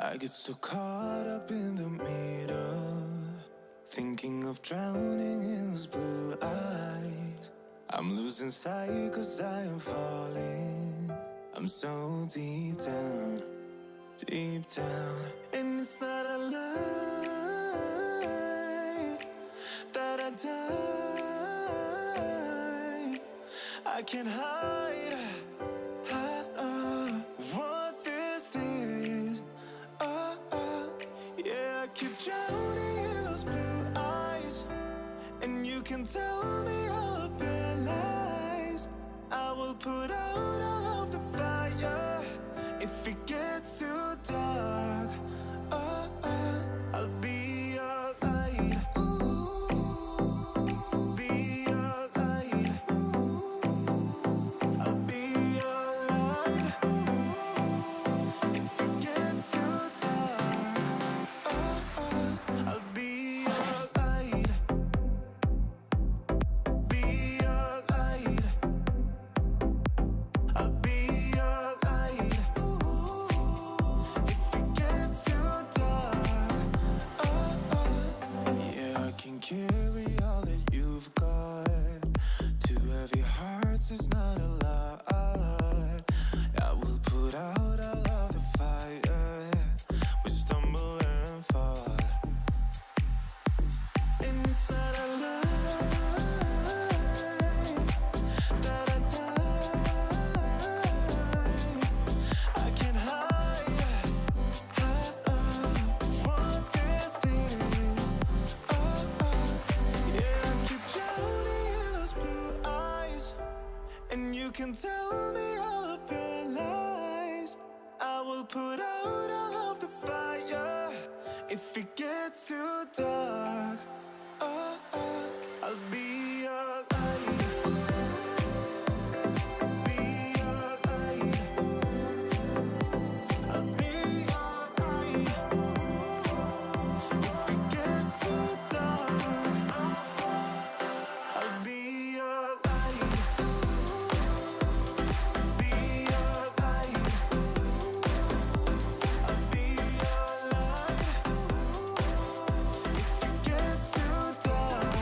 I get so caught up in the middle, thinking of drowning in those blue eyes. I'm losing sight 'cause I am falling. I'm so deep down, and it's not a lie that I die. I can't hide what this is. Yeah, I keep drowning in those blue eyes, and you can tell me all of your lies. I will put out all of the fire if it gets too dark. I'll be your light. Be your light. I'll be your light. If it gets too dark, I'll be your light. Be your light. I'll be your light. If it gets too dark, yeah, I can carry all that you've got. Two heavy hearts is not a lot. I will put out all of the fire. We stumble and fall, and it's not a lie that I die. I can't hide what this is. Yeah, I keep drowning in those blue eyes, and you can tell me all of your lies. I will put out all of the fire if it gets too dark. I'll be your light. Be your light. I'll be your light. If it gets too dark, I'll be your light. Be your light. I'll be your light. If it gets too dark,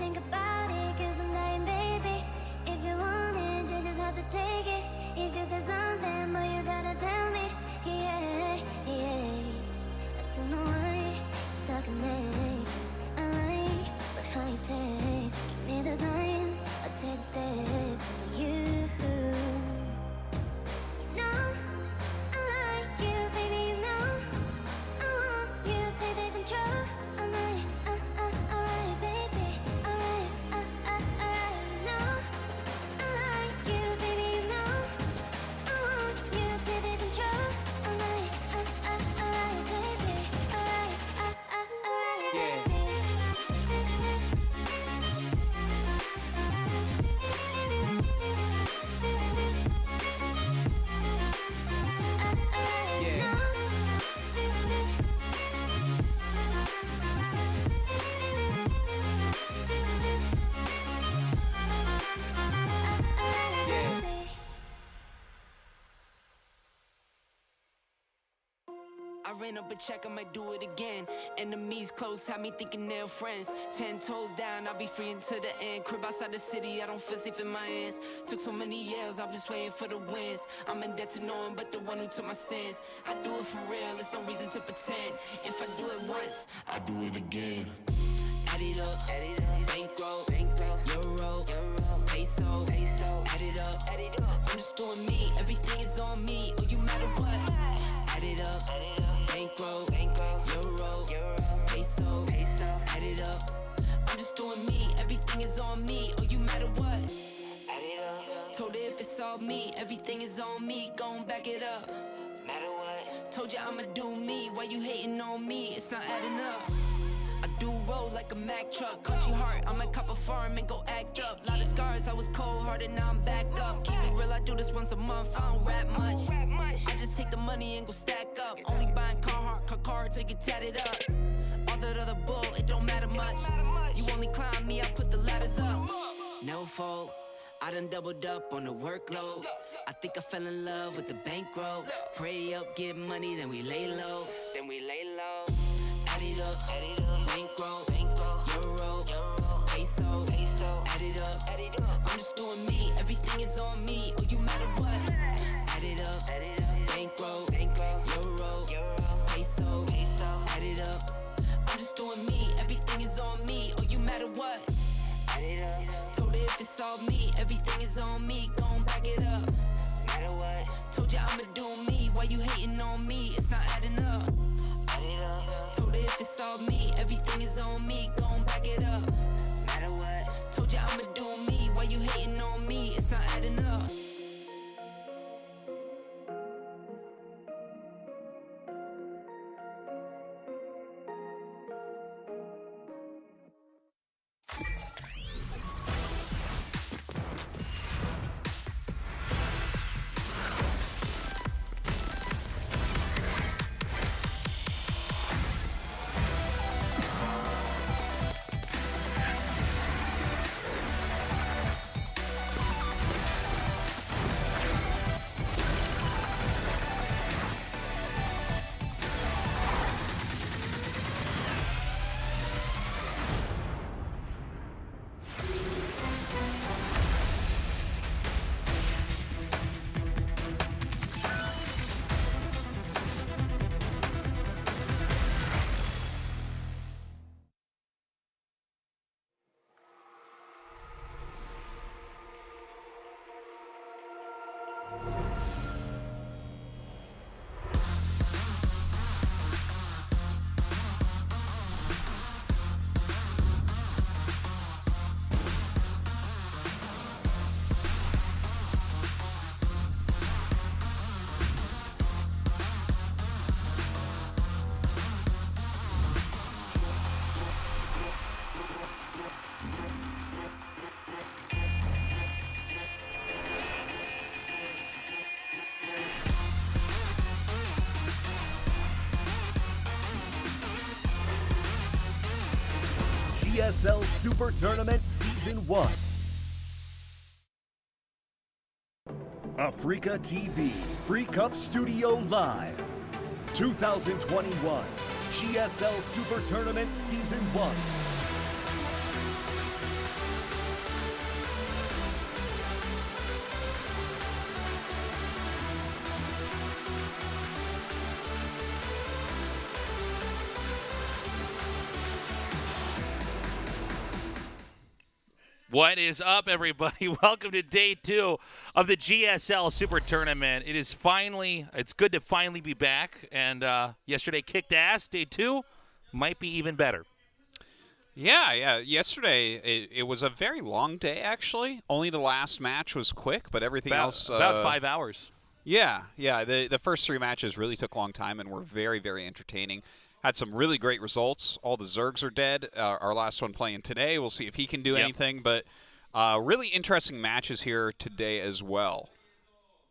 think about it, 'cause I'm dying, baby. If you want it, you just have to take it. If you feel something, but you gotta tell me. Yeah, yeah. I don't know why it's stuck in me. I like but how you taste. Give me the signs, I'll take the step for you. You know I like you, baby. You know I want you to take the control. I'm like, alright, baby. Alright, alright. You know I like you, baby. You know I want you to take the control. I'm like, alright, baby. Alright, alright, Yeah. baby. I ran up a check, I might do it again. Enemies close, had me thinking they're friends. 10 toes down, I'll be free until the end. Crib outside the city, I don't feel safe in my hands. Took so many years, I'm just waiting for the wins. I'm in debt to no one but the one who took my sins. I do it for real, there's no reason to pretend. If I do it once, I do it again. Add it up, bankroll, euro, peso, add it up. I'm just doing me, everything is on me. Oh, you matter what? Add it up, bankroll, euro, peso, add it up. I'm just doing me, everything is on me. Oh, you matter what? Add it up. Told her if it's all me, everything is on me. Gon' back it up. Matter what? Told you I'ma do me. Why you hating on me? It's not adding up. I do roll like a Mack truck. Country heart, I might cop a farm and go act up. Lot of scars, I was cold-hearted, now I'm back up. Keep it real, I do this once a month, I don't rap much. I just take the money and go stack up. Only buying car to get tatted up. All that other bull, it don't matter much. You only climb me, I put the ladders up. No fault, I done doubled up on the workload. I think I fell in love with the bankroll. Pray up, get money, then we lay low. Add it up, bankroll, euro, peso, add it up. I'm just doing me, everything is on me. Oh, you matter what? Add it up, bankroll, euro, peso, add it up. I'm just doing me, everything is on me. Oh, you matter what? Add it up. Told her if it's all me, everything is on me. Gon' back it up. Matter what? Told you I'ma do me. Why you hating on me? It's not adding up. Told her if it's all me, everything is on me. Gon' back it up. Matter what? Told you I'ma do me. Why you hating on me? It's not adding up. GSL Super Tournament Season 1. Africa TV Free Cup Studio Live 2021 GSL Super Tournament Season 1. What is up, everybody? Welcome to day 2 of the GSL Super Tournament. It's good to finally be back. And yesterday kicked ass. Day 2 might be even better. Yeah. Yesterday, it was a very long day, actually. Only the last match was quick, but everything else... About 5 hours. Yeah. The first 3 matches really took a long time and were very, very entertaining. Had some really great results. All the Zergs are dead. Our last one playing today. We'll see if he can do anything. But really interesting matches here today as well.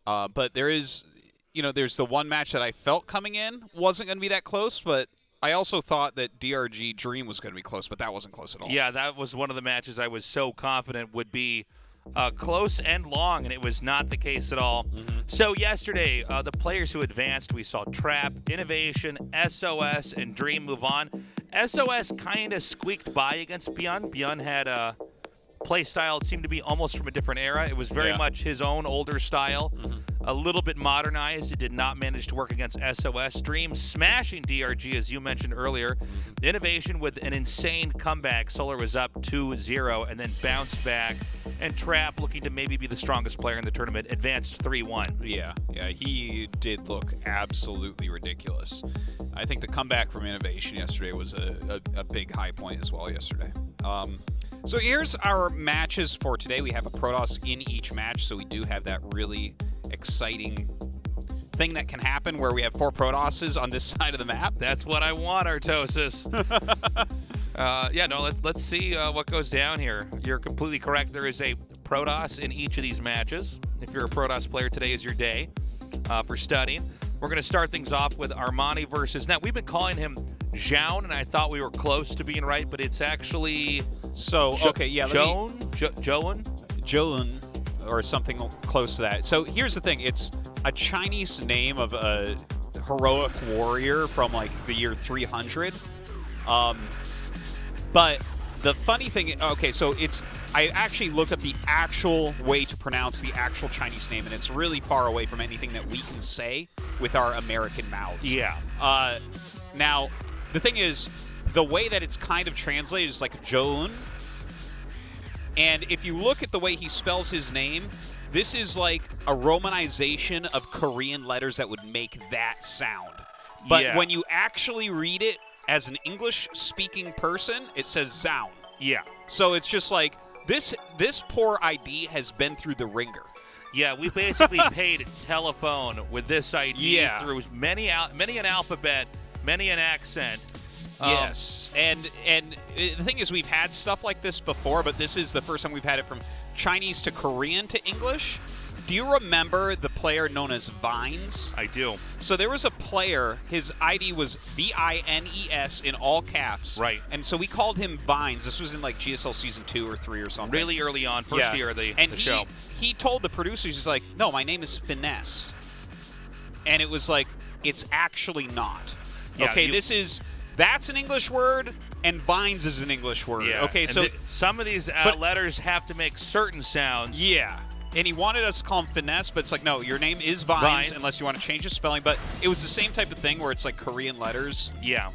But there is, there's the one match that I felt coming in wasn't going to be that close, but I also thought that DRG Dream was going to be close, but that wasn't close at all. Yeah, that was one of the matches I was so confident would be close and long, and it was not the case at all. So yesterday, the players who advanced, we saw Trap, Innovation, SOS, and Dream move on. SOS kind of squeaked by against Beyond. Beyond had a play style. It seemed to be almost from a different era. It was very much his own older style, a little bit modernized. It did not manage to work against SOS. Dream smashing DRG, as you mentioned earlier. Innovation with an insane comeback. Solar was up 2-0 and then bounced back. And Trap, looking to maybe be the strongest player in the tournament, advanced 3-1. Yeah, he did look absolutely ridiculous. I think the comeback from Innovation yesterday was a big high point as well yesterday. So here's our matches for today. We have a Protoss in each match, so we do have that really exciting thing that can happen where we have 4 Protosses on this side of the map. That's what I want, Artosis. Let's see what goes down here. You're completely correct. There is a Protoss in each of these matches. If you're a Protoss player, today is your day for studying. We're going to start things off with Armani versus... Now, we've been calling him Zoun, and I thought we were close to being right, but it's actually... Zoun, or something close to that. So here's the thing. It's a Chinese name of a heroic warrior from, like, the year 300. But the funny thing... I actually look up the actual way to pronounce the actual Chinese name, and it's really far away from anything that we can say with our American mouths. Yeah. Now, the thing is, the way that it's kind of translated is like Zoun. And if you look at the way he spells his name, this is like a romanization of Korean letters that would make that sound. But when you actually read it as an English-speaking person, it says Zoun. Yeah. So it's just like, this poor ID has been through the ringer. Yeah, we basically paid telephone with this ID through many an alphabet, many an accent. Yes, and the thing is, we've had stuff like this before, but this is the first time we've had it from Chinese to Korean to English. Do you remember the player known as Vines? I do. So there was a player, his ID was VINES in all caps. Right. And so we called him Vines. This was in like GSL Season 2 or 3 or something. Really early on, first year of the show. He told the producers, he's like, no, my name is Finesse. And it was like, it's actually not. Yeah, okay, that's an English word, and Vines is an English word. Yeah. Okay, and some of these letters have to make certain sounds. Yeah. And he wanted us to call him Finesse, but it's like, no, your name is Vines unless you want to change the spelling. But it was the same type of thing where it's like Korean letters. Yeah.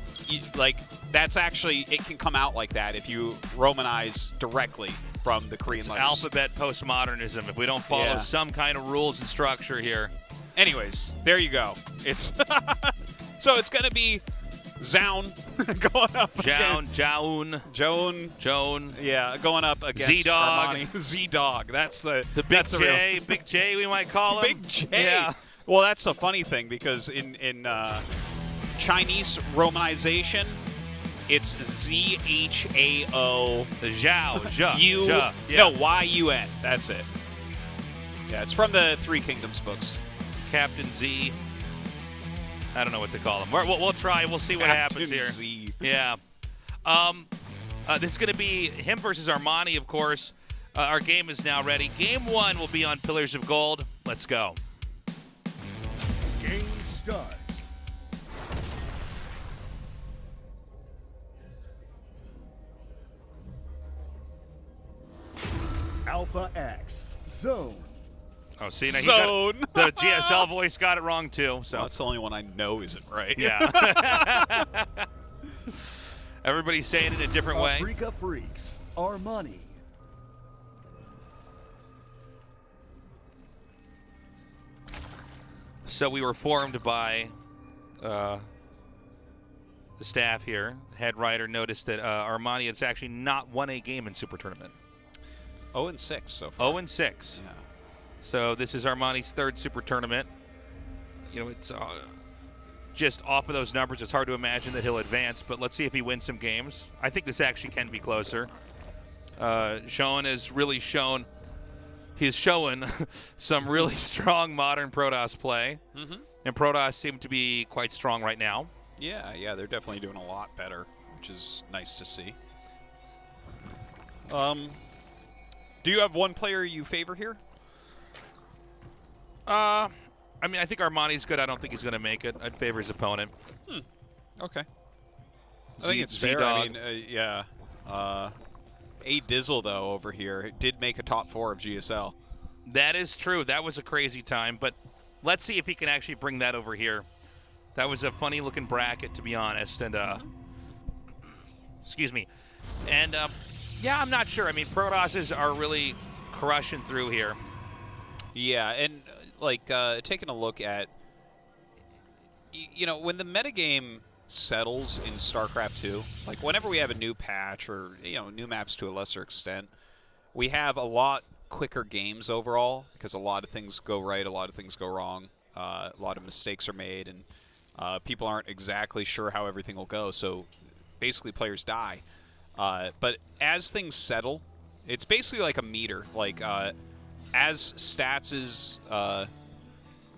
That's actually, it can come out like that if you Romanize directly from the Korean letters. Alphabet postmodernism, if we don't follow some kind of rules and structure here. Anyways, there you go. It's so it's going to be Zoun going up Joan. Yeah, going up against Z-Dog. Armani. Z-Dog. That's the Big J. Big J, we might call him. Big J. Yeah. Well, that's a funny thing because in Chinese romanization, it's Z-H-A-O. Zhao. No, Y-U-N. That's it. Yeah, it's from the Three Kingdoms books. Captain Z. I don't know what to call him. We'll try. We'll see what happens here. Z. Yeah. This is going to be him versus Armani, of course. Our game is now ready. Game 1 will be on Pillars of Gold. Let's go. Game start. Alpha X, Zoun. Oh, see, now Zoun. The GSL voice got it wrong, too. So Well, that's the only one I know isn't right. Yeah. Everybody's saying it a different way. Africa Freaks, Armani. So we were informed by the staff here. Head writer noticed that Armani has actually not won a game in Super Tournament. 0-6 so far. 0-6. Yeah. So this is Armani's third Super Tournament. You know, it's just off of those numbers, it's hard to imagine that he'll advance, but let's see if he wins some games. I think this actually can be closer. Zoun has really shown, he's showing some really strong modern Protoss play. Mm-hmm. And Protoss seem to be quite strong right now. Yeah, they're definitely doing a lot better, which is nice to see. Do you have one player you favor here? I mean, I think Armani's good. I don't think he's going to make it. I'd favor his opponent. Okay. I think it's fair. I mean, yeah. A Dizzle, though, over here, did make a top 4 of GSL. That is true. That was a crazy time, but let's see if he can actually bring that over here. That was a funny-looking bracket, to be honest, and excuse me. And yeah, I'm not sure. I mean, Protosses are really crushing through here. Yeah, and like taking a look at, you know, when the metagame settles in StarCraft 2, like whenever we have a new patch or, you know, new maps to a lesser extent, we have a lot quicker games overall because a lot of things go right, a lot of things go wrong, a lot of mistakes are made, and people aren't exactly sure how everything will go, so basically players die. But as things settle, it's basically like a meter. Like as Stats'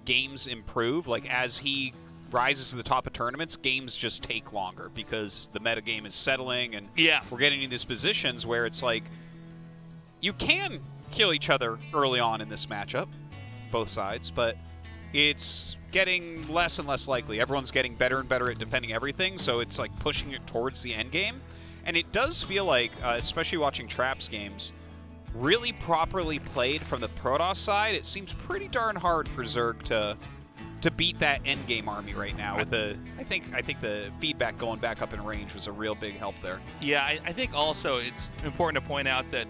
games improve, like as he rises to the top of tournaments, games just take longer because the metagame is settling, and we're getting in these positions where it's like you can kill each other early on in this matchup, both sides, but it's getting less and less likely. Everyone's getting better and better at defending everything, so it's like pushing it towards the end game. And it does feel like, especially watching Traps games, really properly played from the Protoss side, it seems pretty darn hard for Zerg to beat that end game army right now. With I think the feedback going back up in range was a real big help there. Yeah, I think also it's important to point out that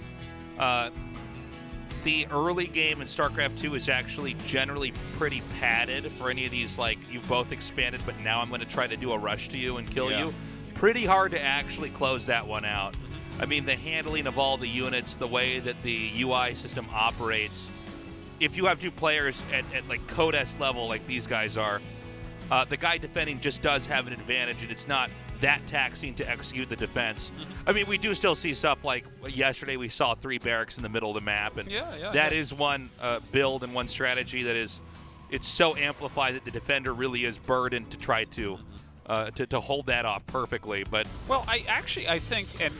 the early game in StarCraft 2 is actually generally pretty padded for any of these, like, you've both expanded, but now I'm going to try to do a rush to you and kill you. Pretty hard to actually close that one out. I mean, the handling of all the units, the way that the UI system operates, if you have two players at like Codes level like these guys are, the guy defending just does have an advantage, and it's not that taxing to execute the defense. I mean, we do still see stuff like yesterday we saw 3 barracks in the middle of the map, and that is one build and one strategy that is, it's so amplified that the defender really is burdened to try to hold that off perfectly. But well, I think, and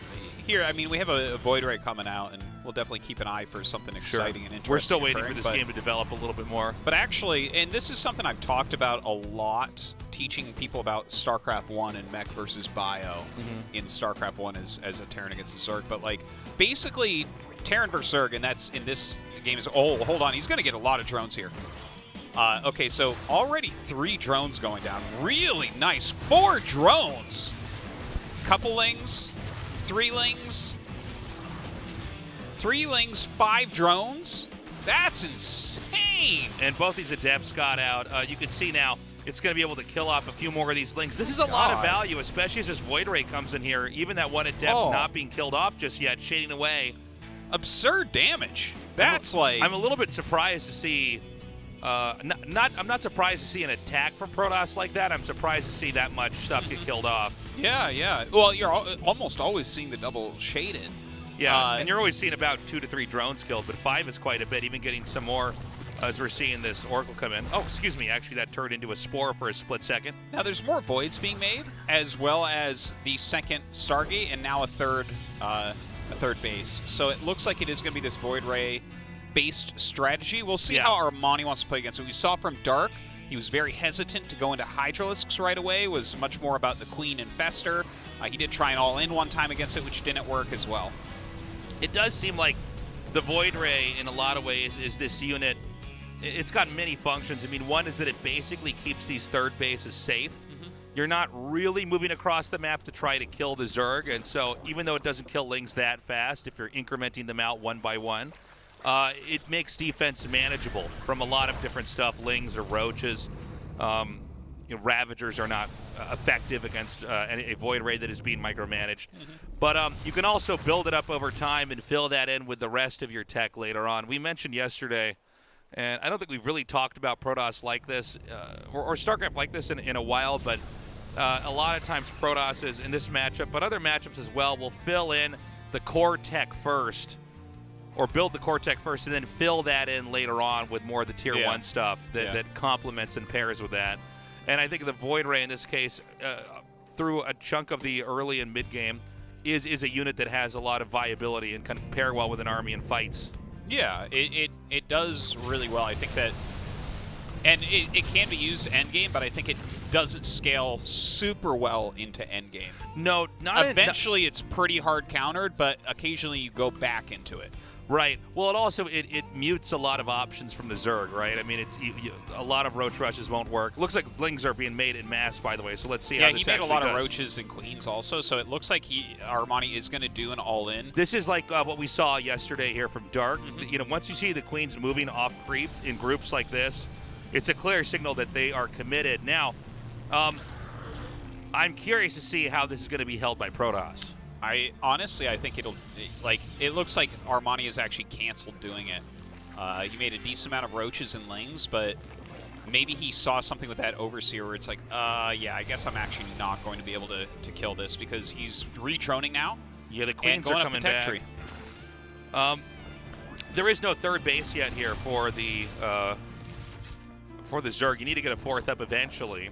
here, I mean, we have a Void Ray coming out, and we'll definitely keep an eye for something exciting and interesting. We're still waiting for this game to develop a little bit more. But actually, and this is something I've talked about a lot, teaching people about StarCraft 1 and mech versus bio in StarCraft 1 as a Terran against a Zerg. But, like, basically, Terran versus Zerg, and that's in this game is, oh, hold on, he's going to get a lot of drones here. Okay, so already 3 drones going down. Really nice. 4 drones. Couple lings. 3 lings. 3 lings, 5 drones. That's insane. And both these adepts got out. You can see now it's going to be able to kill off a few more of these lings. This is a lot of value, especially as this Void Ray comes in here. Even that one adept not being killed off just yet, shading away. Absurd damage. That's I'm a little bit surprised to see. I'm not surprised to see an attack from Protoss like that. I'm surprised to see that much stuff get killed off. Yeah. Well, you're almost always seeing the double shaded. Yeah, and you're always seeing about 2 to 3 drones killed, but 5 is quite a bit, even getting some more as we're seeing this Oracle come in. Oh, excuse me, actually that turned into a Spore for a split second. Now there's more Voids being made, as well as the second Stargate, and now a third base. So it looks like it is going to be this Void Ray based strategy. We'll see how Armani wants to play against it. We saw from Dark, he was very hesitant to go into Hydralisks right away, was much more about the Queen and Fester. He did try an all-in one time against it, which didn't work as well. It does seem like the Void Ray, in a lot of ways, is this unit. It's got many functions. I mean, one is that it basically keeps these third bases safe. You're not really moving across the map to try to kill the Zerg, and so even though it doesn't kill lings that fast, if you're incrementing them out one by one, it makes defense manageable from a lot of different stuff, Lings or Roaches. Ravagers are not effective against a Void Ray that is being micromanaged. But you can also build it up over time and fill that in with the rest of your tech later on. We mentioned yesterday, and I don't think we've really talked about Protoss like this, or StarCraft like this in a while, but a lot of times Protoss is in this matchup, but other matchups as well, will fill in the core tech first, or build the core tech first, and then fill that in later on with more of the tier 1 stuff that complements and pairs with that. And I think the Void Ray in this case, through a chunk of the early and mid game, is a unit that has a lot of viability and can pair well with an army in fights. Yeah, it does really well. I think that, and it can be used end game, but I think it doesn't scale super well into end game. No, not eventually. It's pretty hard countered, but occasionally you go back into it. Right. Well, it also it mutes a lot of options from the Zerg, right? I mean, it's a lot of roach rushes won't work. Looks like Lings are being made en masse, by the way. So let's see how this actually does. Yeah, he made a lot of roaches and queens also. So it looks like Armani is going to do an all-in. This is like what we saw yesterday here from Dark. Once you see the queens moving off creep in groups like this, it's a clear signal that they are committed. Now, I'm curious to see how this is going to be held by Protoss. Honestly, I think it looks like Armani has actually canceled doing it. He made a decent amount of roaches and lings, but maybe he saw something with that overseer where it's like, yeah, I guess I'm actually not going to be able to kill this because he's retroning now. Yeah, the queens are coming back. Tree. There is no third base yet here for the Zerg. You need to get a fourth up eventually.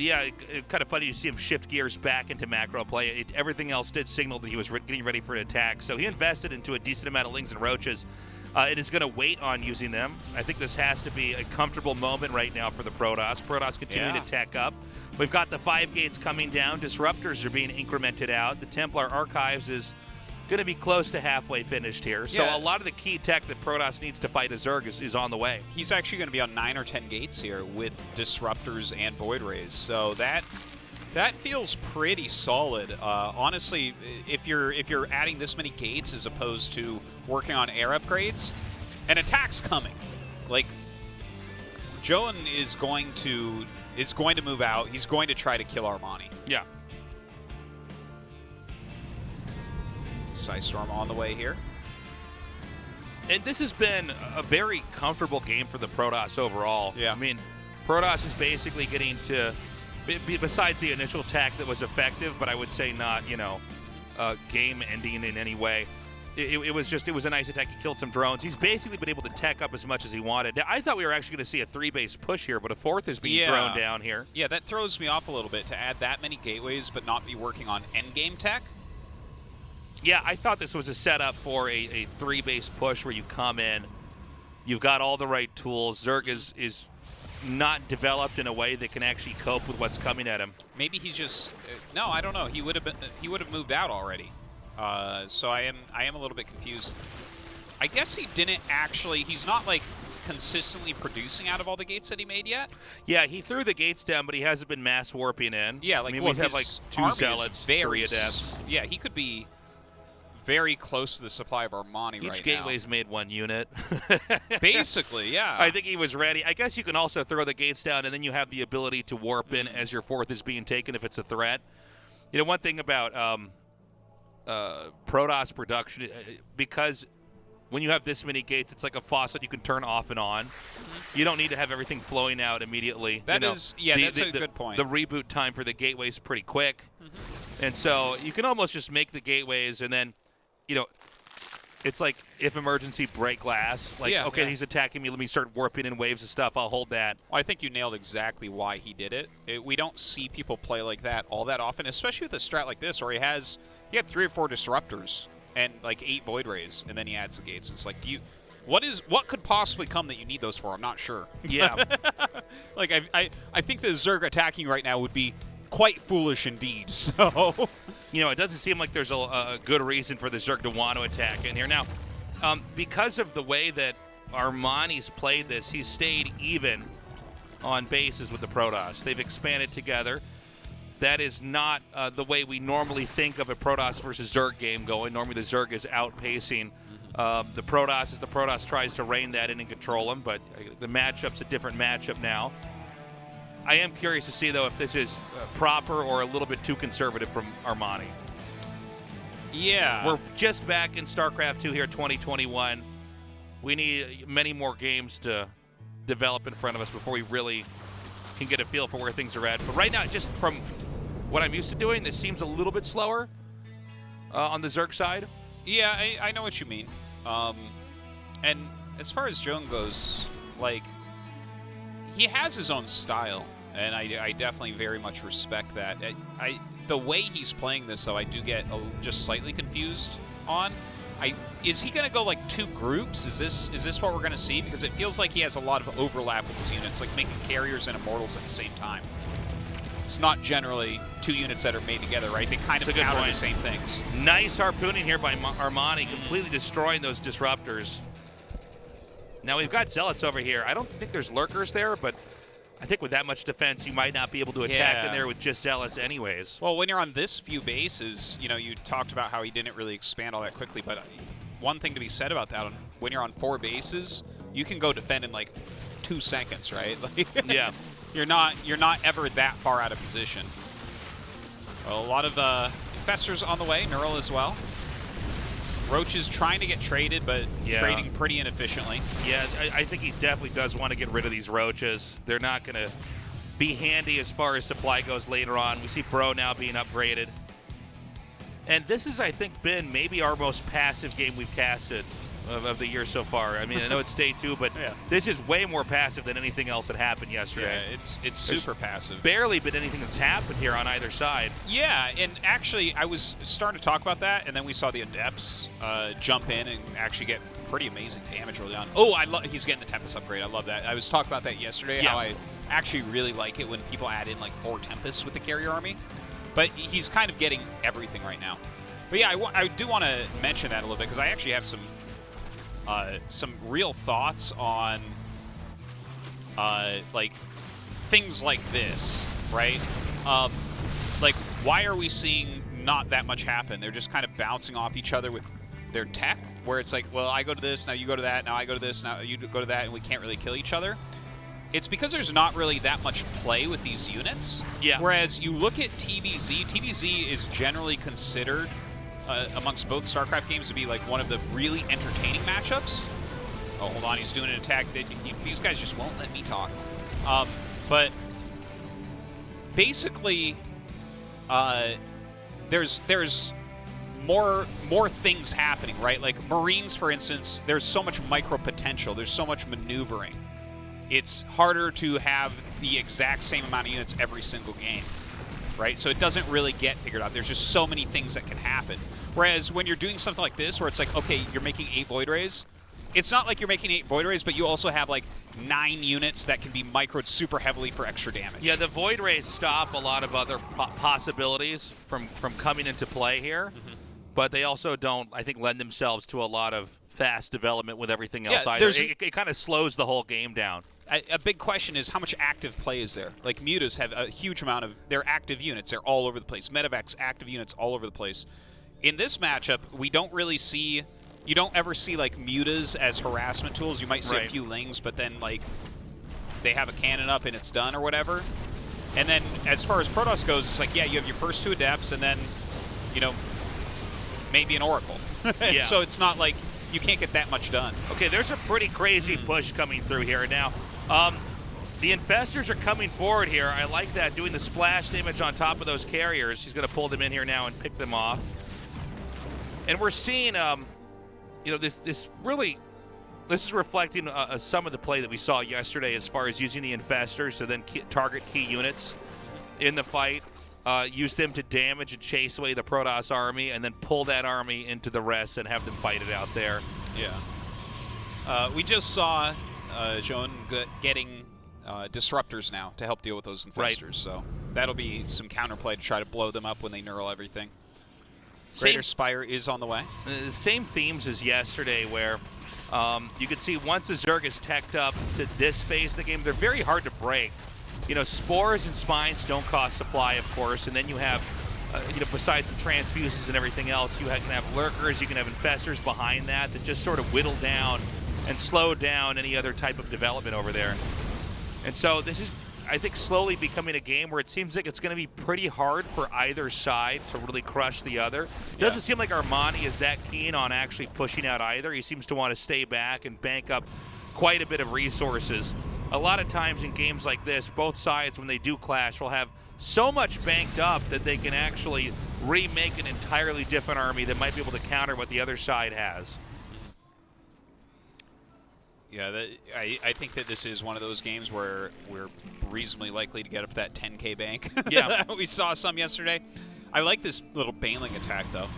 Yeah, it's kind of funny to see him shift gears back into macro play. Everything else did signal that he was getting ready for an attack. So he invested into a decent amount of Lings and Roaches. It is going to wait on using them. I think this has to be a comfortable moment right now for the Protoss. Protoss continuing to tech up. We've got the 5 gates coming down. Disruptors are being incremented out. The Templar Archives is going to be close to halfway finished here. So a lot of the key tech that Protoss needs to fight a Zerg is on the way. He's actually going to be on 9 or 10 gates here with Disruptors and Void Rays. So that feels pretty solid. Honestly, if you're adding this many gates as opposed to working on air upgrades, an attack's coming. Like, Zoun is going to move out. He's going to try to kill Armani. Yeah. Psystorm on the way here. And this has been a very comfortable game for the Protoss overall. Yeah. I mean, Protoss is basically getting to, besides the initial attack that was effective, but I would say not, game ending in any way. It was a nice attack. He killed some drones. He's basically been able to tech up as much as he wanted. Now, I thought we were actually going to see a 3-base push here, but a 4th is being thrown down here. Yeah, that throws me off a little bit to add that many gateways but not be working on endgame tech. Yeah, I thought this was a setup for a 3-base push where you come in, you've got all the right tools. Zerg is not developed in a way that can actually cope with what's coming at him. Maybe he's just no, I don't know. He would have moved out already. So I am a little bit confused. I guess he didn't actually. He's not like consistently producing out of all the gates that he made yet. Yeah, he threw the gates down, but he hasn't been mass warping in. Yeah, like I mean, we have like 2 zealots, 3 adepts. Yeah, he could be very close to the supply of Armani right now. Each gateway's made 1 unit. Basically, yeah. I think he was ready. I guess you can also throw the gates down, and then you have the ability to warp in as your 4th is being taken if it's a threat. One thing about Protoss production, because when you have this many gates, it's like a faucet you can turn off and on. You don't need to have everything flowing out immediately. That's a good point. The reboot time for the gateways is pretty quick. And so you can almost just make the gateways and then, it's like if emergency break glass. Like, he's attacking me. Let me start warping in waves of stuff. I'll hold that. Well, I think you nailed exactly why he did it. We don't see people play like that all that often, especially with a strat like this where he had 3 or 4 disruptors and like 8 void rays, and then he adds the gates. It's like, what could possibly come that you need those for? I'm not sure. Yeah. Like I think the Zerg attacking right now would be quite foolish indeed. So, it doesn't seem like there's a good reason for the Zerg to want to attack in here. Now, because of the way that Armani's played this, he's stayed even on bases with the Protoss. They've expanded together. That is not the way we normally think of a Protoss versus Zerg game going. Normally the Zerg is outpacing the Protoss as the Protoss tries to rein that in and control them, but the matchup's a different matchup now. I am curious to see, though, if this is proper or a little bit too conservative from Armani. Yeah. We're just back in StarCraft 2 here, 2021. We need many more games to develop in front of us before we really can get a feel for where things are at. But right now, just from what I'm used to doing, this seems a little bit slower on the Zerg side. Yeah, I know what you mean. And as far as Zoun goes, like, he has his own style, and I definitely very much respect that. The way he's playing this, though, I do get just slightly confused on. Is he going to go like 2 groups? Is this what we're going to see? Because it feels like he has a lot of overlap with his units, like making carriers and immortals at the same time. It's not generally 2 units that are made together, right? They kind of counter the same things. Nice harpooning here by Armani, completely destroying those disruptors. Now we've got Zealots over here. I don't think there's lurkers there, but I think with that much defense, you might not be able to attack in there with just Zealots anyways. Well, when you're on this few bases, you know, you talked about how he didn't really expand all that quickly, but one thing to be said about that, when you're on 4 bases, you can go defend in like 2 seconds, right? Like, yeah. You're not ever that far out of position. Well, a lot of Infestors on the way, Neural as well. Roach is trying to get traded, but trading pretty inefficiently. Yeah, I think he definitely does want to get rid of these Roaches. They're not going to be handy as far as supply goes later on. We see Bro now being upgraded. And this has, I think, been maybe our most passive game we've casted of the year so far. I mean, I know it's day 2, but this is way more passive than anything else that happened yesterday. Yeah, it's super passive. Barely been anything that's happened here on either side. Yeah, and actually, I was starting to talk about that, and then we saw the Adepts jump in and actually get pretty amazing damage early on. Oh, he's getting the Tempest upgrade. I love that. I was talking about that yesterday, how I actually really like it when people add in like 4 Tempests with the carrier army. But he's kind of getting everything right now. But yeah, I do want to mention that a little bit, because I actually have some real thoughts on like things like this, right? Like, why are we seeing not that much happen? They're just kind of bouncing off each other with their tech, where it's like, well, I go to this, now you go to that, now I go to this, now you go to that, and we can't really kill each other. It's because there's not really that much play with these units. Yeah. Whereas you look at TVZ, TVZ is generally considered amongst both StarCraft games to be like one of the really entertaining matchups. Oh, hold on, he's doing an attack. These guys just won't let me talk. But basically, there's more things happening, right? Like Marines, for instance, there's so much micro potential. There's so much maneuvering. It's harder to have the exact same amount of units every single game, right? So it doesn't really get figured out. There's just so many things that can happen. Whereas when you're doing something like this, where it's like, okay, you're making 8 Void Rays, it's not like you're making 8 Void Rays, but you also have like 9 units that can be microed super heavily for extra damage. Yeah, the Void Rays stop a lot of other possibilities from coming into play here, but they also don't, I think, lend themselves to a lot of fast development with everything else either. It kind of slows the whole game down. A big question is how much active play is there? Like, Mutas have a huge amount of their active units. They're all over the place. Medevac's active units all over the place. In this matchup, we don't really see... You don't ever see, like, Mutas as harassment tools. You might see a few Lings, but then, like, they have a cannon up and it's done or whatever. And then, as far as Protoss goes, it's like, yeah, you have your first 2 Adepts and then, you know, maybe an Oracle. Yeah. So it's not like you can't get that much done. Okay, there's a pretty crazy push coming through here. Now, the Infestors are coming forward here. I like that, doing the splash damage on top of those carriers. He's going to pull them in here now and pick them off. And we're seeing, you know, this is reflecting some of the play that we saw yesterday as far as using the Infestors to then target key units in the fight, use them to damage and chase away the Protoss army, and then pull that army into the rest and have them fight it out there. Yeah. We just saw Zoun getting disruptors now to help deal with those Infestors, so that'll be some counterplay to try to blow them up when they neural everything. Greater Spire is on the way. Same themes as yesterday, where you can see once the Zerg is teched up to this phase of the game, they're very hard to break. spores and spines don't cost supply, of course, and then you have, besides the transfuses and everything else, you can have lurkers, you can have infestors behind that just sort of whittle down and slow down any other type of development over there. And so this is, I think, slowly becoming a game where it seems like it's going to be pretty hard for either side to really crush the other. It doesn't seem like Armani is that keen on actually pushing out either. He seems to want to stay back and bank up quite a bit of resources. A lot of times in games like this, both sides, when they do clash, will have so much banked up that they can actually remake an entirely different army that might be able to counter what the other side has. Yeah, I think that this is one of those games where we're reasonably likely to get up to that 10K bank. Yeah. We saw some yesterday. I like this little bailing attack, though.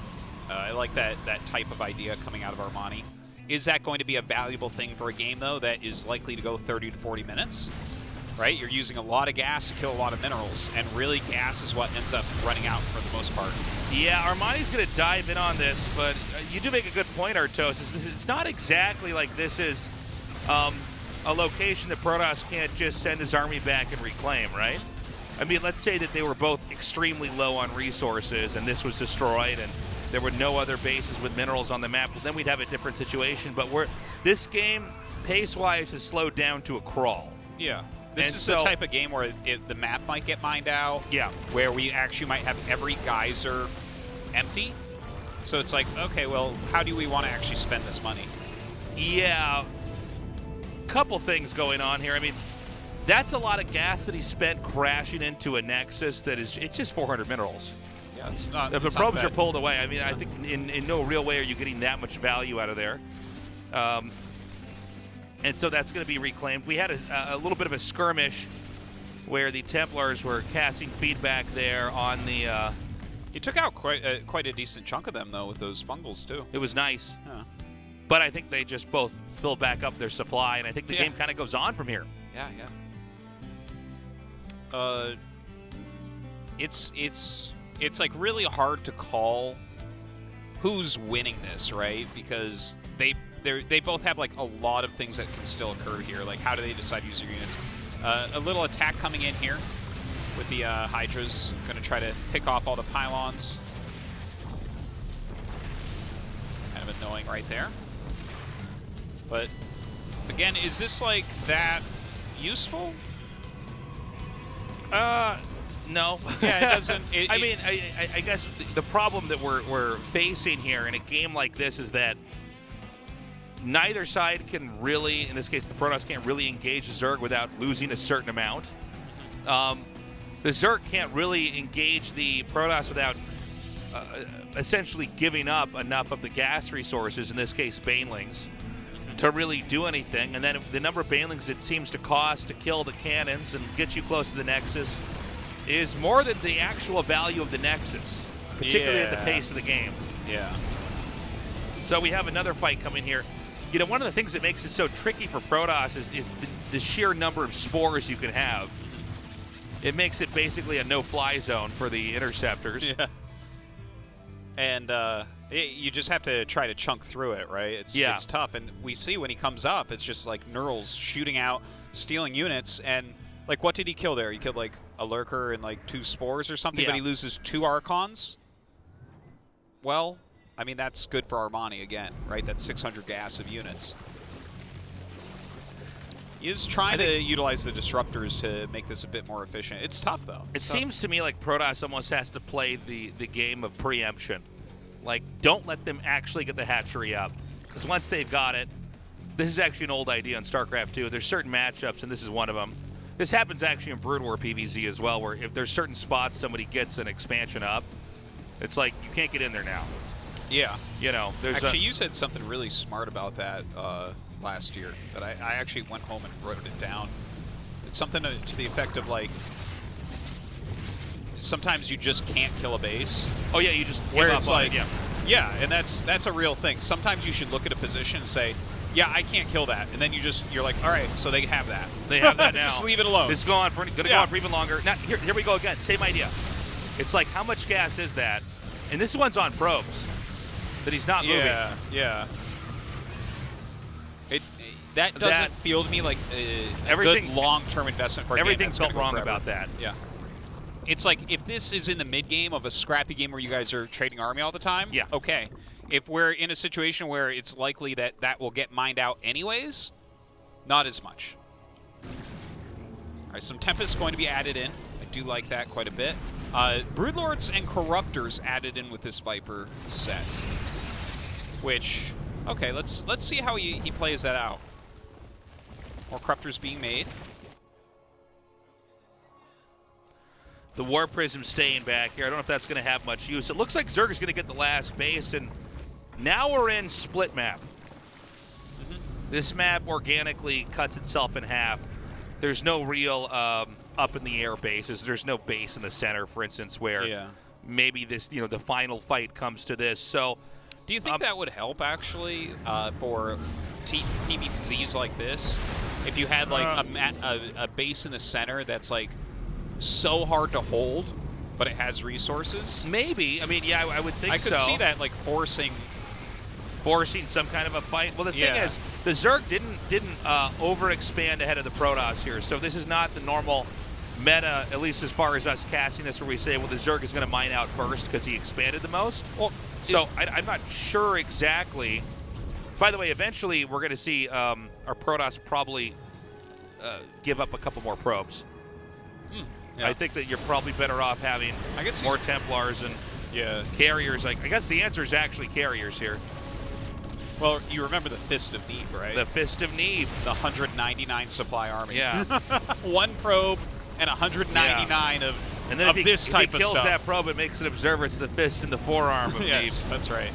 I like that type of idea coming out of Armani. Is that going to be a valuable thing for a game, though, that is likely to go 30 to 40 minutes? Right? You're using a lot of gas to kill a lot of minerals, and really gas is what ends up running out for the most part. Yeah, Armani's going to dive in on this, but you do make a good point, Artos. It's not exactly like this is a location that Protoss can't just send his army back and reclaim, right? I mean, let's say that they were both extremely low on resources and this was destroyed and there were no other bases with minerals on the map, well, then we'd have a different situation. But this game, pace-wise, has slowed down to a crawl. Yeah. This is the type of game where the map might get mined out. Yeah. Where we actually might have every geyser empty. So it's like, okay, well, how do we want to actually spend this money? Yeah. Couple things going on here. I mean, that's a lot of gas that he spent crashing into a Nexus that is, it's just 400 minerals. Yeah, it's not. The probes are pulled away. I mean, I think in no real way are you getting that much value out of there. And so that's going to be reclaimed. We had a little bit of a skirmish where the Templars were casting feedback there on the... You took out quite a decent chunk of them, though, with those fungals, too. It was nice. Yeah. But I think they just both fill back up their supply, and I think the game kind of goes on from here. Yeah. It's like really hard to call who's winning this, right? Because they both have like a lot of things that can still occur here. Like, how do they decide to use their units? A little attack coming in here with the Hydras. Going to try to pick off all the pylons. Kind of annoying right there. But again, is this like that useful? No. Yeah, it doesn't. I mean, I guess the problem that we're facing here in a game like this is that neither side can really, in this case, the Protoss can't really engage the Zerg without losing a certain amount. The Zerg can't really engage the Protoss without essentially giving up enough of the gas resources, in this case, Banelings, to really do anything. And then the number of Banelings it seems to cost to kill the cannons and get you close to the Nexus is more than the actual value of the Nexus, particularly at the pace of the game. Yeah. So we have another fight coming here. You know, one of the things that makes it so tricky for Protoss is the sheer number of spores you can have. It makes it basically a no-fly zone for the interceptors. Yeah. And you just have to try to chunk through it, right? It's tough. And we see when he comes up, it's just like Neurals shooting out, stealing units. And, like, what did he kill there? He killed, like, a Lurker and, like, 2 spores or something, but he loses 2 Archons? Well, I mean, that's good for Armani again, right? That's 600 gas of units. He is trying to utilize the disruptors to make this a bit more efficient. It's tough, though. It seems to me like Protoss almost has to play the game of preemption. Like, don't let them actually get the hatchery up. Because once they've got it, this is actually an old idea in StarCraft 2. There's certain matchups, and this is one of them. This happens actually in Brood War PvZ as well, where if there's certain spots somebody gets an expansion up, it's like, you can't get in there now. Yeah. You know, there's actually, you said something really smart about that last year that I actually went home and wrote it down. It's something to the effect of, like, sometimes you just can't kill a base. Oh, yeah, you just where give it's up on like, it, yeah, and that's a real thing. Sometimes you should look at a position and say, yeah, I can't kill that, and then you're like, all right, so they have that. They have that now. Just leave it alone. This is going on for even longer. Now, here we go again. Same idea. It's like, how much gas is that? And this one's on probes that he's not moving. Yeah. that doesn't feel to me like a good long-term investment for a game. Everything felt go wrong forever. about that. Yeah. It's like, if this is in the mid-game of a scrappy game where you guys are trading army all the time, yeah, okay. If we're in a situation where it's likely that that will get mined out anyways, not as much. All right, some Tempest going to be added in. I do like that quite a bit. Broodlords and Corruptors added in with this Viper set. Which, okay, let's see how he plays that out. More Corruptors being made. The War Prism staying back here. I don't know if that's going to have much use. It looks like Zerg is going to get the last base, and now we're in split map. This map organically cuts itself in half. There's no real up in the air bases. There's no base in the center, for instance, where maybe this, the final fight comes to this. So, do you think that would help actually for PvZs like this? If you had like a base in the center that's like so hard to hold, but it has resources? Maybe. I mean, yeah, I would think so. I could see that like forcing some kind of a fight. Well, the thing is, the Zerg didn't overexpand ahead of the Protoss here, so this is not the normal meta, at least as far as us casting this, where we say, well, the Zerg is going to mine out first because he expanded the most. Well, so I'm not sure exactly. By the way, eventually we're going to see our Protoss probably give up a couple more probes. Yeah. I think that you're probably better off having more Templars and carriers. I guess the answer is actually carriers here. Well, you remember the Fist of Need, right? The Fist of Need. The 199 supply army. Yeah. One probe and 199 of and then if this type of stuff. If he kills that probe, it makes it observer. It's the fist in the forearm of yes, Need. That's right.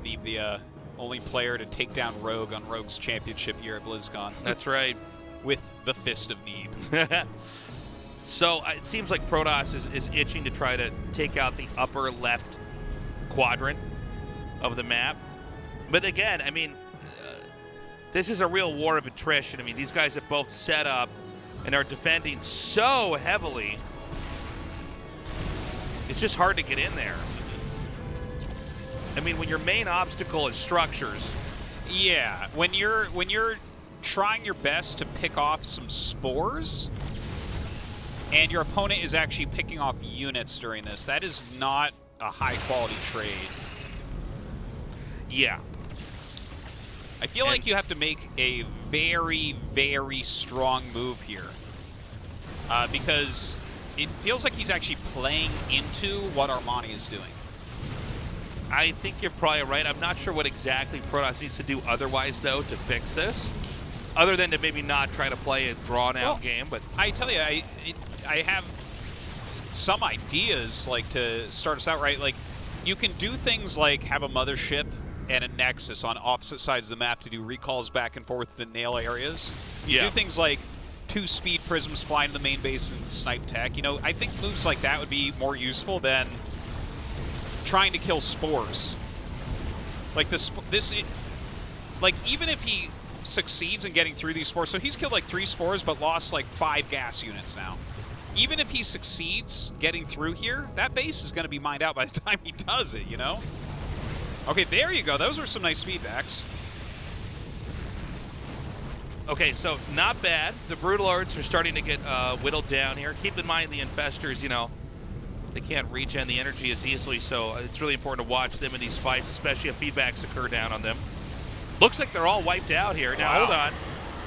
Need the only player to take down Rogue on Rogue's championship year at BlizzCon. That's right. With the Fist of Need. So it seems like Protoss is itching to try to take out the upper left quadrant of the map. But again, I mean, this is a real war of attrition. I mean, these guys have both set up and are defending so heavily. It's just hard to get in there. I mean, when your main obstacle is structures. Yeah, when you're trying your best to pick off some spores and your opponent is actually picking off units during this, that is not a high quality trade. Yeah. I feel like you have to make a very, very strong move here. Because it feels like he's actually playing into what Armani is doing. I think you're probably right. I'm not sure what exactly Protoss needs to do otherwise, though, to fix this. Other than to maybe not try to play a drawn-out game. But I tell you, I have some ideas, like, to start us out right. Like, you can do things like have a mothership and a nexus on opposite sides of the map to do recalls back and forth to nail areas. You do things like 2 speed prisms fly into the main base and snipe tech. You know, I think moves like that would be more useful than trying to kill spores. Like like even if he succeeds in getting through these spores, so he's killed like 3 spores but lost like 5 gas units now. Even if he succeeds getting through here, that base is going to be mined out by the time he does it, you know? Okay, there you go. Those were some nice feedbacks. Okay, so not bad. The Broodlords are starting to get whittled down here. Keep in mind the Infestors, you know, they can't regen the energy as easily, so it's really important to watch them in these fights, especially if feedbacks occur down on them. Looks like they're all wiped out here. Now, hold on.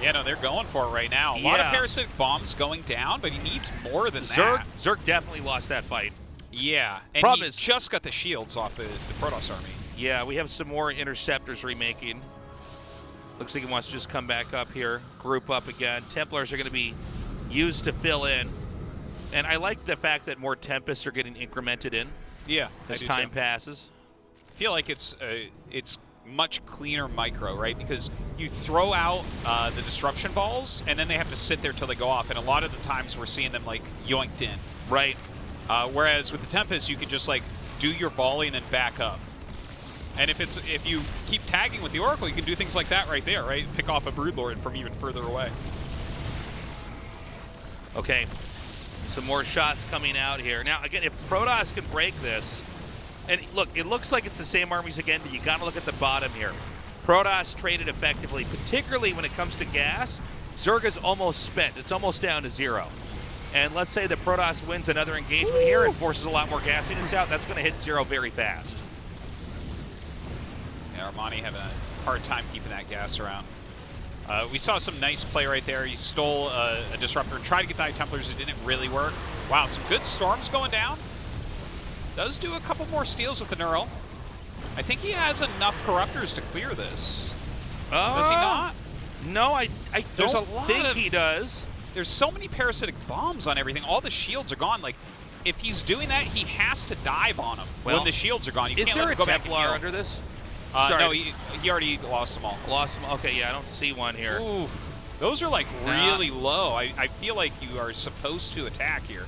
Yeah, no, they're going for it right now. A lot of parasitic bombs going down, but he needs more than that. Zerg definitely lost that fight. Yeah, and he just got the shields off the Protoss army. Yeah, we have some more Interceptors remaking. Looks like he wants to just come back up here, group up again. Templars are going to be used to fill in. And I like the fact that more Tempests are getting incremented in as time passes. I feel like it's much cleaner micro, right? Because you throw out the disruption balls, and then they have to sit there till they go off. And a lot of the times we're seeing them, like, yoinked in. Right. Whereas with the Tempest, you can just, like, do your volley and then back up. And if you keep tagging with the Oracle, you can do things like that right there, right? Pick off a Broodlord from even further away. Okay, some more shots coming out here. Now, again, if Protoss can break this, and look, it looks like it's the same armies again, but you got to look at the bottom here. Protoss traded effectively, particularly when it comes to gas. Zerg is almost spent. It's almost down to 0. And let's say that Protoss wins another engagement here and forces a lot more gas units out. That's going to hit 0 very fast. Yeah, Armani having a hard time keeping that gas around. We saw some nice play right there. He stole a disruptor, tried to get the Templars. It didn't really work. Wow, some good storms going down. Does do a couple more steals with the Neural. I think he has enough corruptors to clear this. Does he not? No, I don't think he does. There's so many parasitic bombs on everything. All the shields are gone. Like, if he's doing that, he has to dive on them when the shields are gone. You can't let him go back and heal. Is there a Templar under this? No, he already lost them all. Lost them? Okay, yeah, I don't see one here. Ooh, those are like really low. I feel like you are supposed to attack here.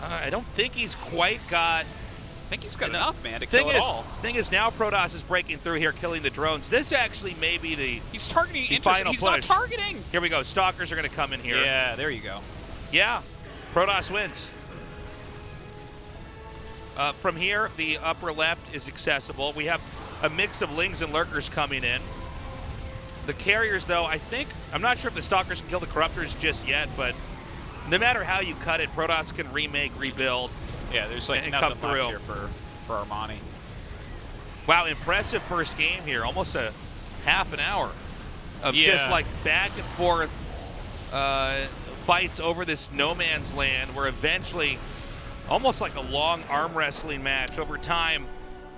I don't think he's quite got... I think he's got enough, man, to kill it all. Thing is, now Protoss is breaking through here, killing the drones. This actually may be the He's targeting the final He's push. not targeting. Here we go. Stalkers are going to come in here. Yeah, there you go. Yeah, Protoss wins. From here, the upper left is accessible. We have a mix of Lings and Lurkers coming in. The carriers, though, I'm not sure if the Stalkers can kill the Corruptors just yet, but no matter how you cut it, Protoss can remake, rebuild. Yeah, there's like nothing left here for Armani. Wow, impressive first game here. Almost a half an hour of just like back and forth fights over this no man's land where eventually, almost like a long arm wrestling match over time,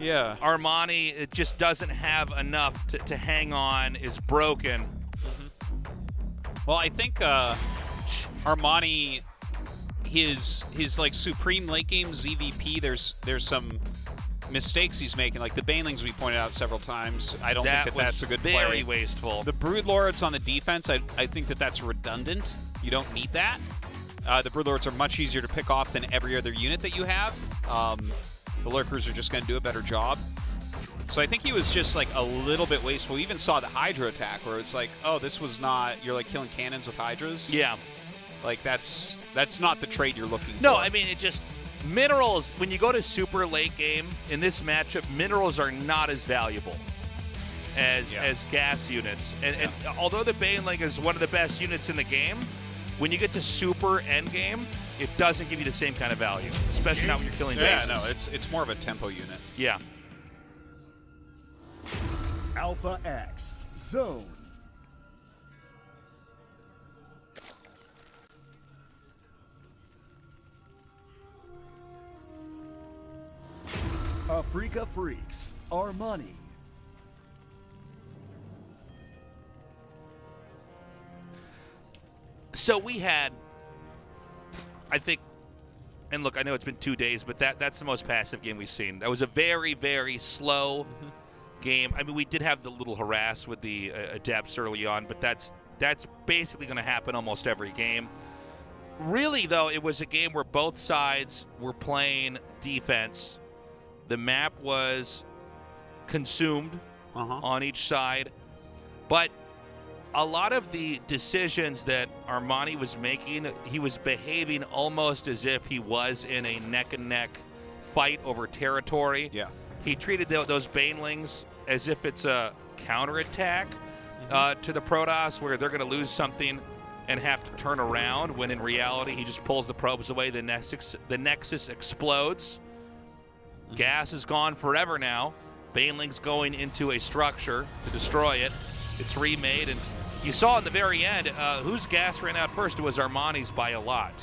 Armani it just doesn't have enough to hang on, is broken. Well, I think Armani... His like supreme late game ZVP, there's some mistakes he's making, like the Banelings we pointed out several times. I don't think that's a good play. Very wasteful. The Broodlords on the defense, I think that's redundant. You don't need that. The Broodlords are much easier to pick off than every other unit that you have. The Lurkers are just going to do a better job. So I think he was just like a little bit wasteful. We even saw the Hydra attack where it's like, oh, this was not, you're like killing cannons with Hydras. Yeah. Like that's not the trade you're looking for. No, I mean, it just, minerals, when you go to super late game, in this matchup, minerals are not as valuable as gas units. And although the Baneling is one of the best units in the game, when you get to super end game, it doesn't give you the same kind of value, especially not when you're killing bases. Yeah, no, it's more of a tempo unit. Yeah. Alpha X, Zoun. Afrika Freaks, Armani. So we had, I think, and look, I know it's been 2 days, but that's the most passive game we've seen. That was a very, very slow game. I mean, we did have the little harass with the Adepts early on, but that's basically going to happen almost every game. Really, though, it was a game where both sides were playing defense. The map was consumed on each side, but a lot of the decisions that Armani was making, he was behaving almost as if he was in a neck-and-neck fight over territory. Yeah. He treated those Banelings as if it's a counterattack to the Protoss, where they're going to lose something and have to turn around, when in reality he just pulls the probes away, the Nexus explodes. Gas is gone forever now. Baneling's going into a structure to destroy it. It's remade, and you saw at the very end, whose gas ran out first? It was Armani's by a lot.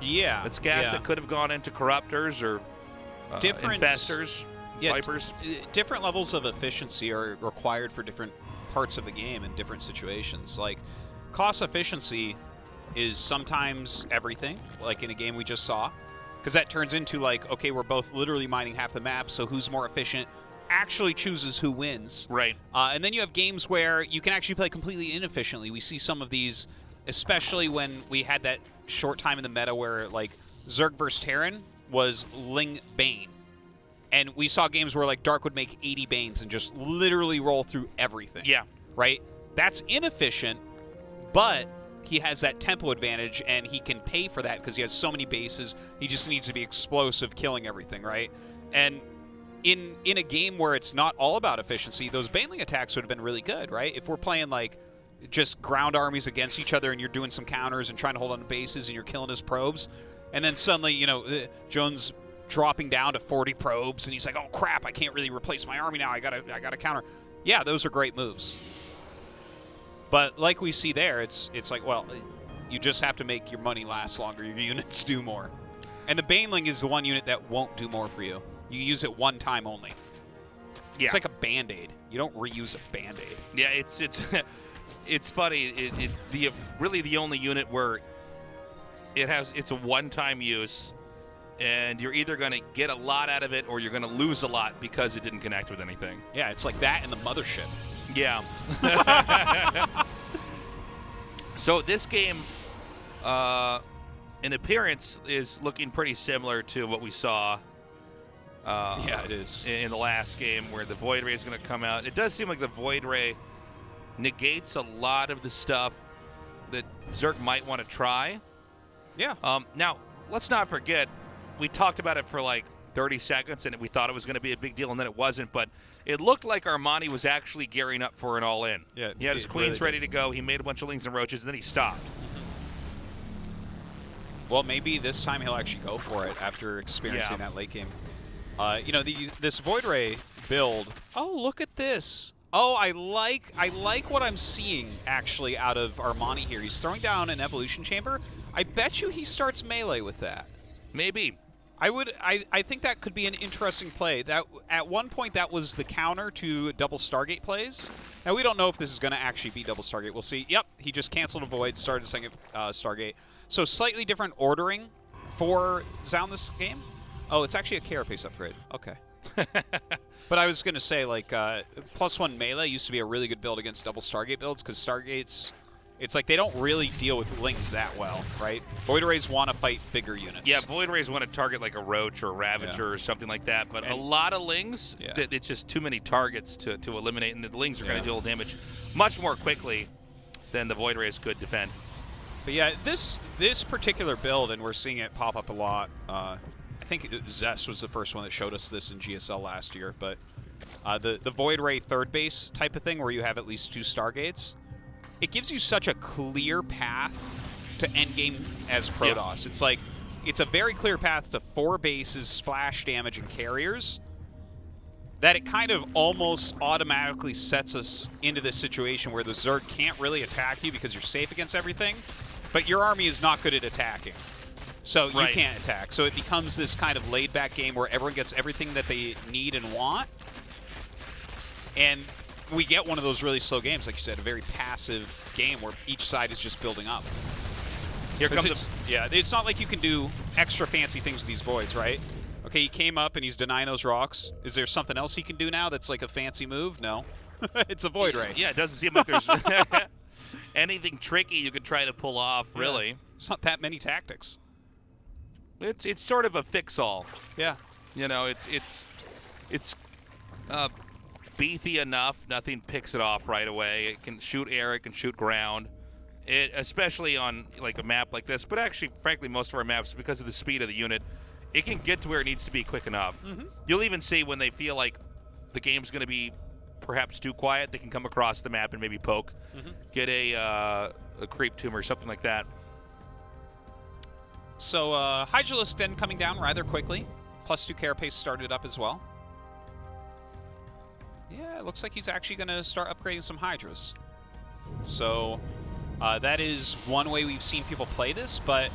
Yeah. It's gas that could have gone into Corruptors or Infestors, Vipers. Different levels of efficiency are required for different parts of the game in different situations. Like, cost efficiency is sometimes everything, like in a game we just saw. Because that turns into like, okay, we're both literally mining half the map, so who's more efficient actually chooses who wins. Right. And then you have games where you can actually play completely inefficiently. We see some of these, especially when we had that short time in the meta where like Zerg vs. Terran was Ling Bane. And we saw games where like Dark would make 80 Banes and just literally roll through everything. Yeah. Right? That's inefficient, but he has that tempo advantage, and he can pay for that because he has so many bases. He just needs to be explosive, killing everything, right? And in a game where it's not all about efficiency, those baneling attacks would have been really good, right? If we're playing like just ground armies against each other and you're doing some counters and trying to hold on to bases and you're killing his probes, and then suddenly, you know, Jones dropping down to 40 probes and he's like, oh crap, I can't really replace my army now. I gotta counter. Yeah, those are great moves. But like we see there, it's like, well, you just have to make your money last longer. Your units do more. And the Baneling is the one unit that won't do more for you. You use it one time only. Yeah. It's like a Band-Aid. You don't reuse a Band-Aid. Yeah, it's it's funny. It's really the only unit where it's a one-time use, and you're either going to get a lot out of it or you're going to lose a lot because it didn't connect with anything. Yeah, it's like that in the Mothership. Yeah. So this game, in appearance, is looking pretty similar to what we saw. Yeah, it is. In the last game, where the Void Ray is going to come out. It does seem like the Void Ray negates a lot of the stuff that Zerg might want to try. Yeah. Now, let's not forget, we talked about it for like 30 seconds, and we thought it was going to be a big deal, and then it wasn't. But it looked like Armani was actually gearing up for an all-in. Yeah, he had his queens ready to go. He made a bunch of lings and roaches, and then he stopped. Well, maybe this time he'll actually go for it after experiencing that late game. You know, this Void Ray build. Oh, look at this. Oh, I like what I'm seeing actually out of Armani here. He's throwing down an evolution chamber. I bet you he starts melee with that. Maybe. I think that could be an interesting play. That at one point that was the counter to double Stargate plays. Now we don't know if this is going to actually be double Stargate. We'll see. Yep, he just canceled a Void, started second Stargate. So slightly different ordering for Zoun this game. Oh, it's actually a carapace upgrade. Okay. But I was going to say, like, +1 melee used to be a really good build against double Stargate builds, because Stargates, it's like they don't really deal with lings that well, right? Void Rays want to fight bigger units. Yeah, Void Rays want to target like a Roach or a Ravager or something like that, but a lot of lings, it's just too many targets to eliminate, and the lings are going to deal damage much more quickly than the Void Rays could defend. But yeah, this particular build, and we're seeing it pop up a lot, I think Zest was the first one that showed us this in GSL last year, but the Void Ray third base type of thing where you have at least 2 Stargates, it gives you such a clear path to endgame as Protoss. It's like, it's a very clear path to 4 bases, splash damage, and carriers, that it kind of almost automatically sets us into this situation where the Zerg can't really attack you because you're safe against everything, but your army is not good at attacking. So you can't attack. So it becomes this kind of laid-back game where everyone gets everything that they need and want. And we get one of those really slow games, like you said, a very passive game where each side is just building up. Here comes it's not like you can do extra fancy things with these Voids, right? Okay, he came up and he's denying those rocks. Is there something else he can do now that's like a fancy move? No. It's a Void Ray. Yeah, it doesn't seem like there's anything tricky you could try to pull off, really. It's not that many tactics. It's sort of a fix-all. Yeah. You know, it's beefy enough. Nothing picks it off right away. It can shoot air. It can shoot ground. Especially on like a map like this, but actually, frankly, most of our maps, because of the speed of the unit, it can get to where it needs to be quick enough. You'll even see when they feel like the game's going to be perhaps too quiet, they can come across the map and maybe poke, get a creep tomb or something like that. So Hydralisk then coming down rather quickly. +2 carapace started up as well. Yeah, it looks like he's actually going to start upgrading some Hydras. So that is one way we've seen people play this, but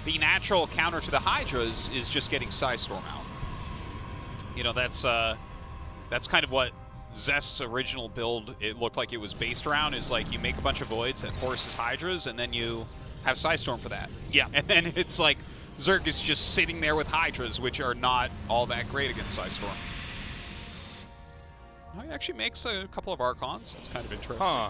the natural counter to the Hydras is just getting Psystorm out. You know, that's kind of what Zest's original build, it looked like it was based around, is like you make a bunch of Voids that forces Hydras, and then you have Psystorm for that. Yeah. And then it's like Zerg is just sitting there with Hydras, which are not all that great against Psystorm. Oh, he actually makes a couple of Archons. That's kind of interesting. Huh.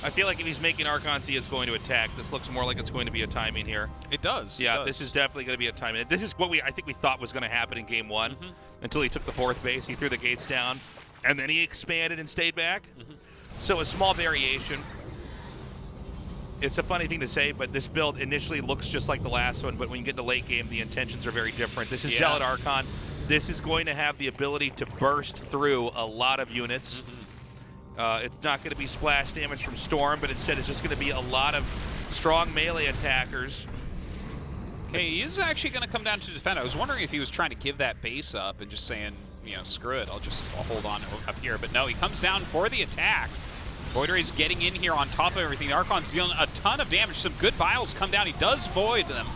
I feel like if he's making Archons, he is going to attack. This looks more like it's going to be a timing here. It does. Yeah, it does. This is definitely going to be a timing. This is what I think we thought was going to happen in Game 1 until he took the 4th base. He threw the gates down, and then he expanded and stayed back. So a small variation. It's a funny thing to say, but this build initially looks just like the last one, but when you get to late game, the intentions are very different. This is Zealot Archon. This is going to have the ability to burst through a lot of units. It's not going to be splash damage from Storm, but instead it's just going to be a lot of strong melee attackers. Okay, he is actually going to come down to defend. I was wondering if he was trying to give that base up and just saying, you know, screw it, I'll hold on up here. But no, he comes down for the attack. Void Ray's getting in here on top of everything. The Archon's dealing a ton of damage. Some good vials come down. He does void them.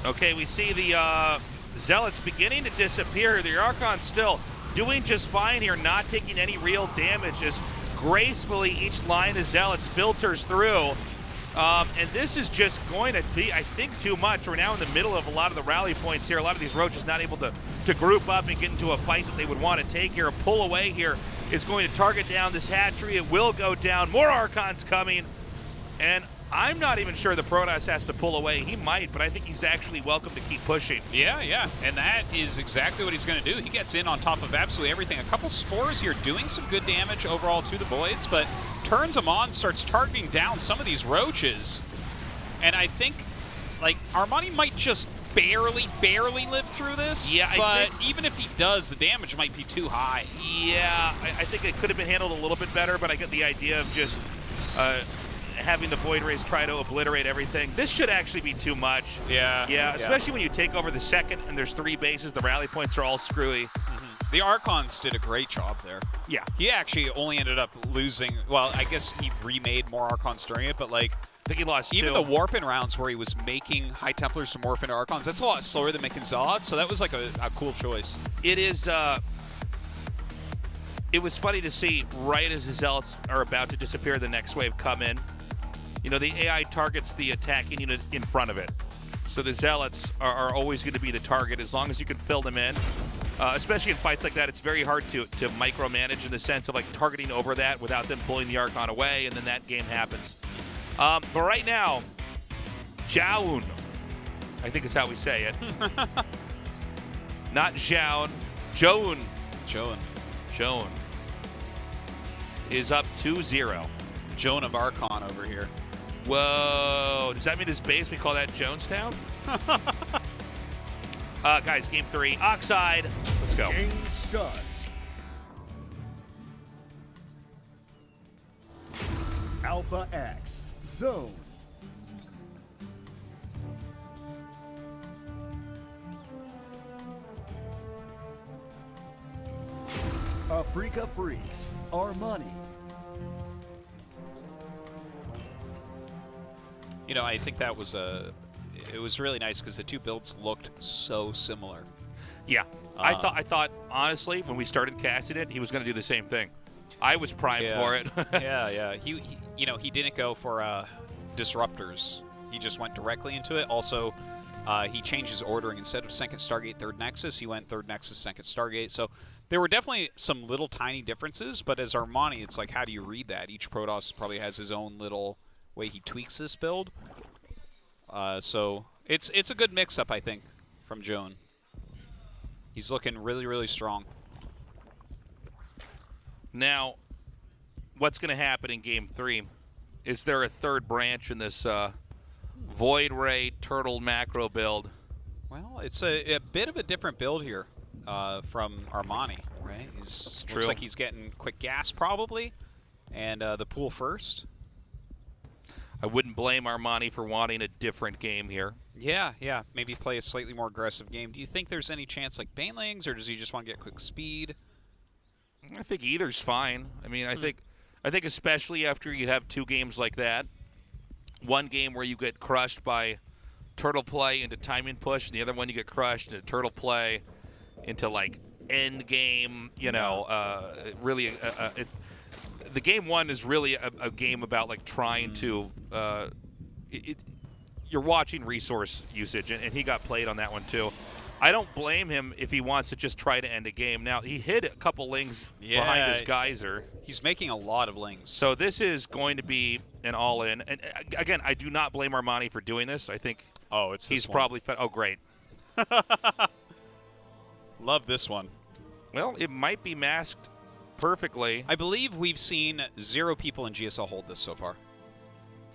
Okay, we see the Zealots beginning to disappear. The Archon's still doing just fine here, not taking any real damage as gracefully each line of Zealots filters through. And this is just going to be, I think, too much. We're now in the middle of a lot of the rally points here. A lot of these Roaches not able to group up and get into a fight that they would want to take here. A pull away here is going to target down this hatchery. It will go down. More Archons coming. And I'm not even sure the Protoss has to pull away. He might, but I think he's actually welcome to keep pushing. Yeah, yeah. And that is exactly what he's going to do. He gets in on top of absolutely everything. A couple Spores here doing some good damage overall to the Voids, but turns them on, starts targeting down some of these Roaches. And I think, like, Armani might just barely live through this. Yeah, but even if he does, the damage might be too high. Yeah, I think it could have been handled a little bit better, but I get the idea of just having the Void Rays try to obliterate everything. This should actually be too much. Yeah. Especially when you take over the second and there's 3 bases, the rally points are all screwy. The Archons did a great job there. Yeah. He actually only ended up losing, well, I guess he remade more Archons during it, but like, I think he lost even 2. the Warping rounds where he was making High Templars to morph into Archons, that's a lot slower than making Zealots, so that was like a cool choice. It is, it was funny to see right as the Zealots are about to disappear, the next wave come in. You know, the AI targets the attacking unit in front of it. So the Zealots are always going to be the target as long as you can fill them in. Especially in fights like that, it's very hard to micromanage in the sense of like targeting over that without them pulling the Archon away, and then that game happens. But right now, Zoun, I think is how we say it. Not Zoun, Zoun. Zoun is up 2-0. Joan of Archon over here. Whoa, does that mean his base, we call that Jonestown? Guys, game 3, Oxide. Let's go. Game start. Alpha X, Zone. Africa Freaks, Armani. You know, I think that was it was really nice because the two builds looked so similar. Yeah, I thought honestly when we started casting it, he was going to do the same thing. I was primed for it. yeah. He, you know, he didn't go for disruptors. He just went directly into it. Also, he changed his ordering. Instead of second Stargate, third Nexus, he went third Nexus, second Stargate. So there were definitely some little tiny differences. But as Armani, it's like, how do you read that? Each Protoss probably has his own little way he tweaks this build. So it's a good mix-up, I think, from Joan. He's looking really strong. Now, what's going to happen in Game 3? Is there a third branch in this Void Ray Turtle macro build? Well, it's a bit of a different build here from Armani, right? Looks like he's getting quick gas probably, and the pool first. I wouldn't blame Armani for wanting a different game here. Yeah. Maybe play a slightly more aggressive game. Do you think there's any chance like Banelings, or does he just want to get quick speed? I think either's fine. I mean, I think especially after you have 2 games like that, one game where you get crushed by turtle play into timing push, and the other one you get crushed into turtle play into like end game. You know, really, the game 1 is really a game about like trying to. You're watching resource usage, and he got played on that one too. I don't blame him if he wants to just try to end a game. Now, he hid a couple lings behind his geyser. He's making a lot of lings. So this is going to be an all-in. And again, I do not blame Armani for doing this. I think he's probably fed. Oh, great. Love this one. Well, it might be masked perfectly. I believe we've seen 0 people in GSL hold this so far.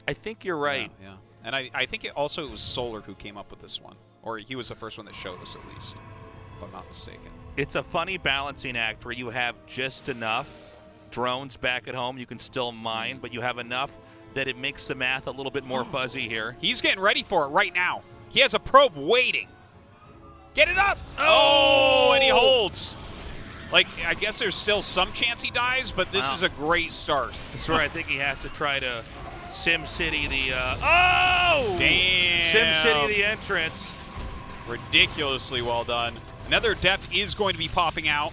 I think you're right. Yeah. And I think it was Solar who came up with this one. Or he was the first one that showed us, at least, if I'm not mistaken. It's a funny balancing act where you have just enough drones back at home you can still mine, but you have enough that it makes the math a little bit more fuzzy here. He's getting ready for it right now. He has a probe waiting. Get it up! Oh, and he holds. Like, I guess there's still some chance he dies, but this is a great start. That's where I think he has to try to SimCity the, oh! Damn. SimCity the entrance. Ridiculously well done. Another depth is going to be popping out.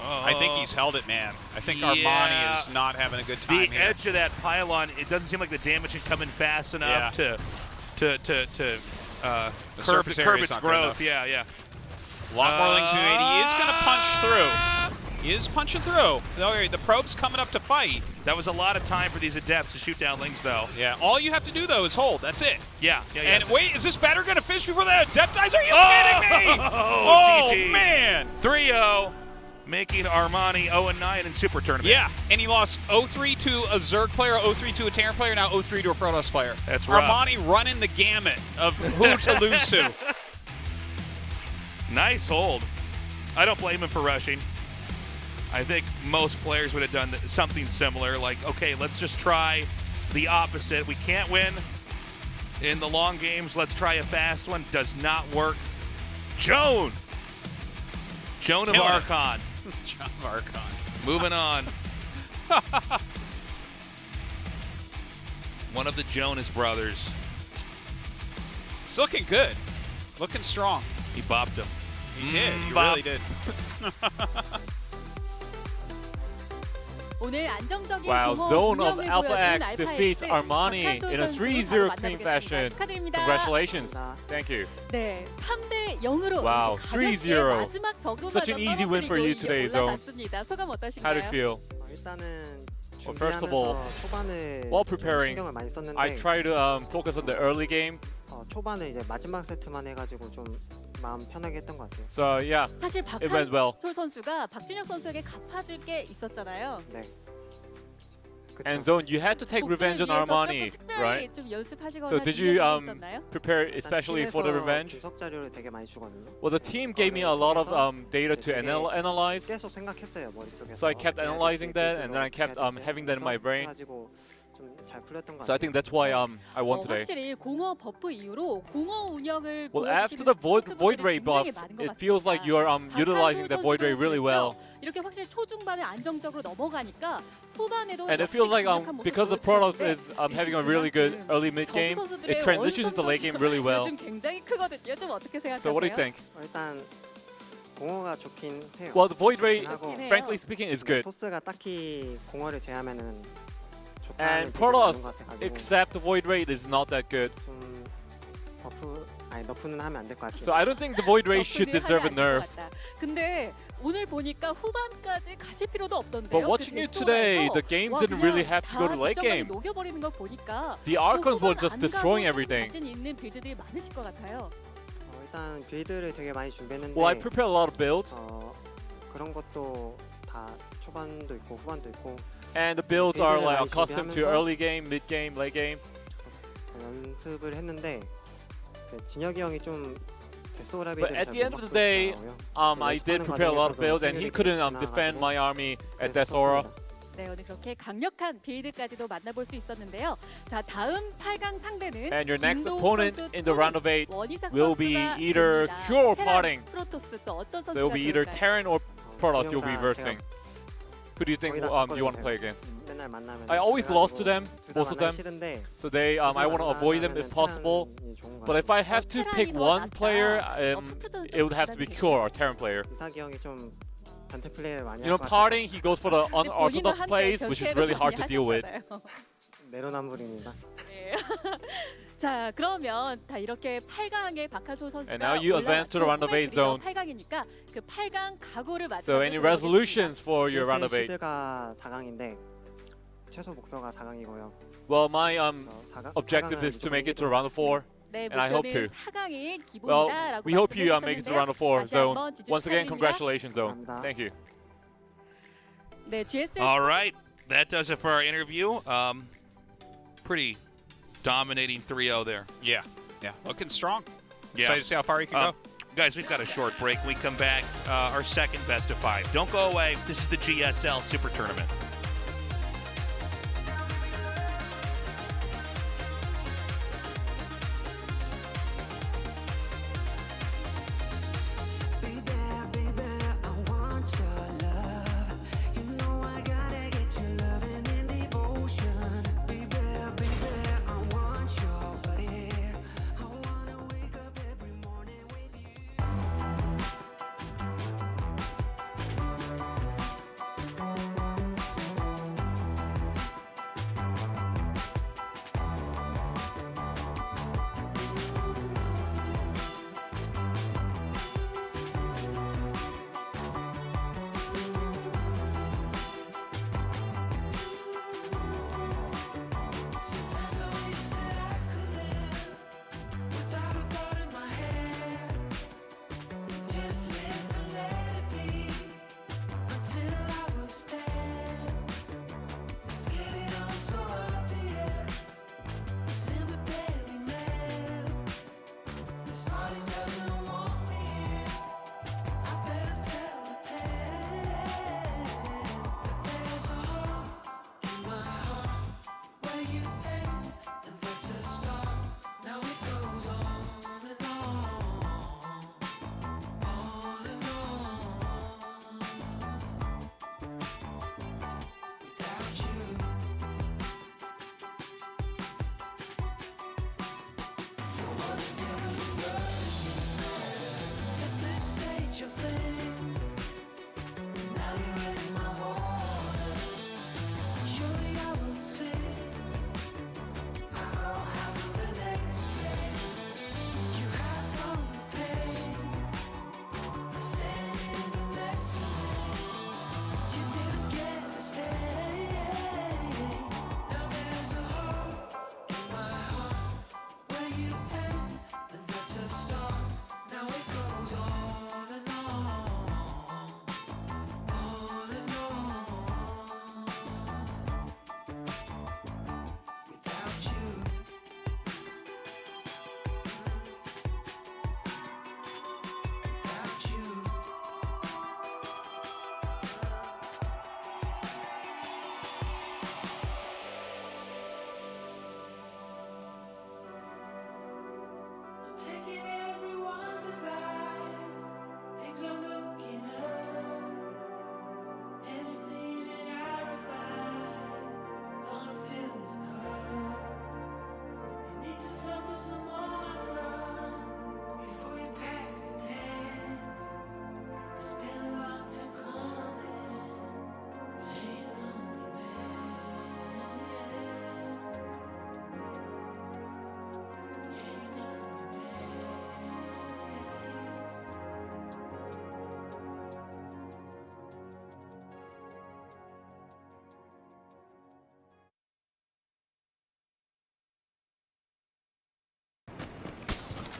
I think he's held it, man. I think Armani is not having a good time The here. edge of that pylon, it doesn't seem like the damage can come in fast enough to curb its growth. Yeah, yeah. A lot more things to be made. He is going to punch through. He is punching through. The probe's coming up to fight. That was a lot of time for these adepts to shoot down Lings, though. Yeah, all you have to do, though, is hold. That's it. Yeah. And wait, is this batter going to finish before the adept dies? Are you kidding me? Oh, GG. Man. 3-0, making Armani 0-9 in Super Tournament. Yeah, and he lost 0-3 to a Zerg player, 0-3 to a Terran player, now 0-3 to a Protoss player. That's rough. Armani running the gamut of who to lose to. Nice hold. I don't blame him for rushing. I think most players would have done something similar, like, okay, let's just try the opposite. We can't win in the long games. Let's try a fast one. Does not work. Joan of Archon. Joan of Archon. Moving on. One of the Jonas brothers. He's looking good. Looking strong. He bopped him. He did. He bop. really did. Wow, Zoun of Alpha X defeats Armani in a 3-0 clean fashion. Congratulations. Thank you. 네, 3대 0으로 Wow, 3-0. 마지막 적응하다 Such an easy win for you today, Zoun. 소감 어떠신가요? How do you feel? 일단은 Well, first of all, 준비하면서 초반에 while preparing, 신경을 많이 썼는데 I try to focus on the early game. 초반에 이제 마지막 세트만 해가지고 좀 마음 편하게 했던 것 같아요. So yeah, 사실 it went well. 박한솔 선수가 박진혁 선수에게 갚아줄 게 있었잖아요. 네. And Zoun, you had to take revenge on Armani, right? 좀 연습하시거나 So did you 있었나요? prepare especially for the revenge? 분석 자료를 되게 많이 주거든요. Well, the team gave me a lot of data to analyze. 계속 생각했어요 머릿속에서. So I kept analyzing that, and then I kept having that in my brain. 잘 풀렸던 것 So I think that's why I won today. 확실히 공허 버프 이후로 공허 운영을 Well, after the void ray buff, it feels like you are utilizing the void ray really well. 이렇게 확실히 초중반에 안정적으로 넘어가니까 후반에도 And it feels like because the Protoss is having a really good early mid game, it transitions into late game really well. 요즘 굉장히 크거든요. 좀 어떻게 생각하세요? So what do you think? 일단 공허가 좋긴 해요. Well, the void ray, 하고 frankly speaking, is good. 토스가 딱히 공허를 제하면은 And Protoss, except the void ray, is not that good. 좀 너프는 하면 안 될 것 같아요. So I don't think the void ray should deserve a nerf. 근데 오늘 보니까 후반까지 가실 필요도 없던데요. But watching you today, the game didn't really have to go to late game. 녹여버리는 거 보니까 The Archons were just destroying everything. 자신 있는 빌드들이 많으실 것 같아요. 일단 빌드를 되게 많이 준비했는데 Well, I prepared a lot of builds. 그런 것도 다 초반도 있고 후반도 있고 And the builds are like accustomed to early game, mid game, late game. 연습을 했는데 진혁이 형이 좀 But at the end of the day, I did prepare a lot of builds, and he couldn't defend my army at Desora. 네, 오늘 그렇게 강력한 빌드까지도 만나볼 수 있었는데요. 자, 다음 8강 상대는 And your next 김도우 opponent 선수 in the round of 8 원희삭 will be 선수가 either 됩니다. Cure or 테란, Parting. 프로토스 또 어떤 So it'll 선수가 be either 좋을까요? Terran or Protoss you'll be versing. Who do you think you want to play against? I always lost to them, most of them. So they, I want to avoid them if possible. But if I have to pick one player, it would have to be Cure or Terran player. You know, Parting, he goes for the unorthodox plays, which is really hard to deal with. 내로남불입니다. 자, 그러면 다 이렇게 8강에 박한솔 선수가 And now you advance to the round of 8 zone. 8강이니까 그 8강 각오를 맞춰. So any resolutions for your round of 8? 시드가 4강인데 최소 목표가 4강이고요. Well, my objective is to make it to round of 4. 네, and I hope to. 4강이 Well, 기본이다라고 we hope you make it to round of 4 zone. Once again, 축하드립니다. congratulations, zone. Thank you. 네, GSL. All right, that does it for our interview. Pretty dominating 3-0 there. Yeah, looking strong. Yeah. Excited to see how far he can go. Guys, we've got a short break. When we come back, our second best of 5. Don't go away. This is the GSL Super Tournament.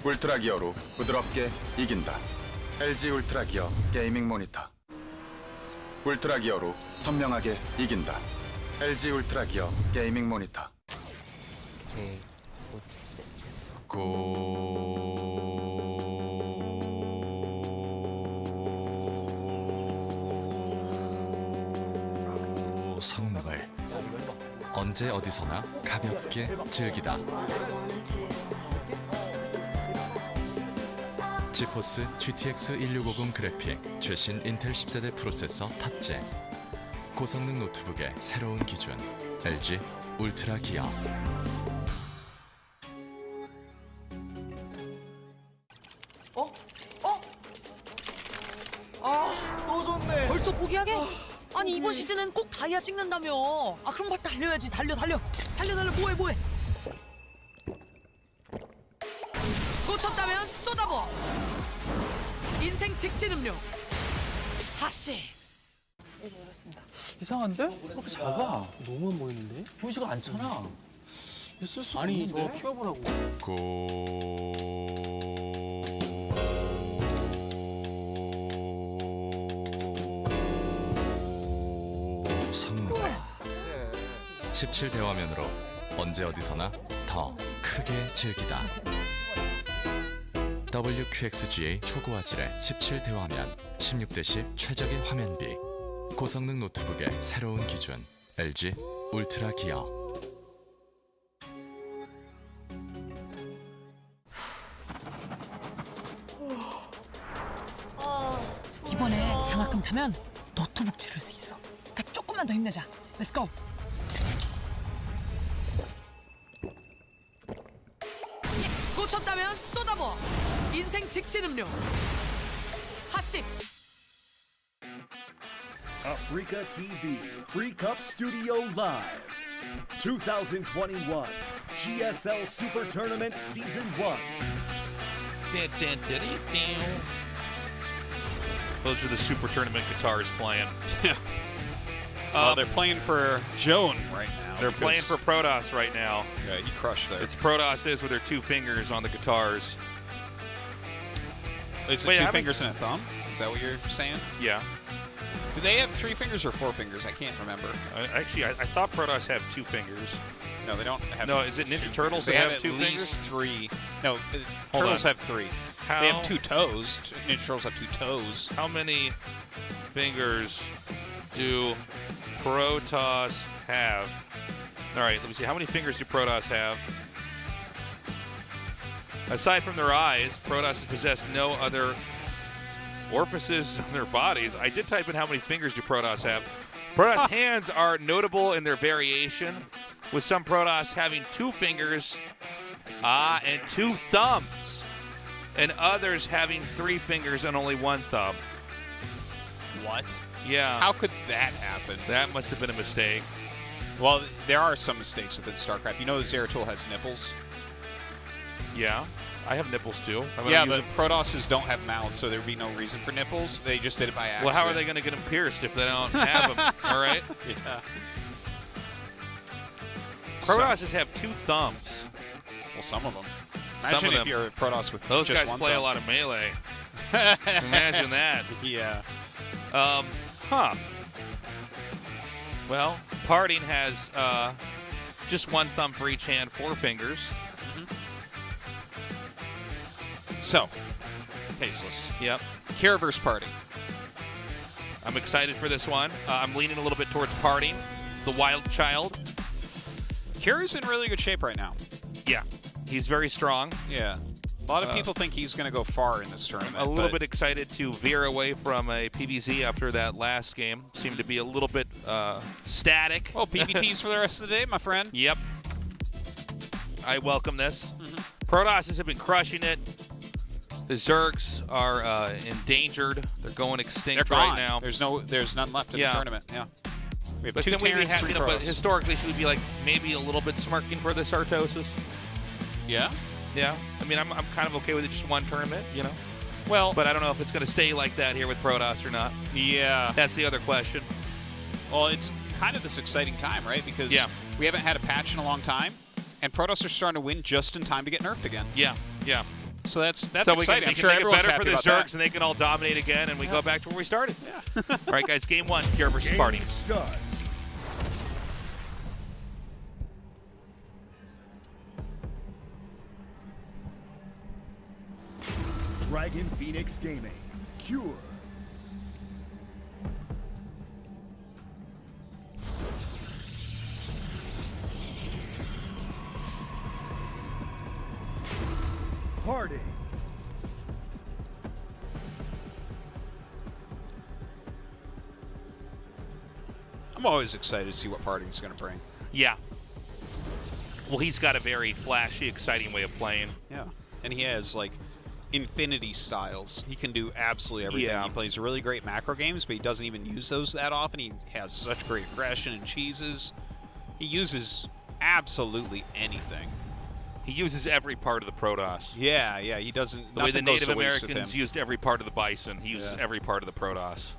울트라 기어로 부드럽게 이긴다. LG 울트라 기어 게이밍 모니터. 울트라 기어로 선명하게 이긴다. LG 울트라 기어 게이밍 모니터. 성능을 언제 어디서나 가볍게 즐기다. 지포스 GTX 1650 그래픽 최신 인텔 10세대 프로세서 탑재. 고성능 노트북의 새로운 기준 LG 울트라 기어. 또 졌네. 벌써 포기하게? 아니 이번 시즌은 꼭 다이아 찍는다며. 아 그럼 빨리 달려야지. 달려 뭐해. 놓쳤다면 쏟아부어. 인생 직진 음료 핫식스. 네, 그렇습니다. 이상한데? 그렇게 작아. 너무 안 보이는데? 보이지가 않잖아. 쓸 수가 아니 없는데? 저 키워보라고. 성능을 17대 화면으로 언제 어디서나 더 크게 즐기다. WQXGA 초고화질의 17대화면, 16대10 최적의 화면비, 고성능 노트북의 새로운 기준, LG 울트라 기어. 이번에 장학금 타면 노트북 지를 수 있어. 그러니까 조금만 더 힘내자. Let's go. 꽂혔다면 쏟아부어. 인생 직진 음료. 핫식스. Africa TV Free Cup Studio Live 2021 GSL Super Tournament Season 1. Those are the Super Tournament guitars playing. They're playing for Zoun right now. They're playing for Protoss right now. Yeah, he crushed there. It's Protoss is with their 2 fingers on the guitars. Is it 2 fingers and a thumb? Is that what you're saying? Yeah. Do they have 3 fingers or 4 fingers? I can't remember. Actually, I thought Protoss have 2 fingers. No, they don't have. No, is it Ninja Turtles that they have at 2 least fingers? 3. No, Turtles have 3. How? They have 2 toes. Ninja Turtles have 2 toes. How many fingers do Protoss have? All right, let me see. How many fingers do Protoss have? Aside from their eyes, Protoss possess no other orifices in their bodies. I did type in how many fingers do Protoss have. Protoss hands are notable in their variation, with some Protoss having 2 fingers and 2 thumbs, and others having 3 fingers and only 1 thumb. What? Yeah. How could that happen? That must have been a mistake. Well, there are some mistakes within StarCraft. You know Zeratul has nipples? Yeah. I have nipples too. Yeah, but Protosses don't have mouths, so there would be no reason for nipples. They just did it by accident. Well, how are they going to get them pierced if they don't have them? All right? Yeah. Protosses have 2 thumbs. Well, some of them. Imagine if you're a Protoss with those just guys one play thumb. a lot of melee. Imagine that. Yeah. Huh. Well, Parting has just 1 thumb for each hand, 4 fingers. So, tasteless. Yep. Kira versus Party. I'm excited for this one. I'm leaning a little bit towards Parting, the wild child. Kira's in really good shape right now. Yeah. He's very strong. Yeah. A lot of people think he's going to go far in this tournament. A little bit excited to veer away from a PBZ after that last game. Seemed to be a little bit static. Well, PBTs for the rest of the day, my friend. Yep. I welcome this. Protosses have been crushing it. The Zergs are endangered. They're going extinct right now. There's none left in the tournament. Yeah. We have but 2 Terrans, 3 pros. But historically, should we be like maybe a little bit smirking for the Sartosis? Yeah. Yeah. I mean, I'm kind of okay with it, just 1 tournament, you know. Well, but I don't know if it's going to stay like that here with Protoss or not. Yeah. That's the other question. Well, it's kind of this exciting time, right? Because we haven't had a patch in a long time, and Protoss are starting to win just in time to get nerfed again. Yeah. Yeah. So that's so exciting. I'm sure everyone's better happy for the about Zergs, that. and they can all dominate again, and we go back to where we started. Yeah. All right, guys. Game 1, Kira versus Party. Start. Dragon Phoenix Gaming, Cure. Party. I'm always excited to see what Parting's going to bring. Yeah. Well, he's got a very flashy, exciting way of playing. Yeah. And he has, like, infinity styles. He can do absolutely everything. Yeah. He plays really great macro games, but he doesn't even use those that often. He has such great aggression and cheeses. He uses absolutely anything. He uses every part of the Protoss. Yeah, yeah, he doesn't. The way the nothing goes Native to waste with Americans him. used every part of the Bison, he uses every part of the Protoss.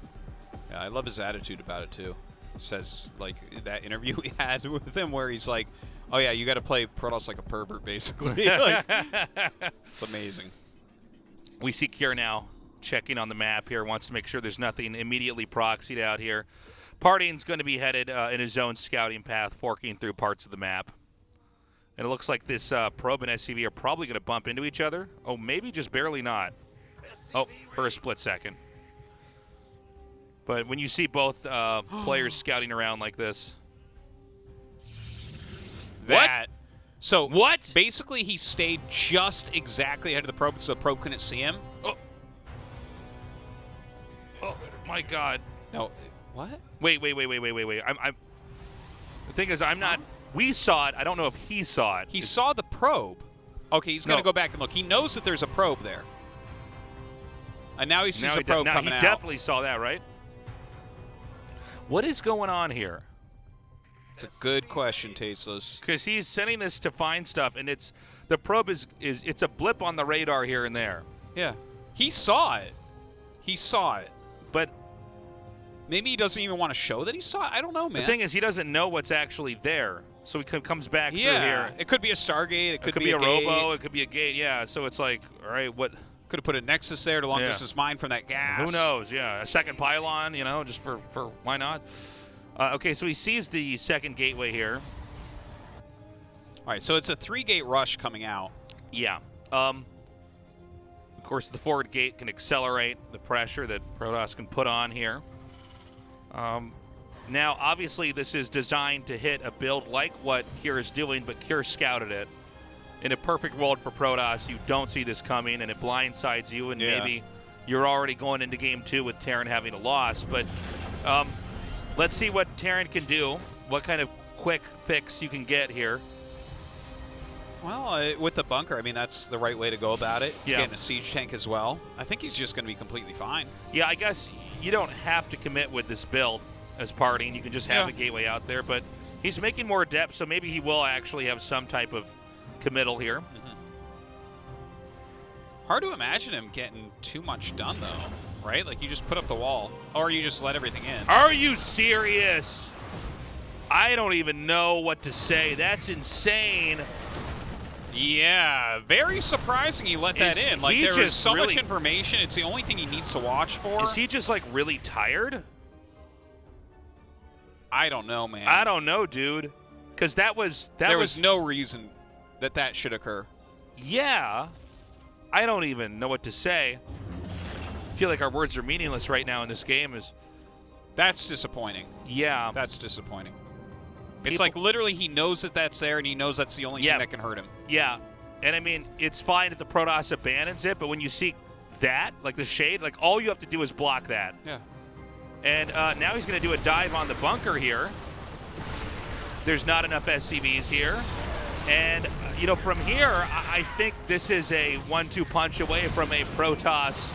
Yeah, I love his attitude about it, too. Says, like, that interview we had with him where he's like, oh, yeah, you got to play Protoss like a pervert, basically. Like, it's amazing. We see Kier now checking on the map here, wants to make sure there's nothing immediately proxied out here. Parting's going to be headed in his own scouting path, forking through parts of the map. And it looks like this probe and SCV are probably going to bump into each other. Oh, maybe just barely not. Oh, for a split second. But when you see both players scouting around like this. That. What? So what? Basically, he stayed just exactly ahead of the probe, so the probe couldn't see him. Oh, oh my God. No, what? Wait. I'm. The thing is, I'm not. We saw it. I don't know if he saw it. He saw the probe. Okay, he's going to go back and look. He knows that there's a probe there. And now he sees a probe coming out. He definitely saw that, right? What is going on here? It's a good question, Tasteless. Because he's sending this to find stuff, and it's the probe is it's a blip on the radar here and there. Yeah, he saw it. He saw it. But maybe he doesn't even want to show that he saw it. I don't know, man. The thing is, he doesn't know what's actually there, so he comes back through here. It could be a Stargate. It could be a robo. It could be a gate. Yeah. So it's like, all right, what? Could have put a Nexus there to long distance mine from that gas. Who knows? Yeah, a second pylon. You know, just for why not? Okay, so he sees the second gateway here. All right, so it's a 3-gate rush coming out. Yeah. Of course, the forward gate can accelerate the pressure that Protoss can put on here. Now, obviously, this is designed to hit a build like what Cure is doing, but Cure scouted it. In a perfect world for Protoss, you don't see this coming, and it blindsides you, and maybe you're already going into Game 2 with Terran having a loss. But let's see what Terran can do, what kind of quick fix you can get here. Well, with the bunker, I mean, that's the right way to go about it. He's getting a siege tank as well. I think he's just going to be completely fine. Yeah, I guess you don't have to commit with this build as partying. You can just have the gateway out there, but he's making more depth, so maybe he will actually have some type of committal here. Hard to imagine him getting too much done, though, right? Like, you just put up the wall, or you just let everything in. Are you serious? I don't even know what to say. That's insane. Yeah, very surprising he let that in. Like, there is so much information. It's the only thing he needs to watch for. Is he just, like, really tired? I don't know, man. I don't know, dude. Because there was no reason that should occur. Yeah. I don't even know what to say. I feel like our words are meaningless right now in this game. That's disappointing. Yeah. That's disappointing. It's like literally he knows that that's there, and he knows that's the only thing that can hurt him. Yeah. And, I mean, it's fine if the Protoss abandons it, but when you see that, like the shade, like all you have to do is block that. Yeah. And now he's going to do a dive on the bunker here. There's not enough SCVs here. And, you know, from here, I think this is a 1-2 punch away from a Protoss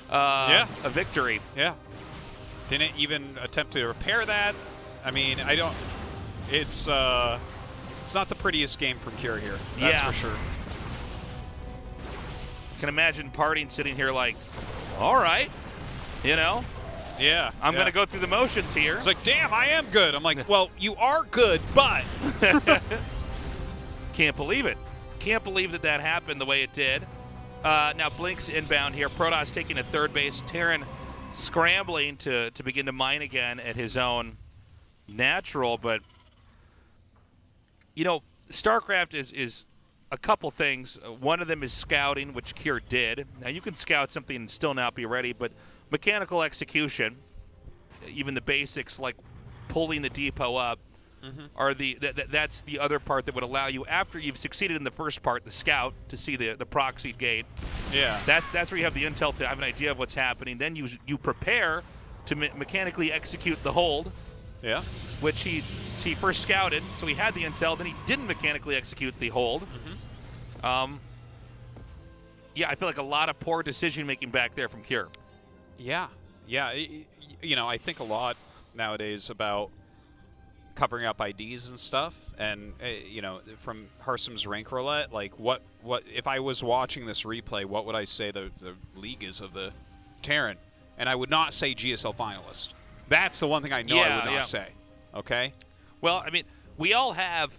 a victory. Yeah. Didn't even attempt to repair that. I mean, it's not the prettiest game from Cure here. That's for sure. I can imagine partying sitting here like, all right, you know. Yeah. I'm going to go through the motions here. It's like, damn, I am good. I'm like, well, you are good, but. Can't believe it. Can't believe that happened the way it did. Now Blink's inbound here. Protoss taking a third base. Terran scrambling to begin to mine again at his own natural. But, you know, StarCraft is a couple things. One of them is scouting, which Cure did. Now, you can scout something and still not be ready, but mechanical execution, even the basics like pulling the depot up, are that's the other part that would allow you, after you've succeeded in the first part, the scout, to see the proxy gate. Yeah. That's where you have the intel to have an idea of what's happening. Then you prepare to mechanically execute the hold. Yeah. Which he first scouted, so he had the intel. Then he didn't mechanically execute the hold. Yeah, I feel like a lot of poor decision making back there from Cure. Yeah. You know, I think a lot nowadays about covering up IDs and stuff, and you know, from Harsum's rank roulette, like what if I was watching this replay, what would I say the league is of the Terran? And I would not say GSL finalist. That's the one thing I know I would not say. Okay? Well, I mean, we all have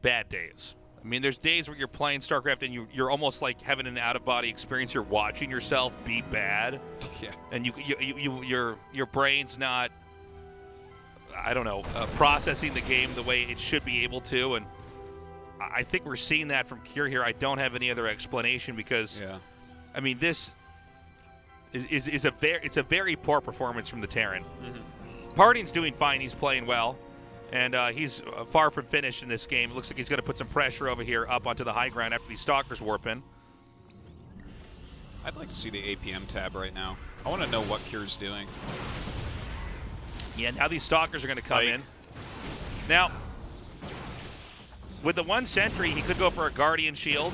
bad days. I mean, there's days where you're playing StarCraft and you're almost like having an out-of-body experience. You're watching yourself be bad. Yeah. And your brain's not, I don't know, processing the game the way it should be able to. And I think we're seeing that from Cure here. I don't have any other explanation because, I mean, this is a very poor performance from the Terran. Parting's doing fine. He's playing well. And he's far from finished in this game. It looks like he's going to put some pressure over here up onto the high ground after these Stalkers warp in. I'd like to see the APM tab right now. I want to know what Cure's doing. Yeah, now these Stalkers are going to come in. Now, with the 1 sentry, he could go for a Guardian Shield.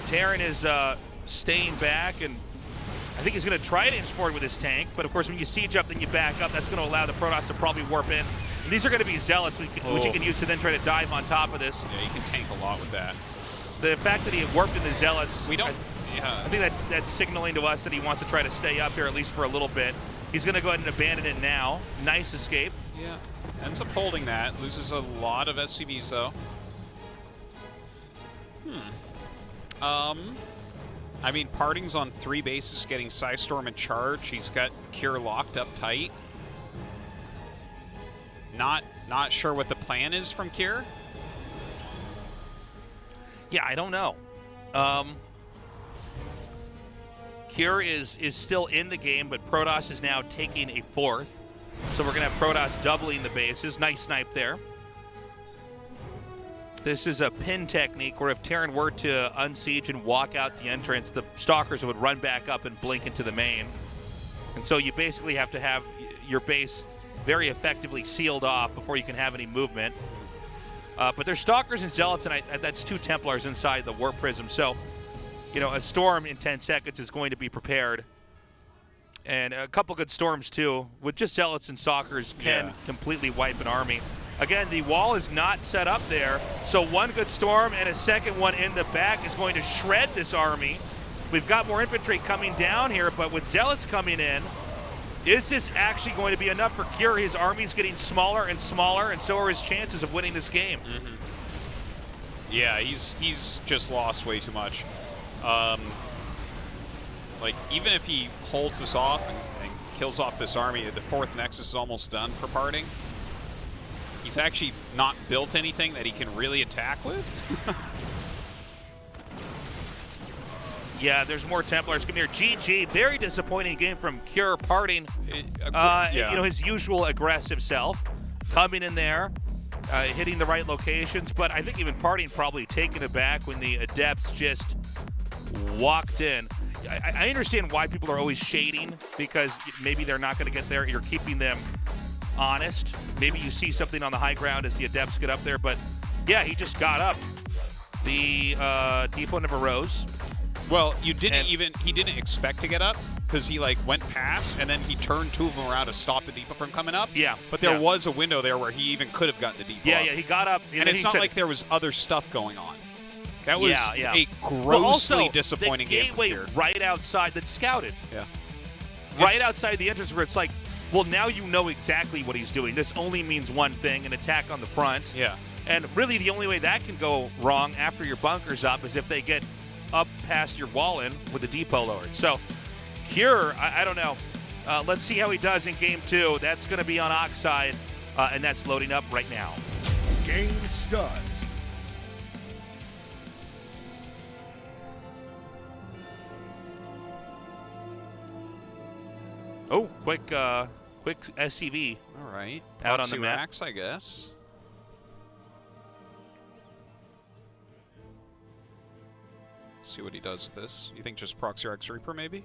Terran is staying back, and I think he's going to try to inch forward with his tank. But, of course, when you siege up, then you back up. That's going to allow the Protoss to probably warp in. And these are going to be Zealots, which you can use to then try to dive on top of this. Yeah, you can tank a lot with that. The fact that he warped in the Zealots, I think that's signaling to us that he wants to try to stay up here at least for a little bit. He's going to go ahead and abandon it now. Nice escape. Yeah, ends up holding that. Loses a lot of SCVs, though. I mean, Parting's on 3 bases, getting Psystorm and Charge. He's got Cure locked up tight. Not sure what the plan is from Cure. Yeah, I don't know. Cure is still in the game, but Protoss is now taking a 4th. So we're going to have Protoss doubling the bases. Nice snipe there. This is a pin technique where if Terran were to unsiege and walk out the entrance, the Stalkers would run back up and blink into the main. And so you basically have to have your base very effectively sealed off before you can have any movement. But there's Stalkers and Zealots, and that's 2 Templars inside the Warp Prism. So, you know, a storm in 10 seconds is going to be prepared. And a couple good storms, too. With just Zealots and Stalkers can completely wipe an army. Again, the wall is not set up there, so 1 good storm and a second one in the back is going to shred this army. We've got more infantry coming down here, but with Zealots coming in, is this actually going to be enough for Cure? His army's getting smaller and smaller, and so are his chances of winning this game. Yeah, he's just lost way too much. Like, even if he holds this off and kills off this army, the 4th Nexus is almost done for Parting. He's actually not built anything that he can really attack with. Yeah, there's more Templars coming here. GG, very disappointing game from Cure. Parting, you know, his usual aggressive self, coming in there, hitting the right locations, but I think even Parting probably taken aback when the Adepts just walked in. I understand why people are always shading, because maybe they're not going to get there. You're keeping them honest. Maybe you see something on the high ground as the Adepts get up there, but yeah, he just got up. The depot never rose. Well, he didn't expect to get up, because he like went past and then he turned 2 of them around to stop the depot from coming up. Yeah. But there was a window there where he even could have gotten the depot up. Yeah, he got up. And it's not like there was other stuff going on. That was a grossly disappointing game for Cure. Right outside that's scouted. Yeah. Right outside the entrance where it's like, well, now you know exactly what he's doing. This only means one thing, an attack on the front. Yeah. And really the only way that can go wrong after your bunker's up is if they get up past your wall in with the depot lowered. So Cure, I don't know. Let's see how he does in game 2. That's going to be on Oxide, and that's loading up right now. Game starts. Oh, quick SCV. All right. Out on the map. Racks, I guess. See what he does with this. You think just Proxy Rex Reaper, maybe?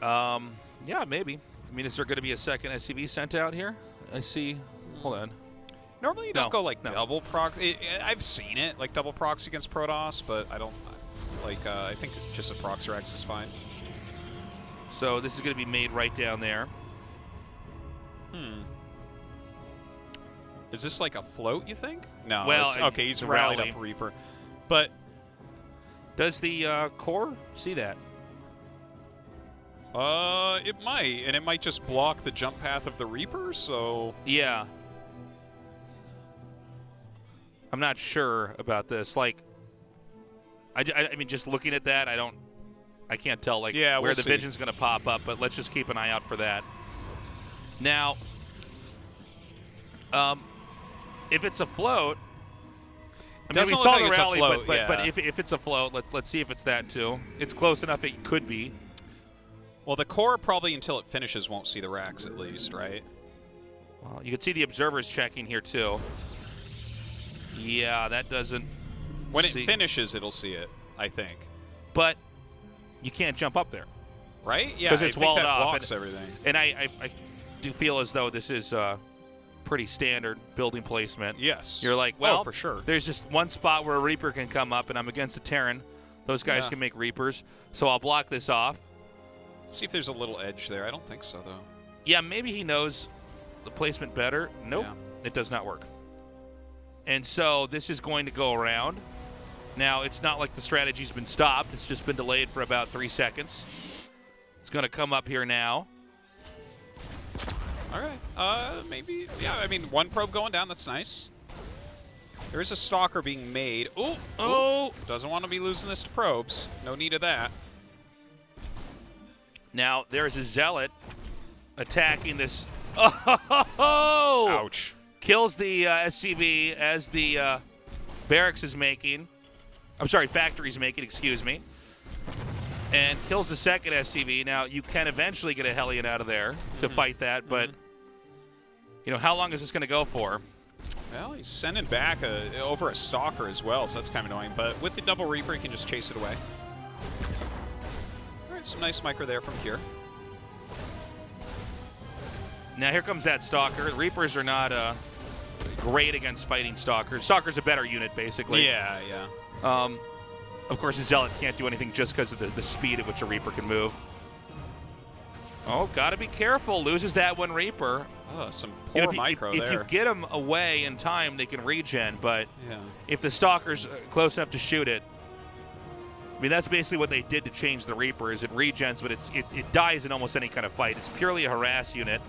Yeah, maybe. I mean, is there going to be a second SCV sent out here? I see. Hold on. Normally you don't go like double proxy. I've seen it, like double proxy against Protoss, but I don't like. I think just a Proxy Rex is fine. So this is going to be made right down there. Is this like a float, you think? No. Well, okay, he's rallied up Reaper. But does the core see that? It might, and it might just block the jump path of the Reaper, so... Yeah. I'm not sure about this. Like, I mean, just looking at that, I can't tell, like, where the vision's going to pop up, but let's just keep an eye out for that. Now, if it's a float... I mean, we Doesn't saw look the like it's a rally, float, but yeah. if it's a float, let's see if it's that too. It's close enough it could be. Well, the core probably until it finishes won't see the racks at least, right? Well, you can see the observers checking here too. Yeah, that doesn't. When it finishes, it'll see it, I think. But you can't jump up there. Right? Yeah, because it's I think walled that off. blocks everything. And I do feel as though this is pretty standard building placement. Yes. You're like, well, for sure. There's just one spot where a Reaper can come up, and I'm against a Terran. Those guys can make Reapers, so I'll block this off. Let's see if there's a little edge there. I don't think so, though. Yeah, maybe he knows the placement better. Nope, Yeah. it does not work. And so this is going to go around. Now, it's not like the strategy's been stopped. It's just been delayed for about 3 seconds. It's going to come up here now. All right. Maybe. Yeah, I mean, one probe going down. That's nice. There is a stalker being made. Ooh. Oh. Doesn't want to be losing this to probes. No need of that. Now, there's a Zealot attacking this. Oh! Ouch. Kills the SCV as the barracks is making. I'm sorry, factory's making, excuse me. And kills the second SCV. Now, you can eventually get a Hellion out of there to fight that, but, you know, how long is this going to go for? Well, he's sending back over a stalker as well, so that's kind of annoying. But with the double Reaper, he can just chase it away. All right, some nice micro there from Cure. Now, here comes that Stalker. Reapers are not great against fighting Stalkers. Stalker's a better unit, basically. Yeah, yeah. Of course, the Zealot can't do anything just because of the speed at which a Reaper can move. Oh, got to be careful. Loses that one Reaper. Oh, some poor micro there. If you get them away in time, they can regen, but yeah. If the Stalker's close enough to shoot it, I mean, that's basically what they did to change the Reaper, is it regens, but it dies in almost any kind of fight. It's purely a harass unit.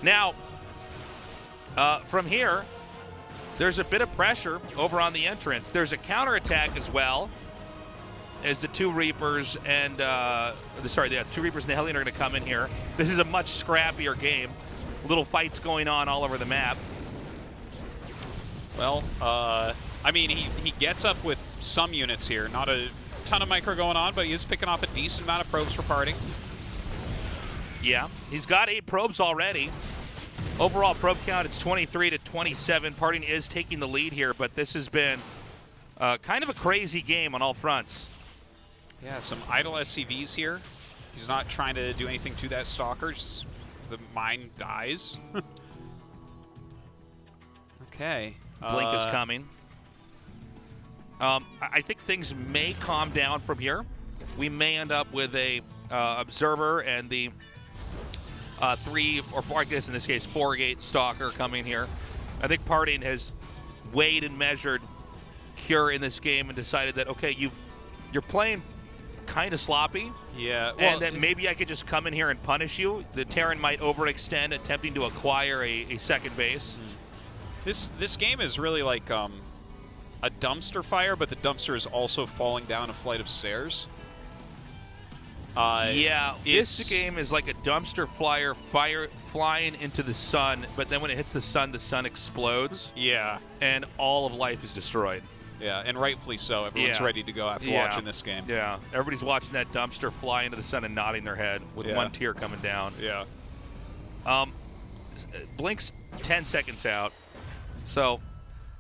Now, from here, there's a bit of pressure over on the entrance. There's a counterattack as well, as the two Reapers and, two Reapers and the Hellion are going to come in here. This is a much scrappier game. Little fights going on all over the map. Well, I mean, he gets up with some units here. Not a ton of micro going on, but he is picking off a decent amount of probes for parting. Yeah, he's got 8 probes already. Overall probe count, it's 23 to 27. Parting is taking the lead here, but this has been kind of a crazy game on all fronts. Yeah, some idle SCVs here. He's not trying to do anything to that Stalker. Just the mine dies. Okay. Blink is coming. I think things may calm down from here. We may end up with a Observer and the 3 or 4, I guess in this case, 4-gate Stalker coming here. I think Parting has weighed and measured Cure in this game and decided that, okay, you're playing kind of sloppy. Yeah. Well, and that maybe I could just come in here and punish you. The Terran might overextend, attempting to acquire a second base. This game is really like a dumpster fire, but the dumpster is also falling down a flight of stairs. Yeah, this game is like a dumpster fire flying into the sun, but then when it hits the sun explodes. Yeah. And all of life is destroyed. Yeah, and rightfully so. Everyone's ready to go after watching this game. Yeah, everybody's watching that dumpster fly into the sun and nodding their head with one tear coming down. Yeah. Blink's 10 seconds out. So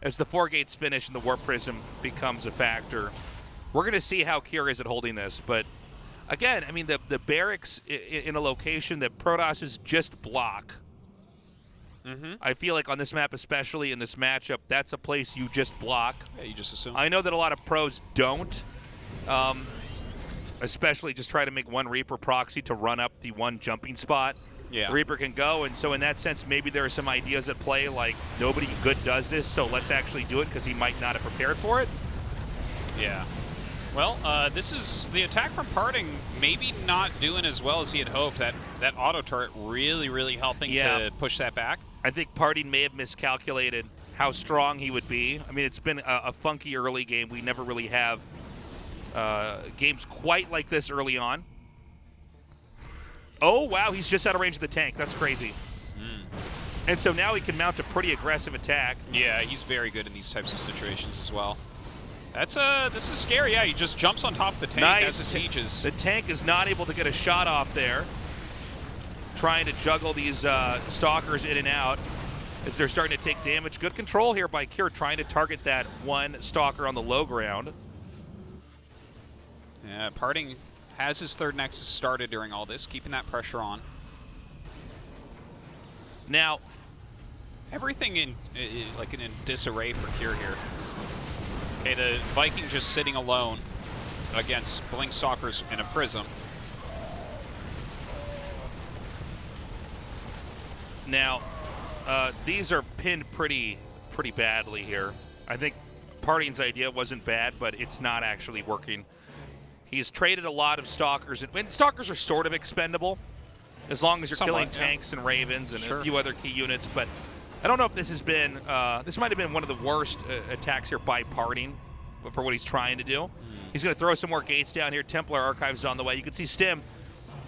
as the 4 gates finish and the Warp Prism becomes a factor, we're going to see how Cure is at holding this. But again, I mean, the barracks in a location that Protosses just block. I feel like on this map, especially in this matchup, that's a place you just block. Yeah, you just assume. I know that a lot of pros don't, especially just try to make one Reaper proxy to run up the one jumping spot. Yeah. The Reaper can go, and so in that sense, maybe there are some ideas at play, like nobody good does this, so let's actually do it because he might not have prepared for it. Yeah. Well, this is the attack from Parting, maybe not doing as well as he had hoped. That auto turret really helping to push that back. I think Parting may have miscalculated how strong he would be. I mean, it's been a funky early game. We never really have games quite like this early on. Oh, wow, he's just out of range of the tank. That's crazy. And so now he can mount a pretty aggressive attack. Yeah, he's very good in these types of situations as well. That's this is scary. Yeah, he just jumps on top of the tank as the sieges. The tank is not able to get a shot off there. Trying to juggle these stalkers in and out as they're starting to take damage. Good control here by Kjær, trying to target that one stalker on the low ground. Yeah, Parting has his third Nexus started during all this, keeping that pressure on. Now, everything in disarray for Kjær here. Okay, the Viking just sitting alone against Blink Stalkers and a Prism. Now, these are pinned pretty badly here. I think Parting's idea wasn't bad, but it's not actually working. He's traded a lot of Stalkers, and Stalkers are sort of expendable as long as you're killing tanks and Ravens and a few other key units, but I don't know if this has been, this might have been one of the worst attacks here by Parting for what he's trying to do. He's going to throw some more gates down here. Templar Archives is on the way. You can see Stim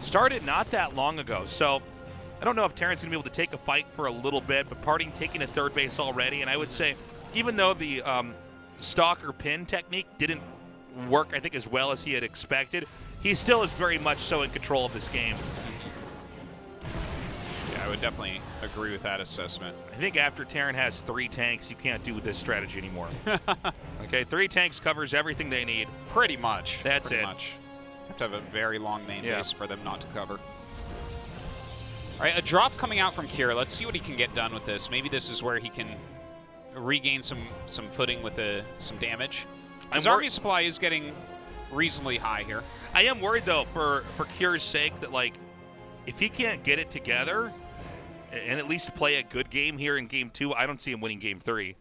started not that long ago, so I don't know if Terran's going to be able to take a fight for a little bit, but Parting taking a third base already, and I would say even though the Stalker pin technique didn't work, I think, as well as he had expected, he still is very much so in control of this game. Yeah, I would definitely agree with that assessment. I think after Terran has 3 tanks, you can't do this strategy anymore. Okay, 3 tanks covers everything they need. Pretty much. That's pretty it. Much. You have to have a very long main base for them not to cover. All right, a drop coming out from Kjær. Let's see what he can get done with this. Maybe this is where he can regain some footing with some damage. His army supply is getting reasonably high here. I am worried, though, for Kjær's sake, that, like, if he can't get it together and at least play a good game here in Game 2, I don't see him winning Game 3.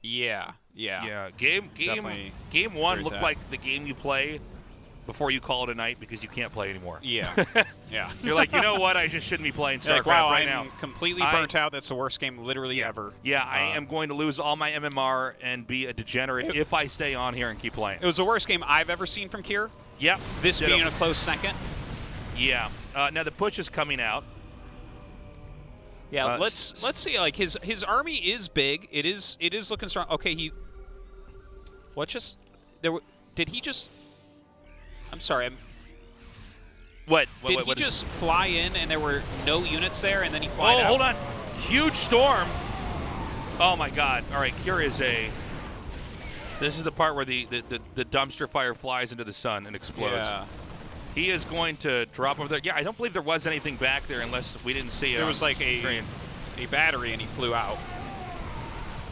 Yeah. Game 1 looked like the game you play before you call it a night because you can't play anymore. Yeah. You're like, you know what? I just shouldn't be playing StarCraft like, wow, right I'm now. completely burnt out. That's the worst game literally ever. Yeah, I am going to lose all my MMR and be a degenerate if I stay on here and keep playing. It was the worst game I've ever seen from Kjær. Yep. This being a close second. Yeah. Now the push is coming out. Yeah, let's see. Like his army is big. It is looking strong. Okay, did he just? I'm sorry. What? Did he just fly in and there were no units there and then he flied out? Oh, hold on. Huge storm. Oh my God. All right, Kjær is This is the part where the dumpster fire flies into the sun and explodes. Yeah. He is going to drop over there. Yeah, I don't believe there was anything back there unless we didn't see it. There was like a battery and he flew out.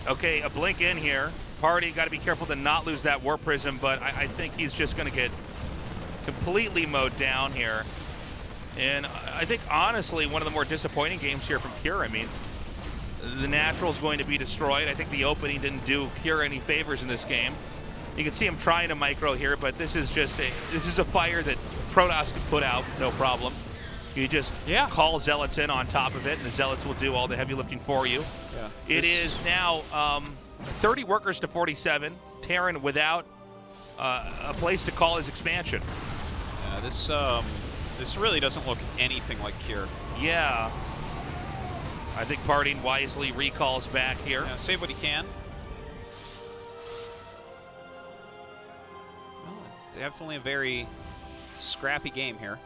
Okay, a blink in here. Party, got to be careful to not lose that War Prism, but I think he's just going to get completely mowed down here. And I think, honestly, one of the more disappointing games here from Kjær. I mean, the natural is going to be destroyed. I think the opening didn't do Kjær any favors in this game. You can see him trying to micro here, but this is just a fire that Protoss can put out, no problem. You just call Zealots in on top of it, and the Zealots will do all the heavy lifting for you. Yeah. It is now 30 workers to 47. Terran without a place to call his expansion. Yeah, this really doesn't look anything like Kjær. Yeah. I think Parting wisely recalls back here. Yeah, save what he can. Well, definitely a very scrappy game here.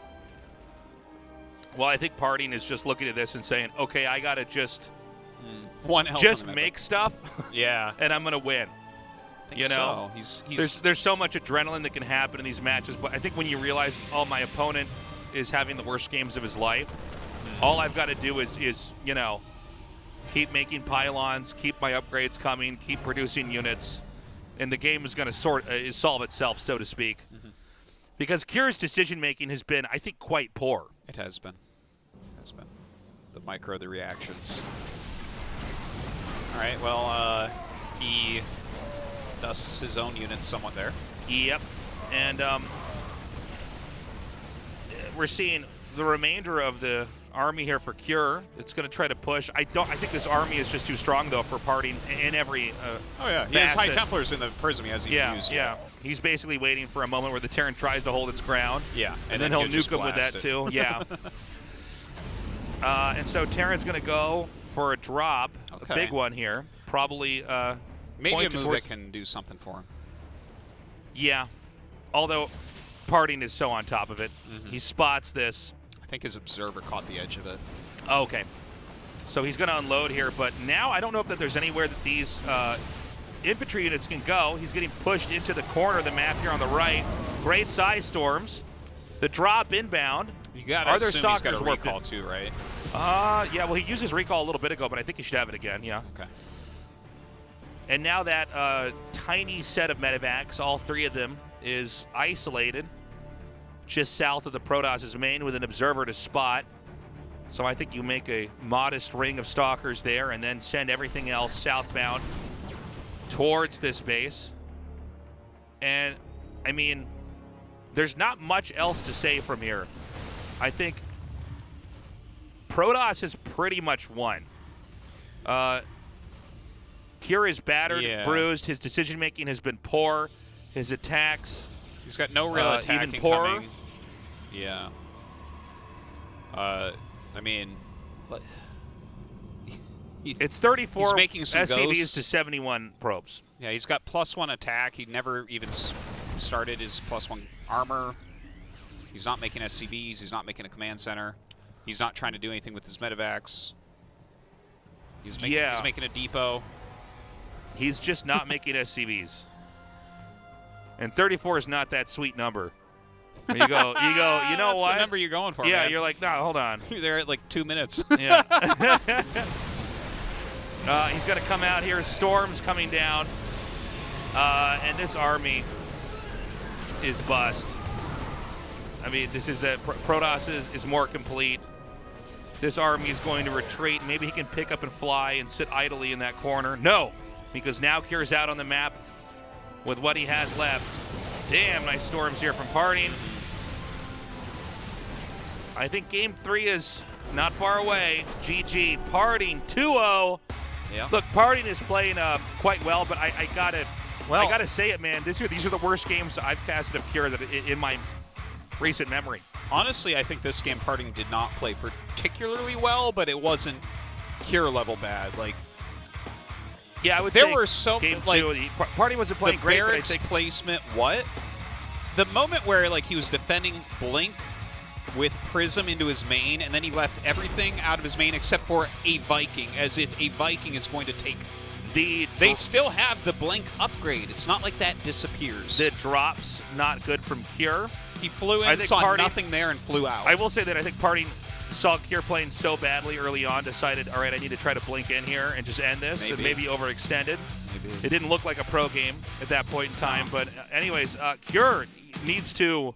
Well, I think Parting is just looking at this and saying, okay, I got to just make stuff. Yeah. And I'm going to win. You know, so. There's so much adrenaline that can happen in these matches, but I think when you realize, oh, my opponent is having the worst games of his life, all I've got to do is you know, keep making pylons, keep my upgrades coming, keep producing units, and the game is going to solve itself, so to speak. Because Kjær's decision-making has been, I think, quite poor. It has been. The reactions. All right, well, he dusts his own units somewhat there. Yep. And we're seeing the remainder of the army here for Kjær. It's going to try to push. I think this army is just too strong, though, for Parting in every oh, yeah. He has High Templars in the Prism he hasn't used. Yeah. He's basically waiting for a moment where the Terran tries to hold its ground. Yeah. And then he'll nuke him with that, too. Yeah. And so Terran's going to go for a drop, a big one here. Probably Maybe pointed a move towards. that can do something for him. Yeah, although Parting is so on top of it. He spots this. I think his observer caught the edge of it. Okay. So he's going to unload here, but now I don't know if that there's anywhere that these infantry units can go. He's getting pushed into the corner of the map here on the right. Great size storms. The drop inbound. You got Are to there assume he's got stalkers a working? recall too, right? Yeah, well, he used his recall a little bit ago, but I think he should have it again, yeah. Okay. And now that tiny set of medevacs, all three of them, is isolated just south of the Protoss' main with an observer to spot. So I think you make a modest ring of stalkers there and then send everything else southbound towards this base. And, I mean, there's not much else to say from here. I think Protoss has pretty much won. Cure is battered, bruised. His decision-making has been poor. His attacks... He's got no real attacking even poorer. coming. Yeah. I mean... It's 34 he's making some SCVs ghosts. to 71 probes. Yeah, he's got +1 attack. He never even started his +1 armor. He's not making SCVs. He's not making a command center. He's not trying to do anything with his medevacs. He's making a depot. He's just not making SCVs. And 34 is not that sweet number. You go, you know That's what? the number you're going for, Yeah, man. you're like, no, hold on. You're there at like 2 minutes. Yeah. He's going to come out here. Storm's coming down. And this army is bust. I mean, this is Protoss is more complete. This army is going to retreat. Maybe he can pick up and fly and sit idly in that corner. No, because now Cure's out on the map with what he has left. Damn, nice storms here from Parting. I think game 3 is not far away. GG, Parting 2-0. Yeah. Look, Parting is playing quite well, but I gotta say it, man. These are the worst games I've casted of Cure that in my recent memory. Honestly, I think this game Parting did not play particularly well, but it wasn't Cure level bad. Like, yeah, I would there say were so game like 2, Parting wasn't playing the great, but I barracks think placement. What? The moment where like he was defending Blink with Prism into his main, and then he left everything out of his main except for a Viking, as if a Viking is going to take. They still have the Blink upgrade. It's not like that disappears. The drops not good from Cure. He flew in, saw nothing there, and flew out. I will say that I think Parting saw Cure playing so badly early on, decided, all right, I need to try to blink in here and just end this, and maybe overextended. Maybe. It didn't look like a pro game at that point in time, but anyways, Cure needs to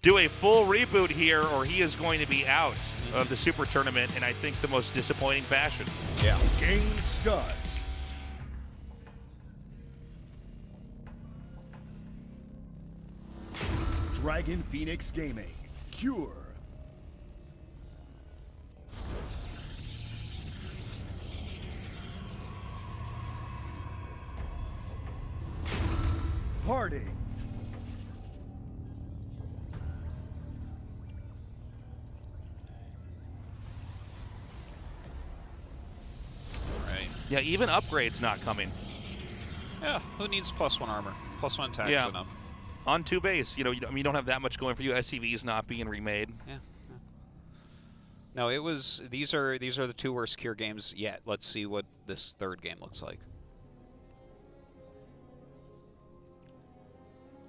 do a full reboot here, or he is going to be out of the Super Tournament in, I think, the most disappointing fashion. Yeah. Game start. Dragon Phoenix Gaming, Cure. Party. Right. Yeah, even upgrades not coming. Yeah, who needs +1 armor? +1 attack is enough. On 2 base, you don't have that much going for you. SCVs not being remade. Yeah. No, it was. These are the 2 worst Cure games yet. Let's see what this 3rd game looks like.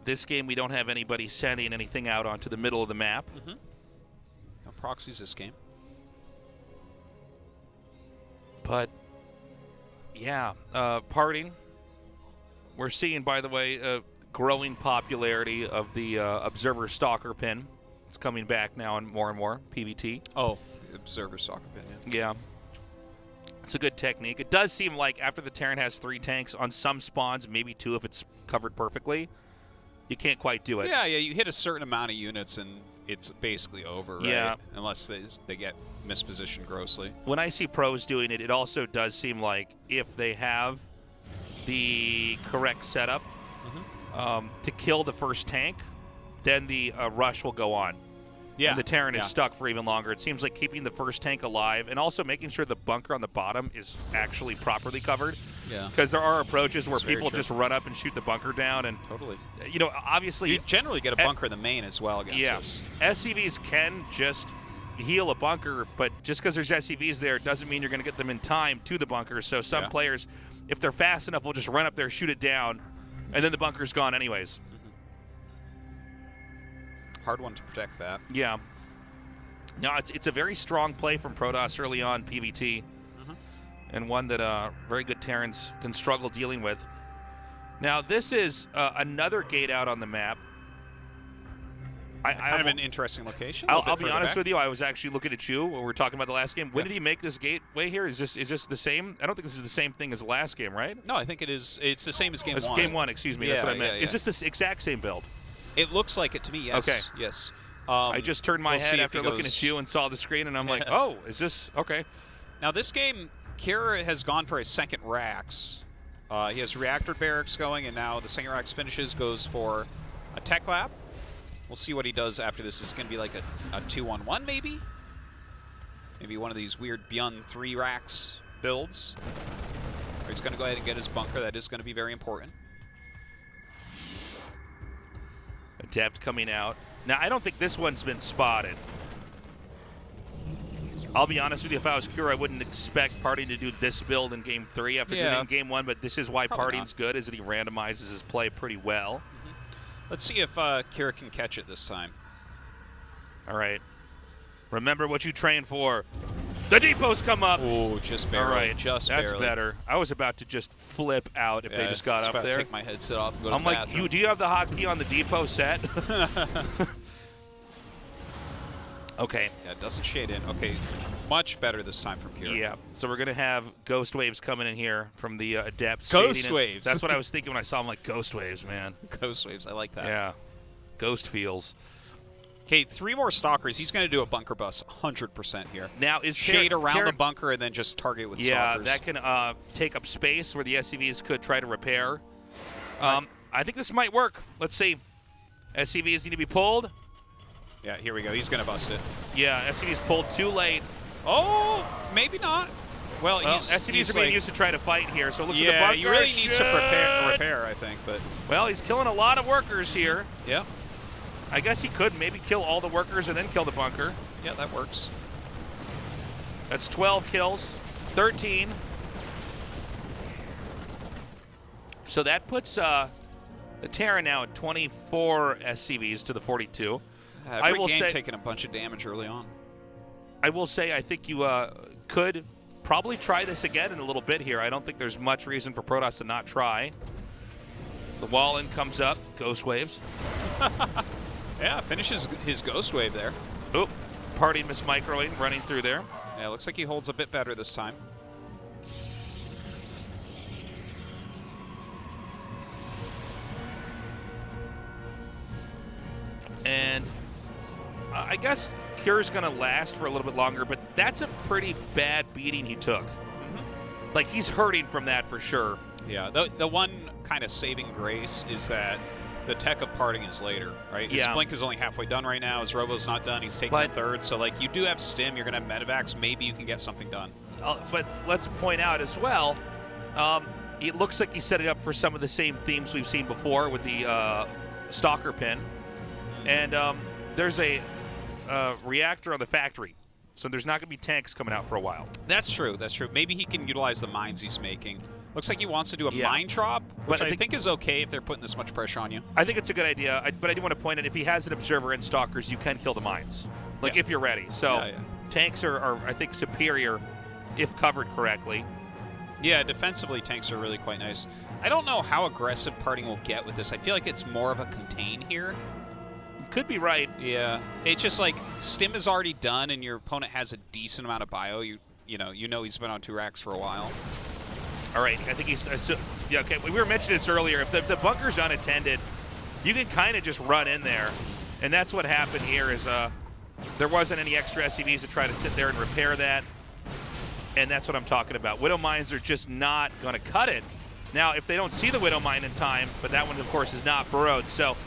This game, we don't have anybody sending anything out onto the middle of the map. No proxies this game. But, yeah, Parting. We're seeing, by the way, growing popularity of the Observer Stalker pin. It's coming back now and more, PBT. Oh, Observer Stalker pin, Yeah. It's a good technique. It does seem like after the Terran has 3 tanks, on some spawns, maybe 2 if it's covered perfectly, you can't quite do it. Yeah, you hit a certain amount of units and it's basically over, right? Yeah. Unless they get mispositioned grossly. When I see pros doing it, it also does seem like if they have the correct setup to kill the first tank, then the rush will go on. Yeah. And the Terran is stuck for even longer. It seems like keeping the first tank alive and also making sure the bunker on the bottom is actually properly covered. Yeah. Because there are approaches where That's very people true. just run up and shoot the bunker down, and Totally. you know, obviously You generally get a bunker in the main as well against this. SCVs can just heal a bunker, but just because there's SCVs there doesn't mean you're going to get them in time to the bunker. So some players, if they're fast enough, will just run up there, shoot it down, and then the bunker's gone anyways. Hard one to protect that. Yeah. No, it's a very strong play from Protoss early on PVT, and one that very good Terrans can struggle dealing with. Now this is another gate out on the map. Kind of an interesting location. I'll be honest with you. I was actually looking at you when we were talking about the last game. When did he make this gateway here? Is this the same? I don't think this is the same thing as the last game, right? No, I think it is. It's the same as game one. Game one, excuse me. That's what I meant. Is this the exact same build? It looks like it to me. Yes. Okay. Yes. I just turned my we'll head see after if it looking goes- at you and saw the screen, and I'm like, oh, is this okay? Now this game, Kira has gone for his second Rax. He has Reactor Barracks going, and now the second Rax finishes, goes for a Tech Lab. We'll see what he does after this. It's going to be like a 2-on-1 maybe? Maybe one of these weird Beyond 3 Rax builds. Or he's going to go ahead and get his bunker. That is going to be very important. Adept coming out. Now, I don't think this one's been spotted. I'll be honest with you, if I was Kira, I wouldn't expect Party to do this build in Game 3 after doing it in Game 1, but this is why Probably Party's good, is that he randomizes his play pretty well. Let's see if Kira can catch it this time. All right. Remember what you train for. The depots come up. Oh, just barely. All right, just that's barely. better. I was about to just flip out if they just got up about there. to take my headset off and go to I'm the like, bathroom. do you have the hotkey on the depot set? Okay. Yeah, it doesn't shade in. Okay, much better this time from Kira. Yeah, so we're going to have Ghost Waves coming in here from the Adepts. Ghost Waves. That's what I was thinking when I saw them, like, Ghost Waves, man. Ghost Waves, I like that. Yeah, Ghost feels. Okay, 3 more Stalkers. He's going to do a bunker bus 100% here. Now, is Shade around the bunker and then just target with Stalkers. Yeah, that can take up space where the SCVs could try to repair. I think this might work. Let's see. SCVs need to be pulled. Yeah, here we go. He's going to bust it. Yeah, SCVs pulled too late. Oh, maybe not. Well, SCVs are being used to try to fight here, so it looks like the bunker you really need some repair, I think. But well, he's killing a lot of workers here. Yeah. I guess he could maybe kill all the workers and then kill the bunker. Yeah, that works. That's 12 kills, 13. So that puts the Terran now at 24 SCVs to the 42. Every game taking a bunch of damage early on. I will say I think you could probably try this again in a little bit here. I don't think there's much reason for Protoss to not try. The wall in comes up, Ghost Waves. Yeah, finishes his Ghost Wave there. Oop, Party mismicroing running through there. Yeah, looks like he holds a bit better this time. And I guess Cure's going to last for a little bit longer, but that's a pretty bad beating he took. Like, he's hurting from that for sure. Yeah, the one kind of saving grace is that the tech of parting is later, right? His blink is only halfway done right now. His robo's not done. He's taking a third. So, like, you do have stim. You're going to have medevacs. Maybe you can get something done. But let's point out as well, it looks like he's setting up for some of the same themes we've seen before with the Stalker pin. And there's a reactor on the factory. So there's not going to be tanks coming out for a while. That's true. That's true. Maybe he can utilize the mines he's making. Looks like he wants to do a mine drop, which I think is okay if they're putting this much pressure on you. I think it's a good idea, but I do want to point out, if he has an observer and stalkers, you can kill the mines, like if you're ready. So tanks are, I think, superior if covered correctly. Yeah, defensively, tanks are really quite nice. I don't know how aggressive parting will get with this. I feel like it's more of a contain here. Could be right. Yeah, it's just like stim is already done, and your opponent has a decent amount of bio. You know he's been on 2 racks for a while. All right, I think he's yeah. Okay, we were mentioning this earlier. If the bunker's unattended, you can kind of just run in there, and that's what happened here. Is there wasn't any extra SCVs to try to sit there and repair that, and that's what I'm talking about. Widow mines are just not going to cut it. Now, if they don't see the Widow mine in time, but that one, of course, is not burrowed, so.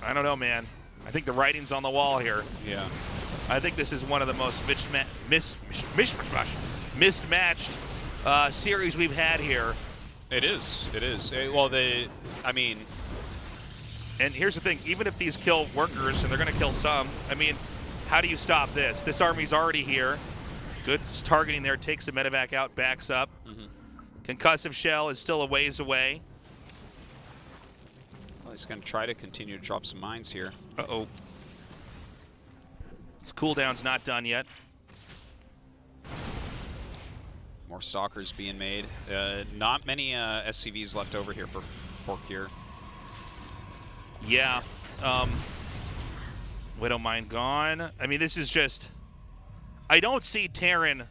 I don't know, man. I think the writing's on the wall here. Yeah. I think this is one of the most mismatched series we've had here. It is. It is. I mean, and here's the thing: even if these kill workers, and they're going to kill some, I mean, how do you stop this? This army's already here. Good targeting there. Takes the medevac out, backs up. Concussive shell is still a ways away. Well, he's going to try to continue to drop some mines here. Uh-oh. His cooldown's not done yet. More stalkers being made. Not many SCVs left over here for Cure. Yeah. Widow Mine gone. I mean, this is just... I don't see Terran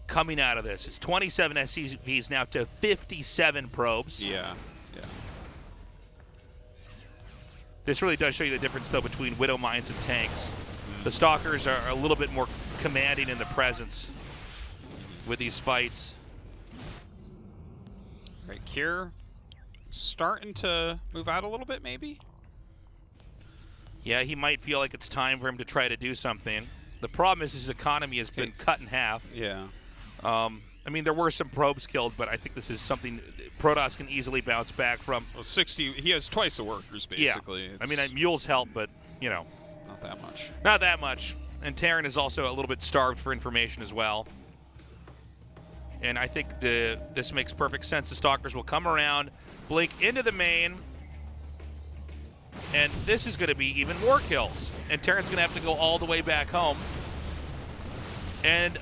coming out of this. It's 27 SCVs now to 57 probes. Yeah. This really does show you the difference, though, between Widow Mines and tanks. The Stalkers are a little bit more commanding in the presence with these fights. Right, Cure starting to move out a little bit, maybe? Yeah, he might feel like it's time for him to try to do something. The problem is his economy has been cut in half. Yeah. I mean, there were some probes killed, but I think this is something Protoss can easily bounce back from. Well, 60, he has twice the workers, basically. Yeah. I mean, mules help, but, you know. Not that much. Not that much. And Terran is also a little bit starved for information as well. And I think this makes perfect sense. The Stalkers will come around, blink into the main, and this is going to be even more kills. And Terran's going to have to go all the way back home. And,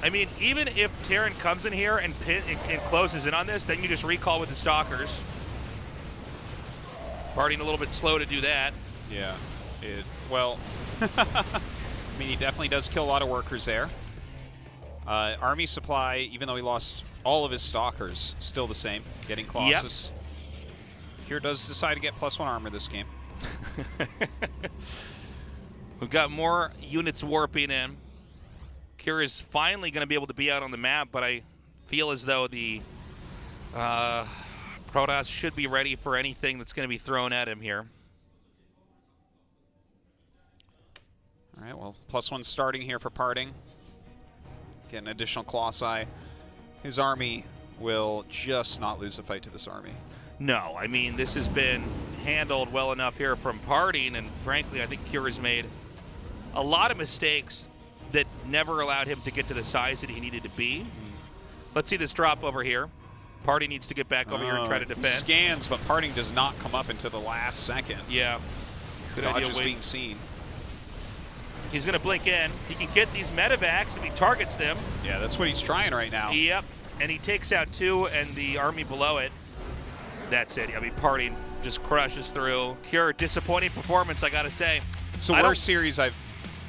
I mean, even if Terran comes in here and closes in on this, then you just recall with the Stalkers. Partying a little bit slow to do that. Yeah. Well, I mean, he definitely does kill a lot of workers there. Army supply, even though he lost all of his Stalkers, still the same, getting Colossus. Yep. Cure does decide to get +1 armor this game. We've got more units warping in. Cure is finally going to be able to be out on the map, but I feel as though the Protoss should be ready for anything that's going to be thrown at him here. All right, well, +1 starting here for Parting. Get an additional Colossi. His army will just not lose a fight to this army. No, I mean, this has been handled well enough here from Parting, and frankly, I think Cure has made a lot of mistakes that never allowed him to get to the size that he needed to be. Let's see this drop over here. Parting needs to get back over here and try to defend. He scans, but Parting does not come up until the last second. Yeah. Good idea. Dodge is being seen. He's going to blink in. He can get these medevacs if he targets them. Yeah, that's what he's trying right now. Yep. And he takes out 2 and the army below it. That's it. I mean, Parting just crushes through. Cure, disappointing performance, I got to say. It's the worst series I've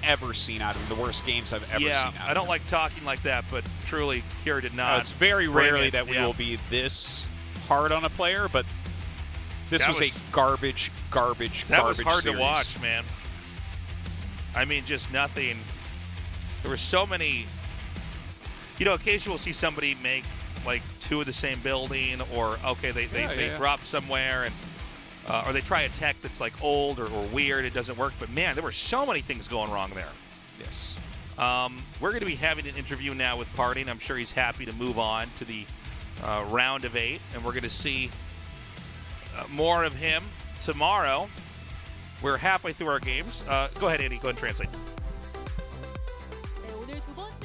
ever seen out of him. The worst games I've ever seen out of him. I don't like talking like that, but truly, Cure did not. It's very rarely that we will be this hard on a player, but this was a garbage series. That was hard to watch, man. I mean, just nothing. There were so many. You know, occasionally we'll see somebody make like 2 of the same building, or okay, they drop somewhere, and or they try a tech that's like old or weird. It doesn't work. But man, there were so many things going wrong there. Yes. We're going to be having an interview now with Parting. I'm sure he's happy to move on to the round of 8, and we're going to see more of him tomorrow. We're halfway through our games. Go ahead, Andy. Go ahead and translate.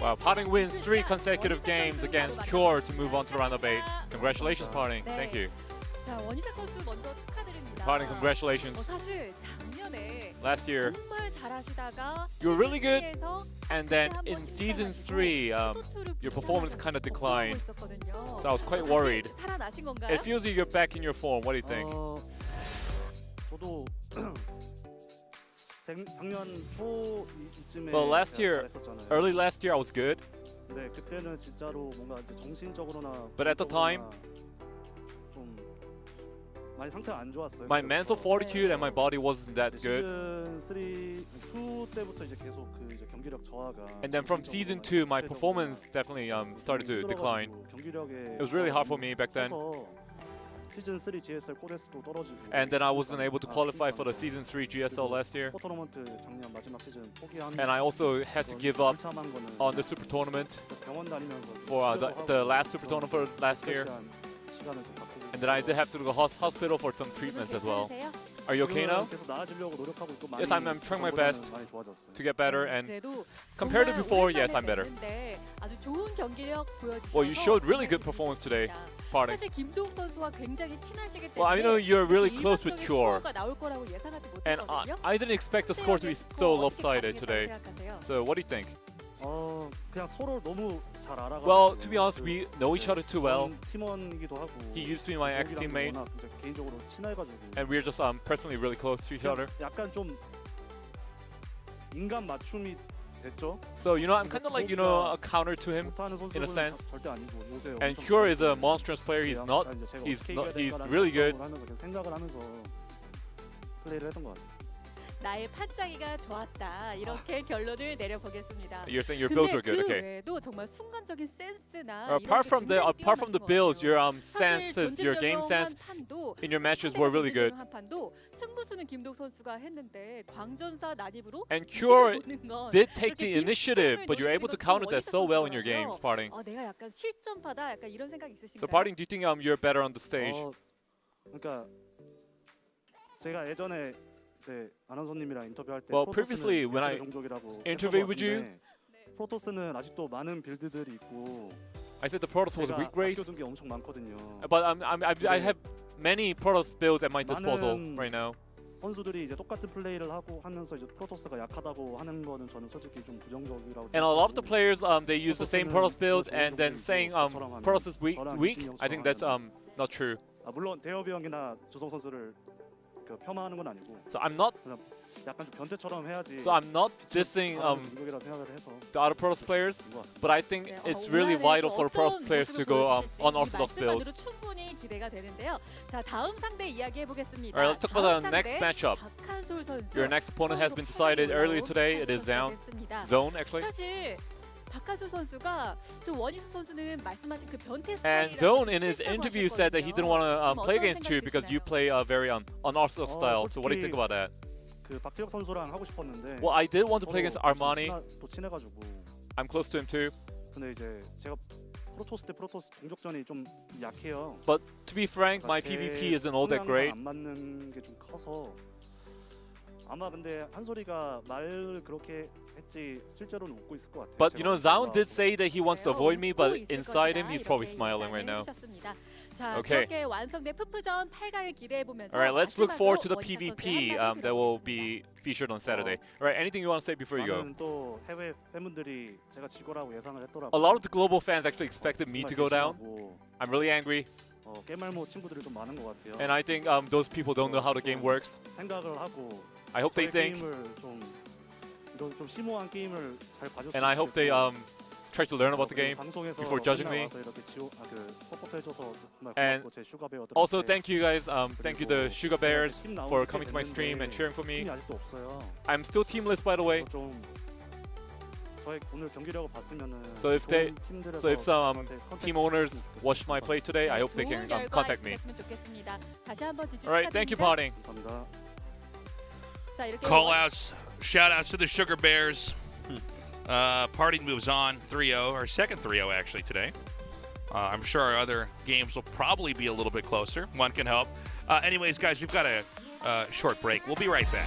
Wow, Parting wins 3 consecutive games against Cure to move on to round of 8. Congratulations, Parting. Thank you. Parting, congratulations. Last year, you were really good, and then in Season 3, your performance kind of declined. So I was quite worried. It feels like you're back in your form. What do you think? 저도 작년 초 이쯤에 Well, last year, early last year, I was good. 네, 그때는 진짜로 뭔가 이제 정신적으로나 But at the time, 좀 많이 상태가 안 좋았어요. my mental fortitude and my body wasn't that good. 시즌 2 때부터 이제 계속 그 이제 경기력 저하가. And then from Season 2, my performance definitely started to decline. 경기력에 It was really hard for me back then. 시즌 3 GSL 코데스도 떨어지고. And then I wasn't able to qualify for the season 3 GSL last year. 슈퍼토너먼트 작년 마지막 시즌 포기한. And I also had to give up 불참한 거는 on the super tournament 병원 다니면서 for the last super tournament for last year. 시간을 좀 바꾸고. And then I did have to go to the hospital for some treatments as well. Are you okay now? 계속 나아지려고 노력하고 있고 많이. Yes, I'm trying my best 많이 좋아졌어요. to get better, and 그래도 compared to 정말 before, yes, 오랜만에 I'm better. 뵀는데 아주 좋은 경기력 보여주셔서 Well, you showed really good performance today, Parting. 사실 김도욱 선수와 굉장히 친하시기 때문에 Well, I know you're really 그렇게 close with Cure, 스코어가 나올 거라고 예상하지 and 못했거든요. I didn't expect the score to be so lopsided today. So what do you think? 그냥 서로 너무 잘 알아가지고. Well, to be honest, we know each other too well. 팀원이기도 하고. He used to be my ex-teammate, 워낙 이제 개인적으로 친해가지고. and we're just personally really close to each other. 약간 좀 인간 맞춤이 됐죠. So I'm kind of like a counter to him 못하는 in a 선수는 sense. 절대 아니고 요새 And 엄청 Cure is a monstrous player. He's not. 이제 제가 He's 어떻게 not. 이겨야 He's 될까라는 really good. 하면서 그냥 생각을 하면서 플레이를 했던 것 같아요. 나의 판짜기가 좋았다 이렇게 결론을 내려보겠습니다. You're saying your builds were good. 그 Okay. 외에도 정말 순간적인 센스나 Apart from the builds, your senses, your game sense in your matches were really good. 한 판도 승부수는 김도욱 선수가 했는데 광전사 난입으로 And Cure 보는 건 did take 그렇게 the initiative, but you're able to counter that so well in your 어이가 games, Parting. 내가 약간 실점파다 약간 이런 생각 So 있으신가요? Parting, do you think you're better on the stage? 그러니까 제가 예전에 아나운서님이랑 인터뷰할 때 Well, previously when I interviewed with you, 프로토스는 아직도 많은 빌드들이 있고 I said the Protoss was a weak race, 아껴둔 게 엄청 많거든요. but I have many Protoss builds at my disposal right now. 선수들이 이제 똑같은 플레이를 하면서 이제 프로토스가 약하다고 하는 거는 저는 솔직히 좀 부정적이라고. And a lot of the players they use the same Protoss builds and then saying Protoss is weak. I think that's not true. 물론 대여비 형이나 주성 선수를 폄하하는 건 아니고. So I'm not. 약간 좀 변태처럼 해야지. So I'm not dissing the other Protoss players, but I think it's really vital for Protoss players to go unorthodox builds. 충분히 기대가 되는데요. 자, 다음 상대 이야기해 보겠습니다. Alright, let's talk about the next matchup. 박한솔 선수. Your next opponent has been decided earlier today. It is Zoun, actually. 사실 박한솔 선수가 또 원희수 선수는 말씀하신 그 변태 And Zoun in his interview said that he didn't want to play against you because you play a very unorthodox style. So what do you think about that? 그 박재혁 선수랑 하고 싶었는데. Well, I did want to play against Armani. 또 친해가지고. I'm close to him too. 근데 이제 제가 프로토스 대 프로토스 동족전이 좀 약해요. But to be frank, my PvP isn't all that great. 안 맞는 게 좀 커서 아마 근데 한솔이가 말 그렇게 했지 실제로는 웃고 있을 것 같아요. But Zoun did say that he wants to avoid me, but inside him he's probably smiling right now. 자, Okay. 그렇게 완성된 푸푸전 8강을 기대해 보면서 All right, let's look forward to the 마지막으로 PvP 원희수 선수의 that will be featured on Saturday. All right, anything you want to say before you go? 저는 또 해외 팬분들이 제가 질 거라고 예상을 했더라고요. A lot of the global fans actually expected me to go down. 정말 I'm really angry, 게임알모 친구들이 좀 많은 것 같아요. and I think those people don't know how the game works. 생각을 하고 I hope they think, 게임을 좀 이런 좀 심오한 게임을 잘 봐줬으면 and I hope they try to learn about the game 방송에서 before judging me. 맨날 와서 이렇게 서포트해줘서 정말 And 고맙고 제 슈가 베어들 also thank you guys, thank you the Sugar Bears for coming to my stream and cheering for me. 팀이 아직도 없어요. I'm still teamless, by the way. 좀 저의 오늘 경기력을 봤으면은 So if some team owners watched my play today, I hope they 좋은 can 결과 contact me. 있으셨으면 좋겠습니다. 다시 한번 지지 All right, thank you, 축하드립니다. Parting. 감사합니다. 자, 이렇게 Call outs, shout outs to the Sugar Bears. Parting moves on 3-0, our second 3-0 actually today. I'm sure our other games will probably be a little bit closer. One can help. Anyways, guys, we've got a short break. We'll be right back.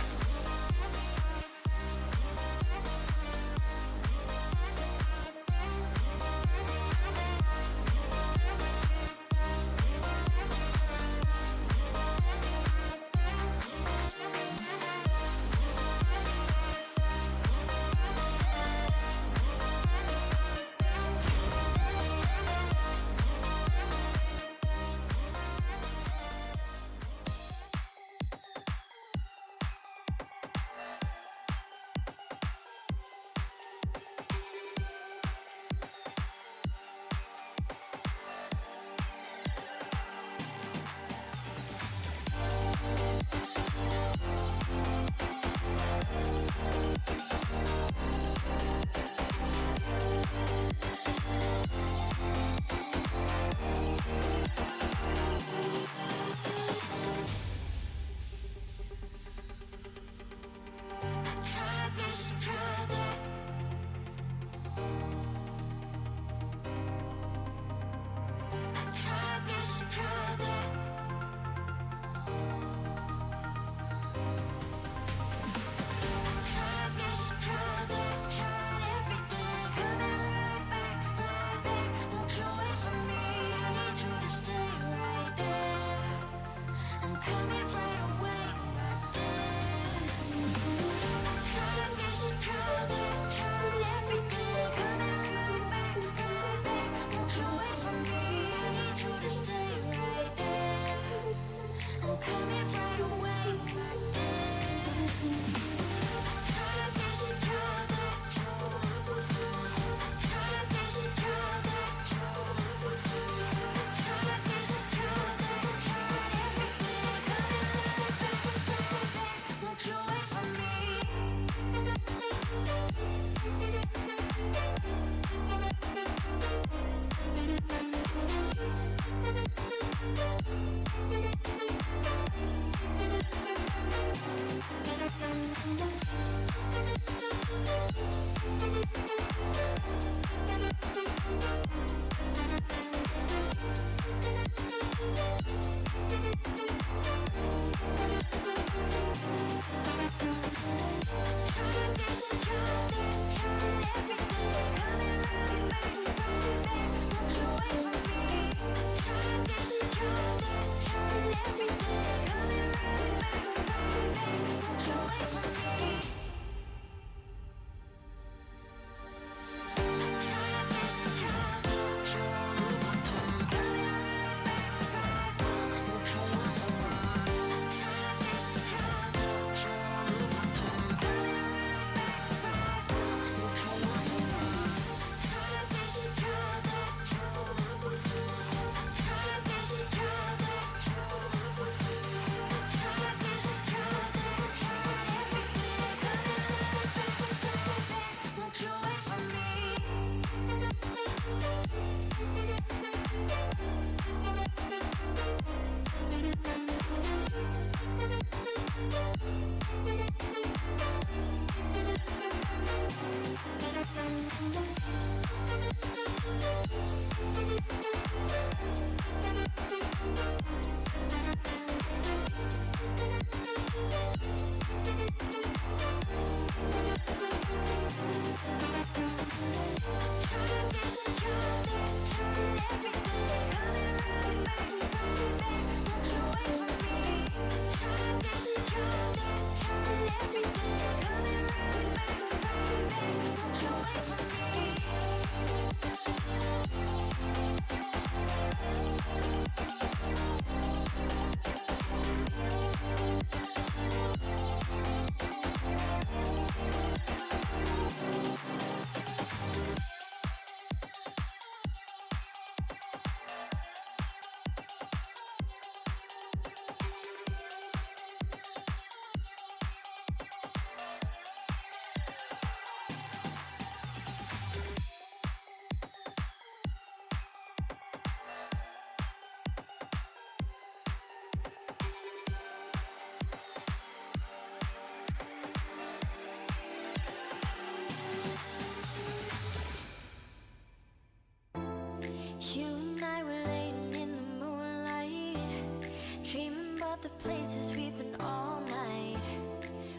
the places we've been all night,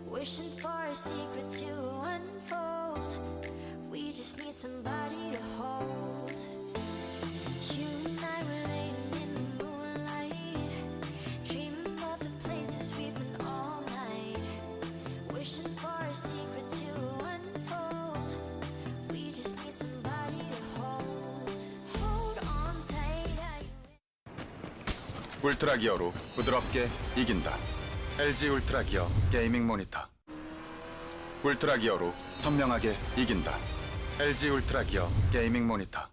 wishing for our secrets to unfold. We just need somebody to hold. You and I were laying in the moonlight, dreaming about the places we've been all night, wishing for our secrets to unfold. We just need somebody to hold. Hold on tight. 울트라 기어로 부드럽게 이긴다. LG 울트라 기어 게이밍 모니터. 울트라 기어로 선명하게 이긴다. LG 울트라 기어 게이밍 모니터.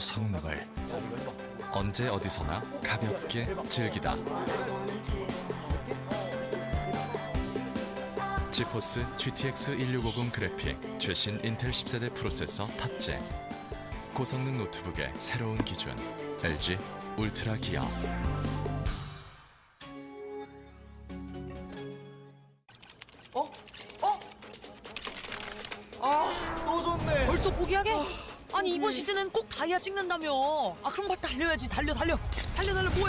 성능을 언제 어디서나 가볍게 즐기다. 지포스 GTX 1650 그래픽 최신 인텔 10세대 프로세서 탑재. 고성능 노트북의 새로운 기준 LG 울트라 기어. 또 졌네. 벌써 포기하게? 아니 이번 시즌은 꼭 다이아 찍는다며. 아 그럼 빨리 달려야지. 달려.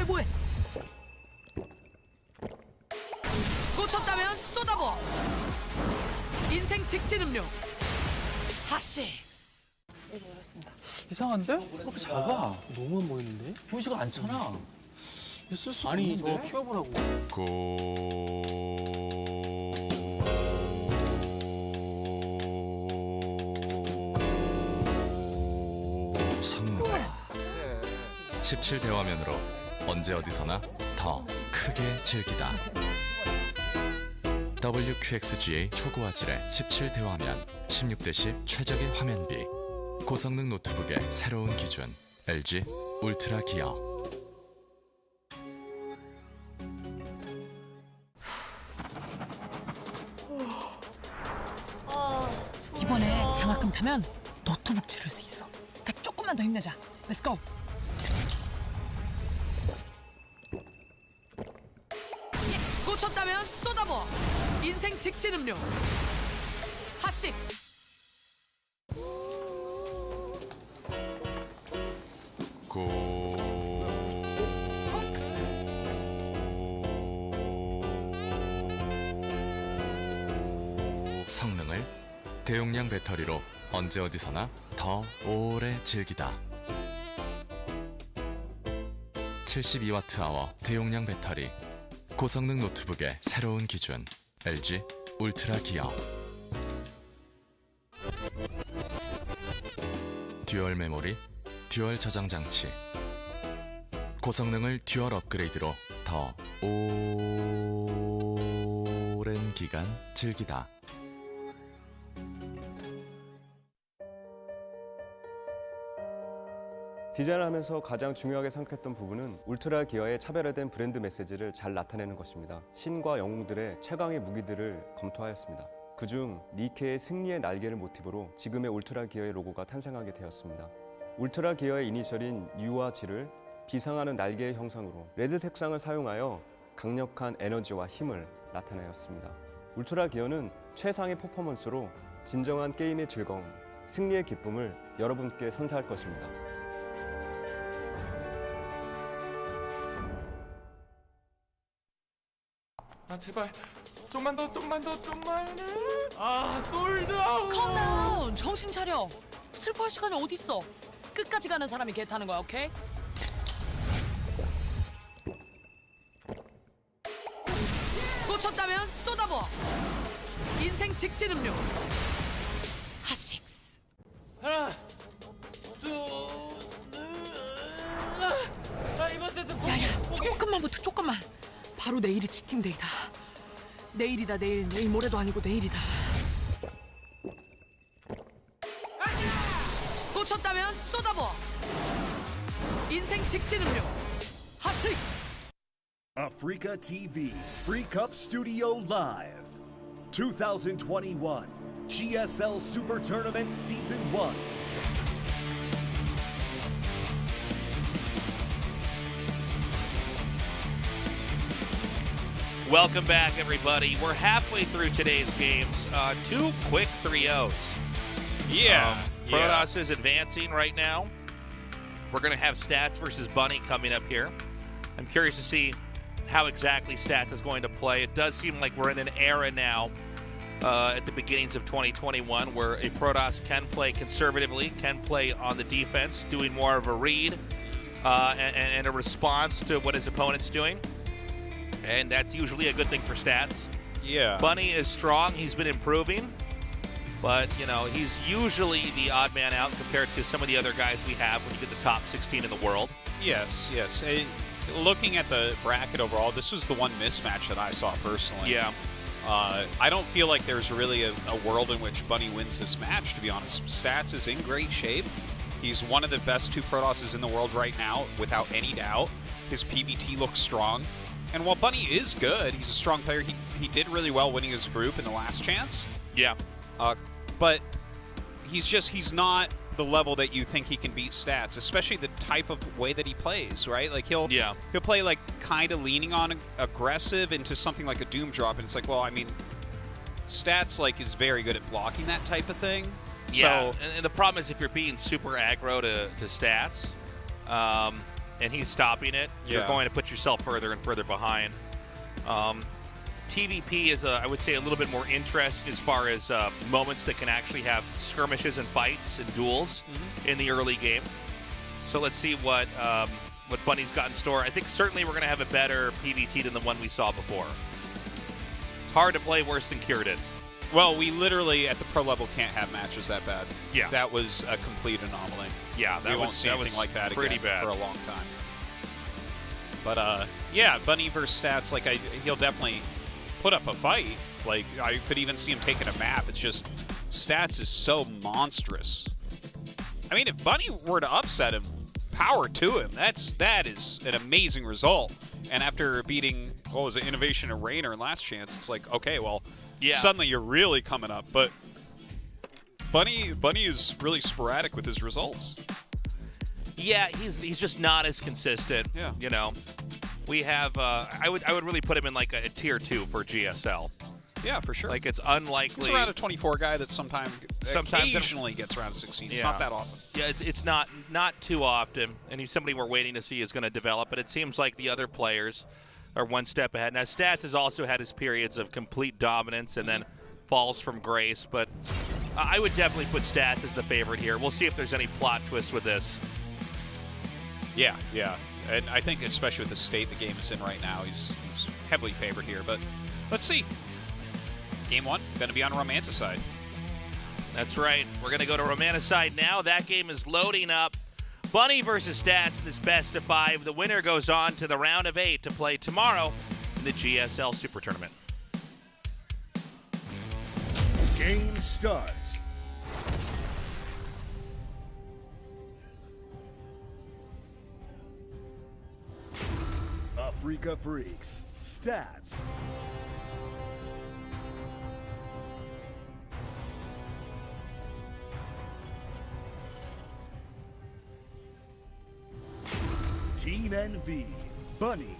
뭐해. 꽂혔다면 쏟아버. 인생 직진 음료. 핫식스. 이상한데? 그렇게 작아. 너무 안 보이는데? 보이지가 않잖아. 쓸 수가 아니 없는데? 저거 키워보라고. 성능을 17대 화면으로 언제 어디서나 더 크게 즐기다. WQXGA 초고화질의 17대 화면 16대10 최적의 화면비. 고성능 노트북의 새로운 기준 LG 울트라 기어. 이번에 장학금 타면 노트북 지를 수 있어. 그러니까 조금만 더 힘내자. Let's go. 꽂혔다면 쏟아버. 인생 직진 음료. 핫식스. 성능을 대용량 배터리로 언제 어디서나 더 오래 즐기다. 72Wh 대용량 배터리. 고성능 노트북의 새로운 기준 LG 울트라 기어. 듀얼 메모리, 듀얼 저장 장치. 고성능을 듀얼 업그레이드로 더 오랜 기간 즐기다. 디자인을 하면서 가장 중요하게 생각했던 부분은 울트라 기어의 차별화된 브랜드 메시지를 잘 나타내는 것입니다. 신과 영웅들의 최강의 무기들을 검토하였습니다. 그중 니케의 승리의 날개를 모티브로 지금의 울트라 기어의 로고가 탄생하게 되었습니다. 울트라 기어의 이니셜인 U와 G를 비상하는 날개의 형상으로 레드 색상을 사용하여 강력한 에너지와 힘을 나타내었습니다. 울트라 기어는 최상의 퍼포먼스로 진정한 게임의 즐거움, 승리의 기쁨을 여러분께 선사할 것입니다. 아 제발 좀만 더. 아 솔드아웃. 컴다운. 정신 차려. 슬퍼할 시간이 어딨어. 끝까지 가는 사람이 개 타는 거야. 오케이? 꽂혔다면 쏟아버. 인생 직진 음료. 핫식스. 하나 이번 세트 야야 조금만 붙어. 조금만. 바로 내일이 치팅데이다. 내일이다. 내일 모레도 아니고 내일이다. 꽂혔다면 쏟아버. 인생 직진 음료. 핫식. Africa TV Free Cup Studio Live 2021 GSL Super Tournament Season 1. Welcome back, everybody. We're halfway through today's games. 2 quick 3-0s. Yeah. Protoss is advancing right now. We're going to have Stats versus Bunny coming up here. I'm curious to see how exactly Stats is going to play. It does seem like we're in an era now at the beginnings of 2021 where a Protoss can play conservatively, can play on the defense, doing more of a read and a response to what his opponent's doing. And that's usually a good thing for Stats. Yeah. Bunny is strong. He's been improving. But, you know, he's usually the odd man out compared to some of the other guys we have when you get the top 16 in the world. Yes. Looking at the bracket overall, this was the one mismatch that I saw personally. Yeah. I don't feel like there's really a world in which Bunny wins this match, to be honest. Stats is in great shape. He's one of the best 2 Protosses in the world right now, without any doubt. His PVT looks strong. And while Bunny is good, he's a strong player, he did really well winning his group in the last chance. Yeah. But he's not the level that you think he can beat Stats, especially the type of way that he plays, right? Like he'll play like kind of leaning on aggressive into something like a Doom drop, and it's like, well, I mean, Stats like is very good at blocking that type of thing. Yeah, So, and the problem is if you're being super aggro to Stats, and he's stopping it, you're going to put yourself further and further behind. TVP is, I would say, a little bit more interest as far as moments that can actually have skirmishes and fights and duels in the early game. So let's see what Bunny's got in store. I think certainly we're going to have a better PVT than the one we saw before. It's hard to play worse than Cure did. well, we literally at the pro level can't have matches that bad. Yeah. That was a complete anomaly. Yeah, we won't see anything like that pretty again bad for a long time. But yeah, Bunny versus Stats, like he'll definitely put up a fight. Like I could even see him taking a map. It's just Stats is so monstrous. I mean, if Bunny were to upset him, power to him. That is an amazing result. And after beating, what was it, Innovation and Rainer in last chance, it's like, okay, well, suddenly you're really coming up. But Bunny is really sporadic with his results. Yeah, he's just not as consistent. Yeah. You know, we have I would really put him in like a tier 2 for GSL. Yeah, for sure. Like it's unlikely. He's around a 24 guy that sometimes occasionally gets around a 16. It's not that often. Yeah, it's not too often, and he's somebody we're waiting to see is going to develop. But it seems like the other players are one step ahead. Now Stats has also had his periods of complete dominance and then falls from grace. But I would definitely put Stats as the favorite here. We'll see if there's any plot twist with this. Yeah. And I think especially with the state the game is in right now, he's heavily favored here. But let's see. Game 1, going to be on Romanticide. That's right. We're going to go to Romanticide now. That game is loading up. Bunny versus Stats in this best of 5. The winner goes on to the round of 8 to play tomorrow in the GSL Super Tournament. Game start. Africa Freaks. Stats. Team NV, Bunny.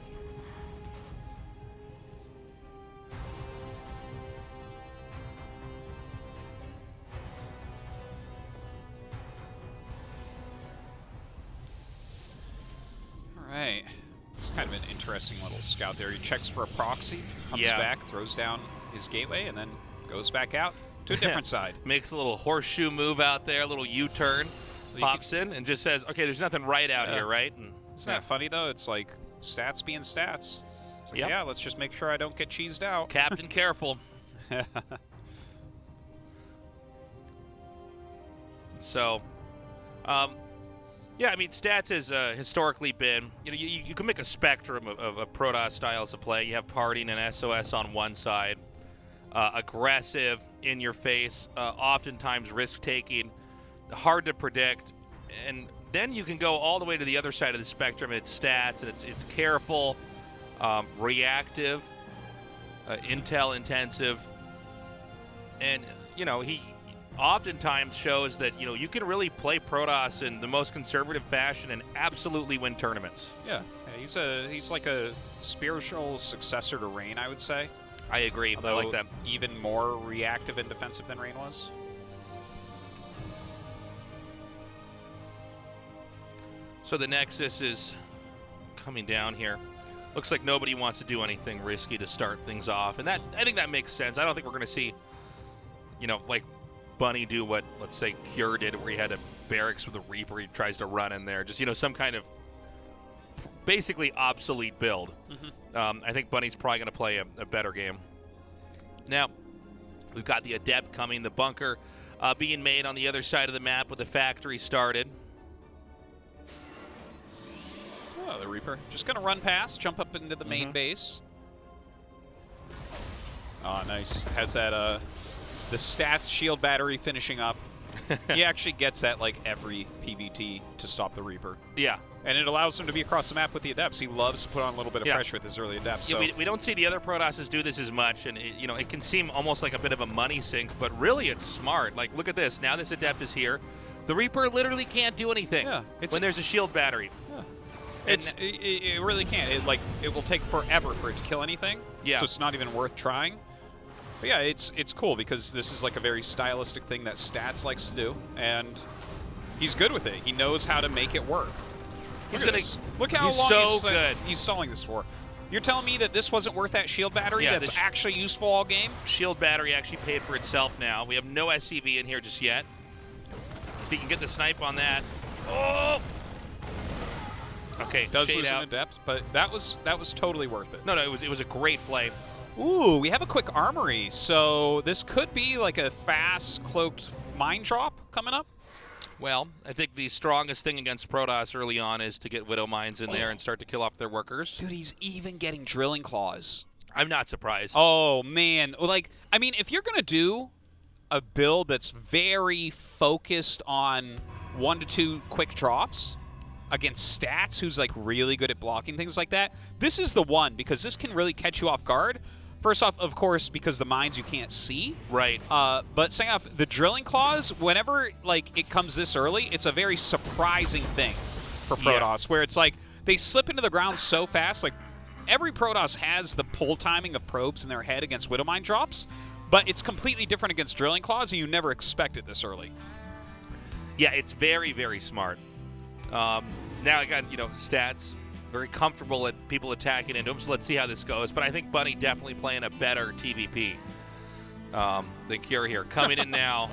All right. It's kind of an interesting little scout there. He checks for a proxy, comes back, throws down his gateway, and then goes back out to a different side. Makes a little horseshoe move out there, a little U-turn, pops in, and just says, okay, there's nothing right out here, right? And isn't that funny, though? It's like Stats being Stats. It's like, yeah, let's just make sure I don't get cheesed out. Captain careful. So, yeah, I mean, Stats has historically been, you know, you can make a spectrum of Protoss styles of play. You have Parting and SOS on one side, aggressive, in your face, oftentimes risk-taking, hard to predict, and then you can go all the way to the other side of the spectrum. It's Stats, and it's careful, reactive, intel intensive, and you know he oftentimes shows that you can really play Protoss in the most conservative fashion and absolutely win tournaments. Yeah, Yeah, he's like a spiritual successor to Rain, I would say. I agree. Although I like that. Even more reactive and defensive than Rain was. So the Nexus is coming down here. Looks like nobody wants to do anything risky to start things off. And I think that makes sense. I don't think we're going to see, like Bunny do what, let's say, Cure did, where he had a barracks with a Reaper. He tries to run in there. Just, some kind of basically obsolete build. I think Bunny's probably going to play a better game. Now, we've got the Adept coming, the bunker being made on the other side of the map with the factory started. Oh, the Reaper. Just going to run past, jump up into the main base. Oh, nice. Has that, the stats shield battery finishing up. He actually gets that, like, every PvT to stop the Reaper. Yeah. And it allows him to be across the map with the Adepts. He loves to put on a little bit of pressure with his early Adepts. Yeah, so. we don't see the other Protosses do this as much, and it can seem almost like a bit of a money sink, but really it's smart. Like, look at this. Now this Adept is here. The Reaper literally can't do anything when there's a shield battery. Yeah. It really can't. It will take forever for it to kill anything. Yeah. So it's not even worth trying. But yeah, it's cool because this is like a very stylistic thing that Stats likes to do, and he's good with it. He knows how to make it work. Look how long he's stalling this for. You're telling me that this wasn't worth that shield battery that's actually useful all game? Shield battery actually paid for itself now. We have no SCV in here just yet. If he can get the snipe on that. Oh! Okay, does shade lose out. an Adept, but that was totally worth it. No, it was a great play. Ooh, we have a quick armory, so this could be like a fast cloaked mine drop coming up. Well, I think the strongest thing against Protoss early on is to get Widow Mines in there and start to kill off their workers. Dude, he's even getting Drilling Claws. I'm not surprised. Oh, man. I mean, if you're going to do a build that's very focused on 1 to 2 quick drops against Stats, who's really good at blocking things like that, this is the one, because this can really catch you off guard. First off, of course, because the mines you can't see. Right. But second off, the Drilling Claws, whenever it comes this early, it's a very surprising thing for Protoss, where it's they slip into the ground so fast. Every Protoss has the pull timing of probes in their head against Widow Mine drops, but it's completely different against Drilling Claws, and you never expect it this early. Yeah, it's very, very smart. Now I got, Stats very comfortable at people attacking into him, so let's see how this goes. But I think Bunny definitely playing a better TVP than Cure here. Coming in now.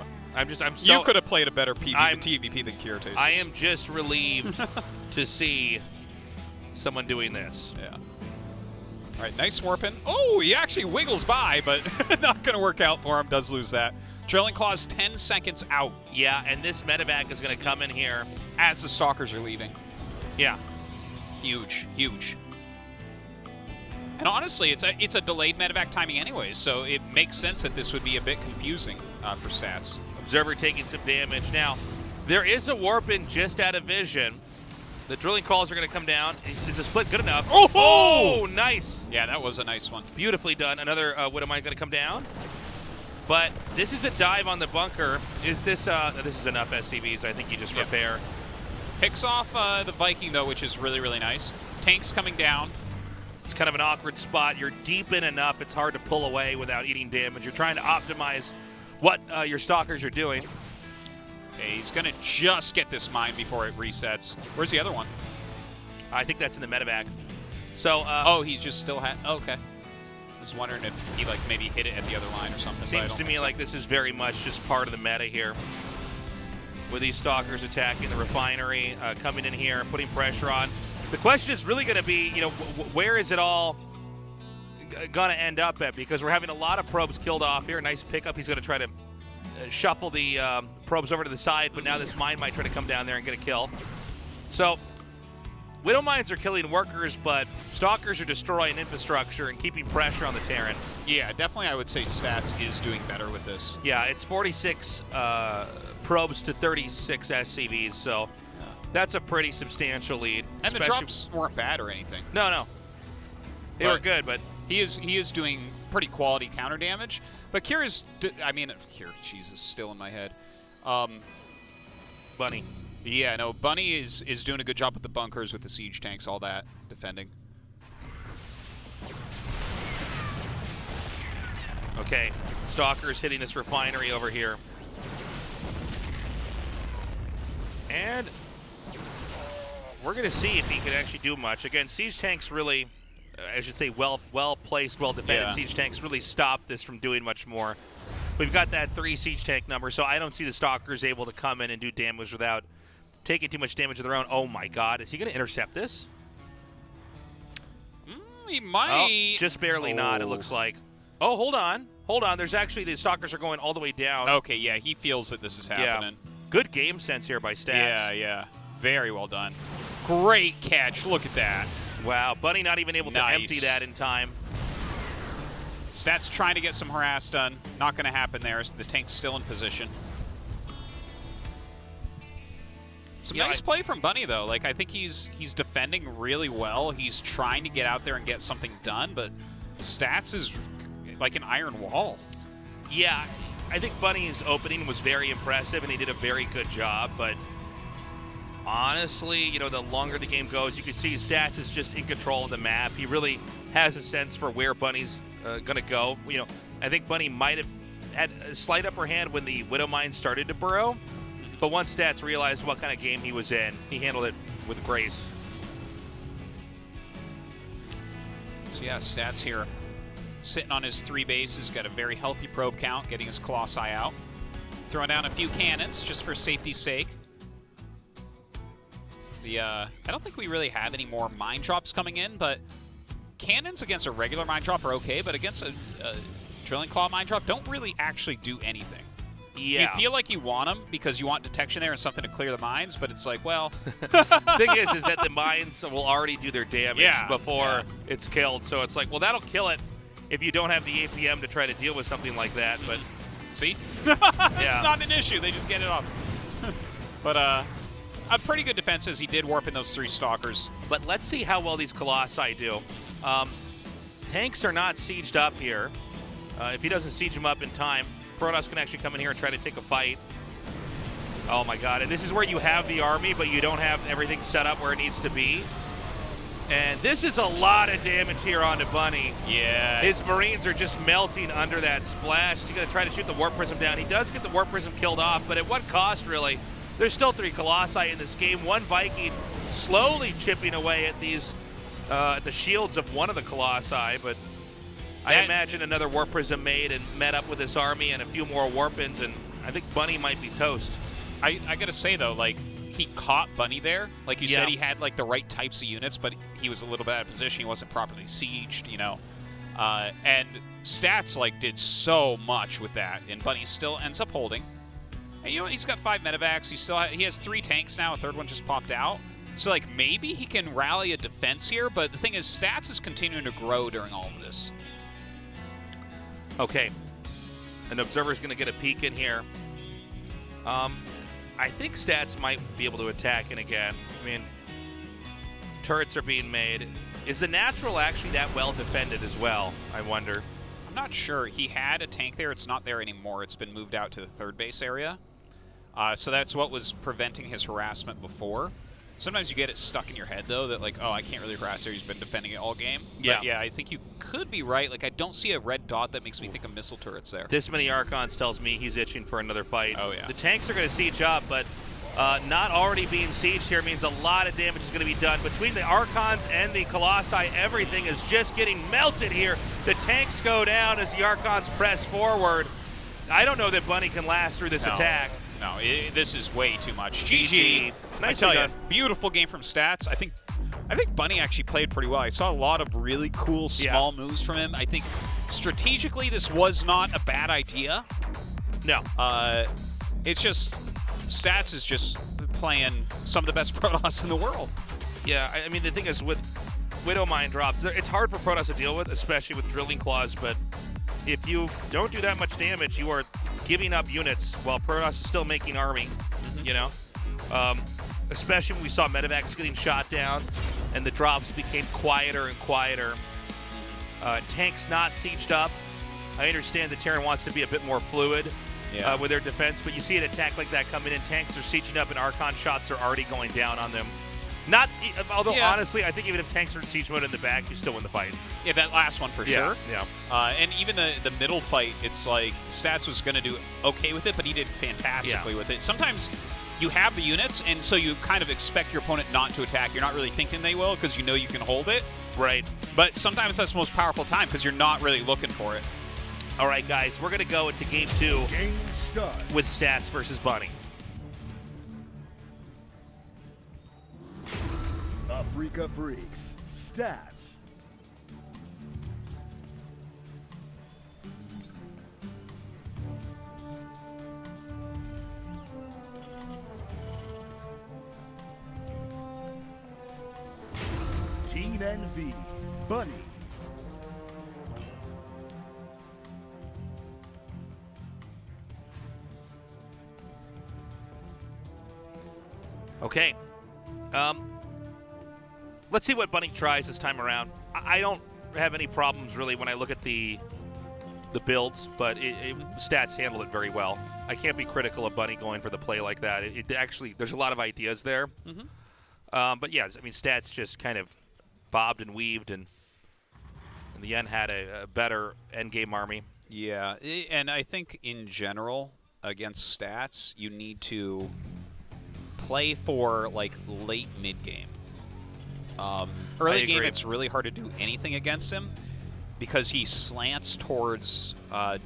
You could have played a better TVP than Cure Tasis. I am just relieved to see someone doing this. Yeah. All right, nice warping. Oh, he actually wiggles by, but not going to work out for him. Does lose that. Drilling Claws 10 seconds out. Yeah, and this medevac is going to come in here as the Stalkers are leaving. Yeah. Huge, huge. And honestly, it's a delayed medevac timing anyways, so it makes sense that this would be a bit confusing for Stats. Observer taking some damage. Now, there is a warp in just out of vision. The Drilling Claws are going to come down. Is the split good enough? Oh, nice. Yeah, that was a nice one. Beautifully done. Another Widow Mine going to come down. But this is a dive on the bunker. Is this this is enough SCVs? I think you just repair. Picks off the Viking, though, which is really, really nice. Tanks coming down. It's kind of an awkward spot. You're deep in enough, it's hard to pull away without eating damage. You're trying to optimize what your Stalkers are doing. Okay, he's going to just get this mine before it resets. Where's the other one? I think that's in the medevac. So, oh, he just still had... Oh, okay. I was wondering if he, maybe hit it at the other line or something. Seems to me like this is very much just part of the meta here. With these Stalkers attacking the refinery, coming in here, putting pressure on. The question is really going to be, where is it all going to end up at? Because we're having a lot of probes killed off here. Nice pickup. He's going to try to shuffle the probes over to the side, but now this mine might try to come down there and get a kill. So, Widow Mines are killing workers, but Stalkers are destroying infrastructure and keeping pressure on the Terran. Yeah, definitely I would say Stats is doing better with this. Yeah, it's 46 probes to 36 SCVs, so that's a pretty substantial lead. And the drops weren't bad or anything. No. They were good, but he is doing pretty quality counter damage. But Kira's, Kira, Jesus, still in my head. Bunny. Yeah, no, Bunny is doing a good job with the bunkers, with the siege tanks, all that, defending. Okay, Stalker's hitting this refinery over here. And we're going to see if he can actually do much. Again, siege tanks really, I should say well-placed, well-defended siege tanks really stop this from doing much more. We've got that 3 siege tank number, so I don't see the Stalkers able to come in and do damage without taking too much damage of their own. Oh my god, is he going to intercept this? He might. Oh, just barely not, it looks like. Oh, hold on. Hold on. There's actually, the Stalkers are going all the way down. Okay, yeah, he feels that this is happening. Yeah. Good game sense here by Stats. Yeah, yeah. Very well done. Great catch. Look at that. Wow, Bunny not even able to empty that in time. Stats trying to get some harass done. Not going to happen there, so the tank's still in position. Some nice play from Bunny, though. Like, I think he's defending really well. He's trying to get out there and get something done, but Stats is like an iron wall. Yeah, I think Bunny's opening was very impressive, and he did a very good job, but honestly, you know, the longer the game goes, you can see Stats is just in control of the map. He really has a sense for where Bunny's going to go. You know, I think Bunny might have had a slight upper hand when the Widow Mine started to burrow, but once Stats realized what kind of game he was in, he handled it with grace. So yeah, Stats here sitting on his 3 bases, got a very healthy probe count, getting his Colossi out. Throwing down a few cannons just for safety's sake. I don't think we really have any more mine drops coming in, but cannons against a regular mine drop are okay, but against a drilling claw mine drop don't really actually do anything. Yeah. You feel like you want them because you want detection there and something to clear the mines, but it's like, well... Thing is that the mines will already do their damage before it's killed, so it's like, well, that'll kill it if you don't have the APM to try to deal with something like that, but... See? It's not an issue. They just get it off. But, a pretty good defenses. He did warp in those 3 Stalkers. But let's see how well these Colossi do. Tanks are not sieged up here. If he doesn't siege them up in time, Protoss can actually come in here and try to take a fight. Oh my god, and this is where you have the army, but you don't have everything set up where it needs to be. And this is a lot of damage here onto Bunny. Yeah. His Marines are just melting under that splash. He's going to try to shoot the Warp Prism down. He does get the Warp Prism killed off, but at what cost, really? There's still 3 Colossi in this game. 1 Viking slowly chipping away at these, the shields of one of the Colossi, but I imagine another Warp Prism made and met up with this army and a few more Warpins, and I think Bunny might be toast. I got to say, though, like, he caught Bunny there. Like you said, he had, like, the right types of units, but he was a little bit out of position. He wasn't properly sieged, you know. And Stats, like, did so much with that, and Bunny still ends up holding. And, you know, he's got 5 medevacs. He has 3 tanks now. A 3rd one just popped out. So, like, maybe he can rally a defense here, but the thing is, Stats is continuing to grow during all of this. Okay. An Observer's going to get a peek in here. I think Stats might be able to attack in again. I mean, turrets are being made. Is the Natural actually that well defended as well, I wonder? I'm not sure. He had a tank there. It's not there anymore. It's been moved out to the 3rd base area. So that's what was preventing his harassment before. Sometimes you get it stuck in your head, though, that, like, oh, I can't really harass there. He's been defending it all game. Yeah. But, yeah, I think you could be right. Like, I don't see a red dot that makes me think of missile turrets there. This many Archons tells me he's itching for another fight. Oh, yeah. The tanks are going to siege up, but not already being sieged here means a lot of damage is going to be done. Between the Archons and the Colossi, everything is just getting melted here. The tanks go down as the Archons press forward. I don't know that Bunny can last through this attack. No, this is way too much. GG. I tell you, beautiful game from Stats. I think Bunny actually played pretty well. I saw a lot of really cool small moves from him. I think strategically this was not a bad idea. No. It's just Stats is just playing some of the best Protoss in the world. Yeah, I mean, the thing is with Widow Mine drops, it's hard for Protoss to deal with, especially with Drilling Claws, but if you don't do that much damage, you are giving up units while Protoss is still making army, you know? Especially when we saw medevacs getting shot down and the drops became quieter and quieter. Tanks not sieged up. I understand that Terran wants to be a bit more fluid, with their defense. But you see an attack like that coming in, tanks are sieging up, and Archon shots are already going down on them. Although honestly, I think even if tanks are in siege mode in the back, you still win the fight. Yeah, that last one for sure. Yeah. And even the middle fight, it's like Stats was going to do okay with it, but he did fantastically with it. Sometimes you have the units, and so you kind of expect your opponent not to attack. You're not really thinking they will because you know you can hold it. Right. But sometimes that's the most powerful time because you're not really looking for it. All right, guys, we're going to go into Game 2 with Stats versus Bunny. Africa Freaks. Stats. Team NV. Bunny. Okay. Let's see what Bunny tries this time around. I don't have any problems really when I look at the builds, but Stats handle it very well. I can't be critical of Bunny going for the play like that. It actually, there's a lot of ideas there. But yeah, I mean, Stats just kind of bobbed and weaved, and in the end had a better endgame army. Yeah, and I think in general against Stats, you need to play for like late mid game. Early game, it's really hard to do anything against him because he slants towards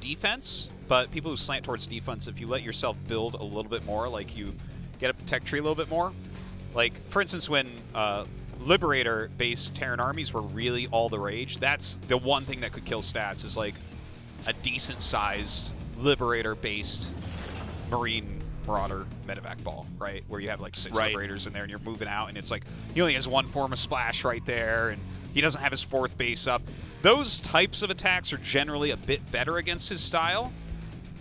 defense. But people who slant towards defense, if you let yourself build a little bit more, like you get up the tech tree a little bit more, like for instance when Liberator-based Terran armies were really all the rage, that's the one thing that could kill Stats is like a decent-sized Liberator-based Marine Marauder medevac ball, right? Where you have like 6 Liberators in there and you're moving out and it's like he only has one form of splash right there and he doesn't have his 4th base up. Those types of attacks are generally a bit better against his style,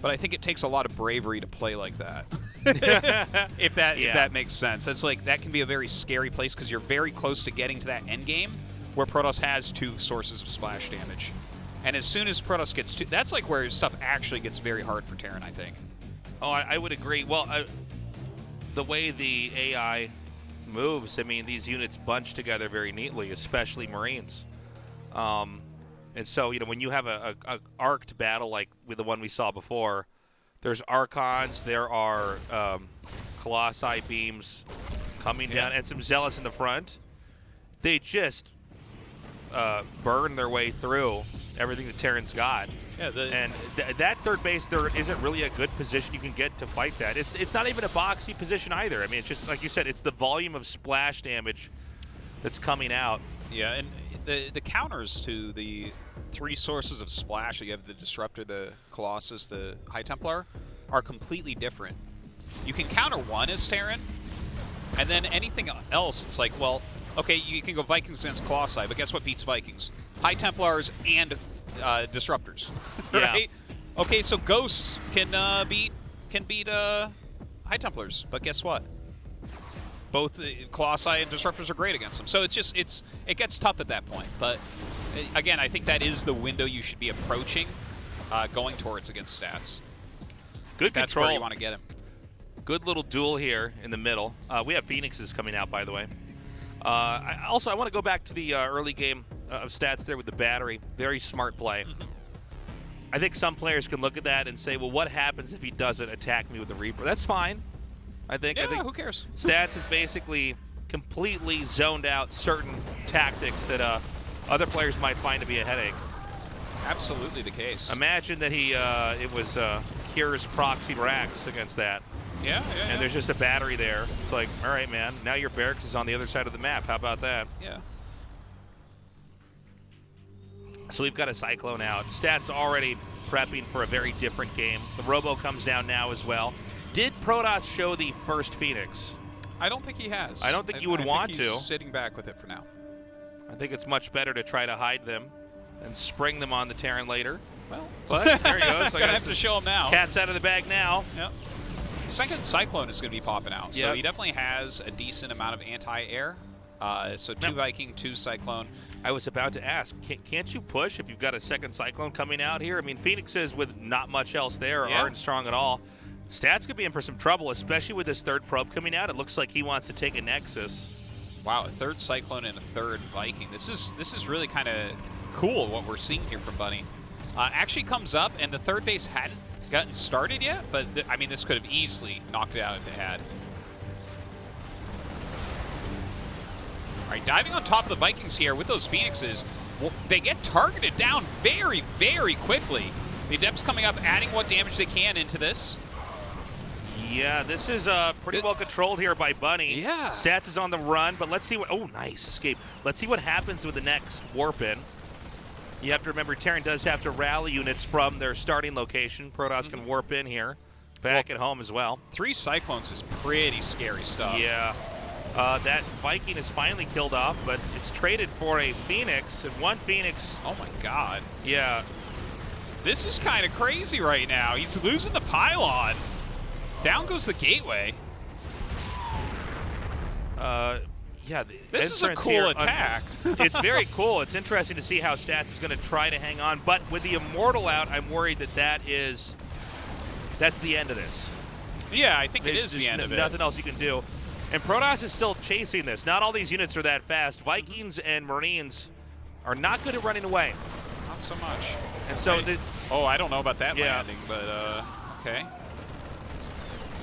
but I think it takes a lot of bravery to play like that. if that makes sense. It's like that can be a very scary place because you're very close to getting to that end game where Protoss has 2 sources of splash damage. And as soon as Protoss gets 2, that's like where stuff actually gets very hard for Terran, I think. Oh, I would agree. Well, the way the AI moves, I mean, these units bunch together very neatly, especially Marines. And so, you know, when you have a arced battle like with the one we saw before, there's Archons, there are Colossi beams coming down, and some Zealots in the front. They just burn their way through everything the Terrans got. Yeah, and that third base, there isn't really a good position you can get to fight that. It's not even a boxy position either. I mean, it's just, like you said, it's the volume of splash damage that's coming out. Yeah, and the counters to the 3 sources of splash, you have the Disruptor, the Colossus, the High Templar, are completely different. You can counter one as Terran, and then anything else, it's like, well, okay, you can go Vikings against Colossi, but guess what beats Vikings? High Templars and Disruptors, right? Yeah. Okay, so Ghosts can beat High Templars, but guess what? Both Colossi and Disruptors are great against them. So it's just it gets tough at that point. But again, I think that is the window you should be approaching, going towards against Stats. Good That's control. where you want to get him. Good little duel here in the middle. We have Phoenixes coming out, by the way. I want to go back to the early game of Stats there with the battery. Very smart play. I think some players can look at that and say, well, what happens if he doesn't attack me with the Reaper? That's fine. I think who cares? Stats is basically completely zoned out certain tactics that other players might find to be a headache. Absolutely the case. Imagine that it was Kier's proxy racks against that. Yeah. And there's just a battery there. It's like, all right, man, now your barracks is on the other side of the map. How about that? Yeah. So we've got a Cyclone out. Stats already prepping for a very different game. The Robo comes down now as well. Did Protoss show the first Phoenix? I don't think he has. I don't think you would want to. to. Sitting back with it for now. I think it's much better to try to hide them and spring them on the Terran later. Well, but there he goes. Gonna have to show him now. Cat's out of the bag now. Yep. Second Cyclone is going to be popping out, so he definitely has a decent amount of anti-air. So 2 Viking, 2 Cyclone. I was about to ask, can't you push if you've got a second Cyclone coming out here? I mean, Phoenixes with not much else there aren't strong at all. Stats could be in for some trouble, especially with this third probe coming out. It looks like he wants to take a Nexus. Wow, a third Cyclone and a third Viking. This is really kind of cool what we're seeing here from Bunny. Actually comes up, and the third base hadn't gotten started yet, but I mean, this could have easily knocked it out if they had. All right, diving on top of the Vikings here with those Phoenixes. Well, they get targeted down very, very quickly. The Adepts coming up, adding what damage they can into this. Yeah, this is pretty well controlled here by Bunny. Yeah. Stats is on the run, but let's see what... Oh, nice escape. Let's see what happens with the next warp in. You have to remember, Terran does have to rally units from their starting location. Protoss can warp in here, back at home as well. 3 Cyclones is pretty scary stuff. Yeah. That Viking is finally killed off, but it's traded for a Phoenix, and 1 Phoenix... Oh my god. Yeah. This is kind of crazy right now. He's losing the pylon. Down goes the gateway. Yeah, this is a cool attack. It's very cool. It's interesting to see how Stats is going to try to hang on, but with the Immortal out, I'm worried that that's the end of this. Yeah, I think it is the end of it. Nothing else you can do. And Protoss is still chasing this. Not all these units are that fast. Vikings and Marines are not good at running away. Not so much. And so, I don't know about that landing, but okay.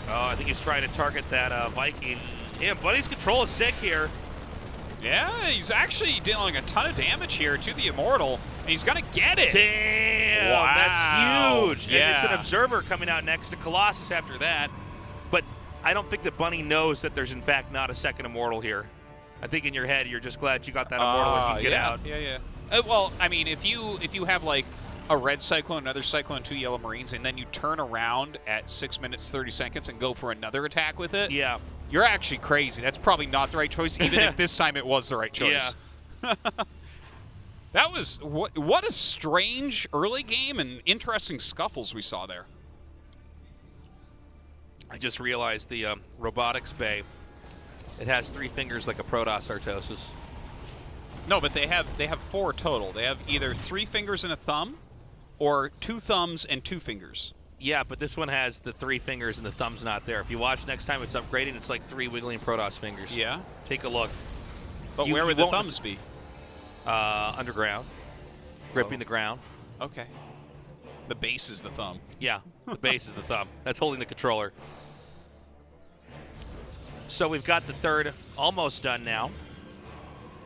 Oh, I think he's trying to target that Viking. Damn, Bunny's control is sick here. Yeah, he's actually dealing a ton of damage here to the Immortal, and he's going to get it. Damn, wow. That's huge. Yeah. And it's an Observer coming out next to Colossus after that. But I don't think that Bunny knows that there's, in fact, not a second Immortal here. I think in your head, you're just glad you got that Immortal and you can get out. Yeah. Well, I mean, if you have, like, a red Cyclone, another Cyclone, 2 Yellow Marines, and then you turn around at 6 minutes, 30 seconds and go for another attack with it, yeah, you're actually crazy. That's probably not the right choice, even if this time it was the right choice. Yeah. That was, what a strange early game and interesting scuffles we saw there. I just realized the robotics bay, it has 3 fingers like a Protoss Artosis. No, but they have 4 total. They have either 3 fingers and a thumb, or 2 thumbs and 2 fingers. Yeah, but this one has the 3 fingers and the thumb's not there. If you watch next time it's upgrading, it's like 3 wiggling Protoss fingers. Yeah? Take a look. But where would the thumbs be? Underground. Gripping the ground. Okay. The base is the thumb. Yeah, the base is the thumb. That's holding the controller. So we've got the third almost done now.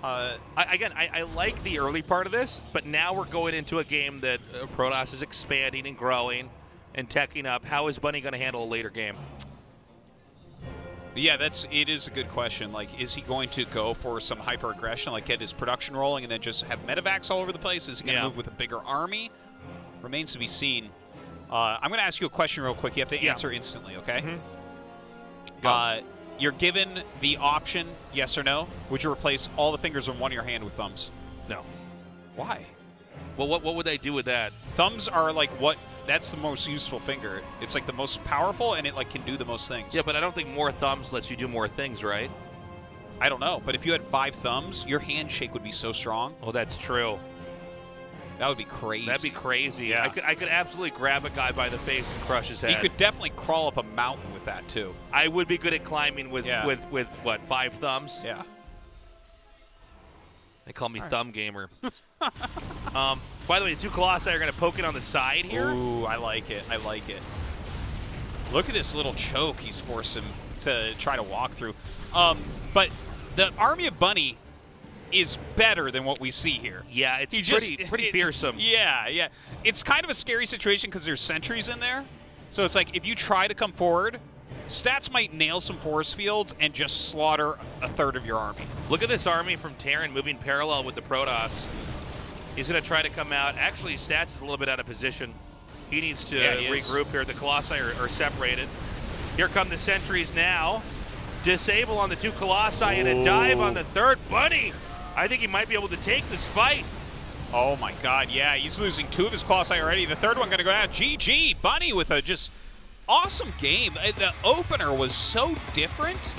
I like the early part of this, but now we're going into a game that Protoss is expanding and growing and teching up. How is Bunny going to handle a later game? Yeah, it is a good question. Like, is he going to go for some hyper aggression, like get his production rolling and then just have medevacs all over the place? Is he going to move with a bigger army? Remains to be seen. I'm going to ask you a question real quick. You have to answer instantly, okay? Mm-hmm. You're given the option, yes or no. Would you replace all the fingers on one of your hand with thumbs? No. Why? Well, what would they do with that? Thumbs are like that's the most useful finger. It's like the most powerful, and it like can do the most things. Yeah, but I don't think more thumbs lets you do more things, right? I don't know, but if you had 5 thumbs, your handshake would be so strong. Oh, that's true. That would be crazy. That'd be crazy. Yeah. I could absolutely grab a guy by the face and crush his head. You could definitely crawl up a mountain with that too. I would be good at climbing with what, 5 thumbs? Yeah. They call me Thumb Gamer. By the way, the 2 Colossi are going to poke it on the side here. Ooh, I like it. I like it. Look at this little choke he's forced him to try to walk through. But the Army of Bunny is better than what we see here. Yeah, it's pretty fearsome. Yeah. It's kind of a scary situation because there's sentries in there. So it's like if you try to come forward, Stats might nail some force fields and just slaughter a third of your army. Look at this army from Terran moving parallel with the Protoss. He's going to try to come out. Actually, Stats is a little bit out of position. He needs to regroup here. The Colossi are separated. Here come the sentries now. Disable on the 2 Colossi and a dive on the third. Bunny, I think he might be able to take this fight. Oh my god, yeah, he's losing 2 of his Colossi already. The third one going to go out. GG, Bunny with a just awesome game. The opener was so different.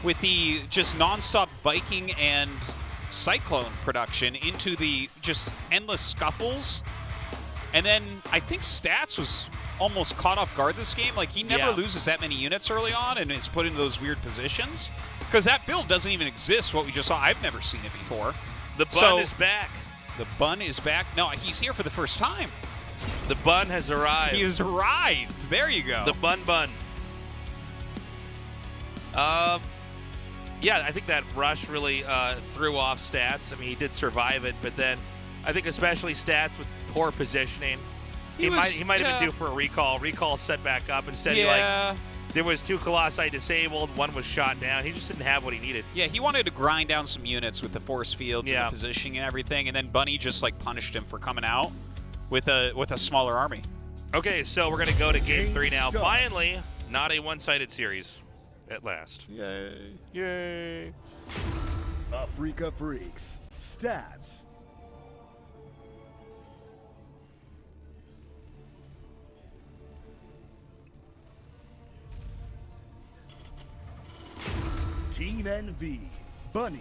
with the just nonstop Viking and Cyclone production into the just endless scuffles. And then I think Stats was almost caught off guard this game. Like, he never loses that many units early on and is put into those weird positions. Because that build doesn't even exist, what we just saw. I've never seen it before. The bun is back. The bun is back. No, he's here for the first time. The bun has arrived. He has arrived. There you go. The bun. Yeah, I think that rush really threw off Stats. I mean, he did survive it, but then I think especially Stats with poor positioning. He might have been due for a recall. Recall set back up. Instead, like, there was 2 Colossi disabled, 1 was shot down. He just didn't have what he needed. Yeah, he wanted to grind down some units with the force fields and the positioning and everything, and then Bunny just like punished him for coming out with a smaller army. Okay, so we're gonna go to game 3 now. Finally, not a one-sided series at last. Yay! Yay! Africa Freaks. Stats. Team NV, Bunny.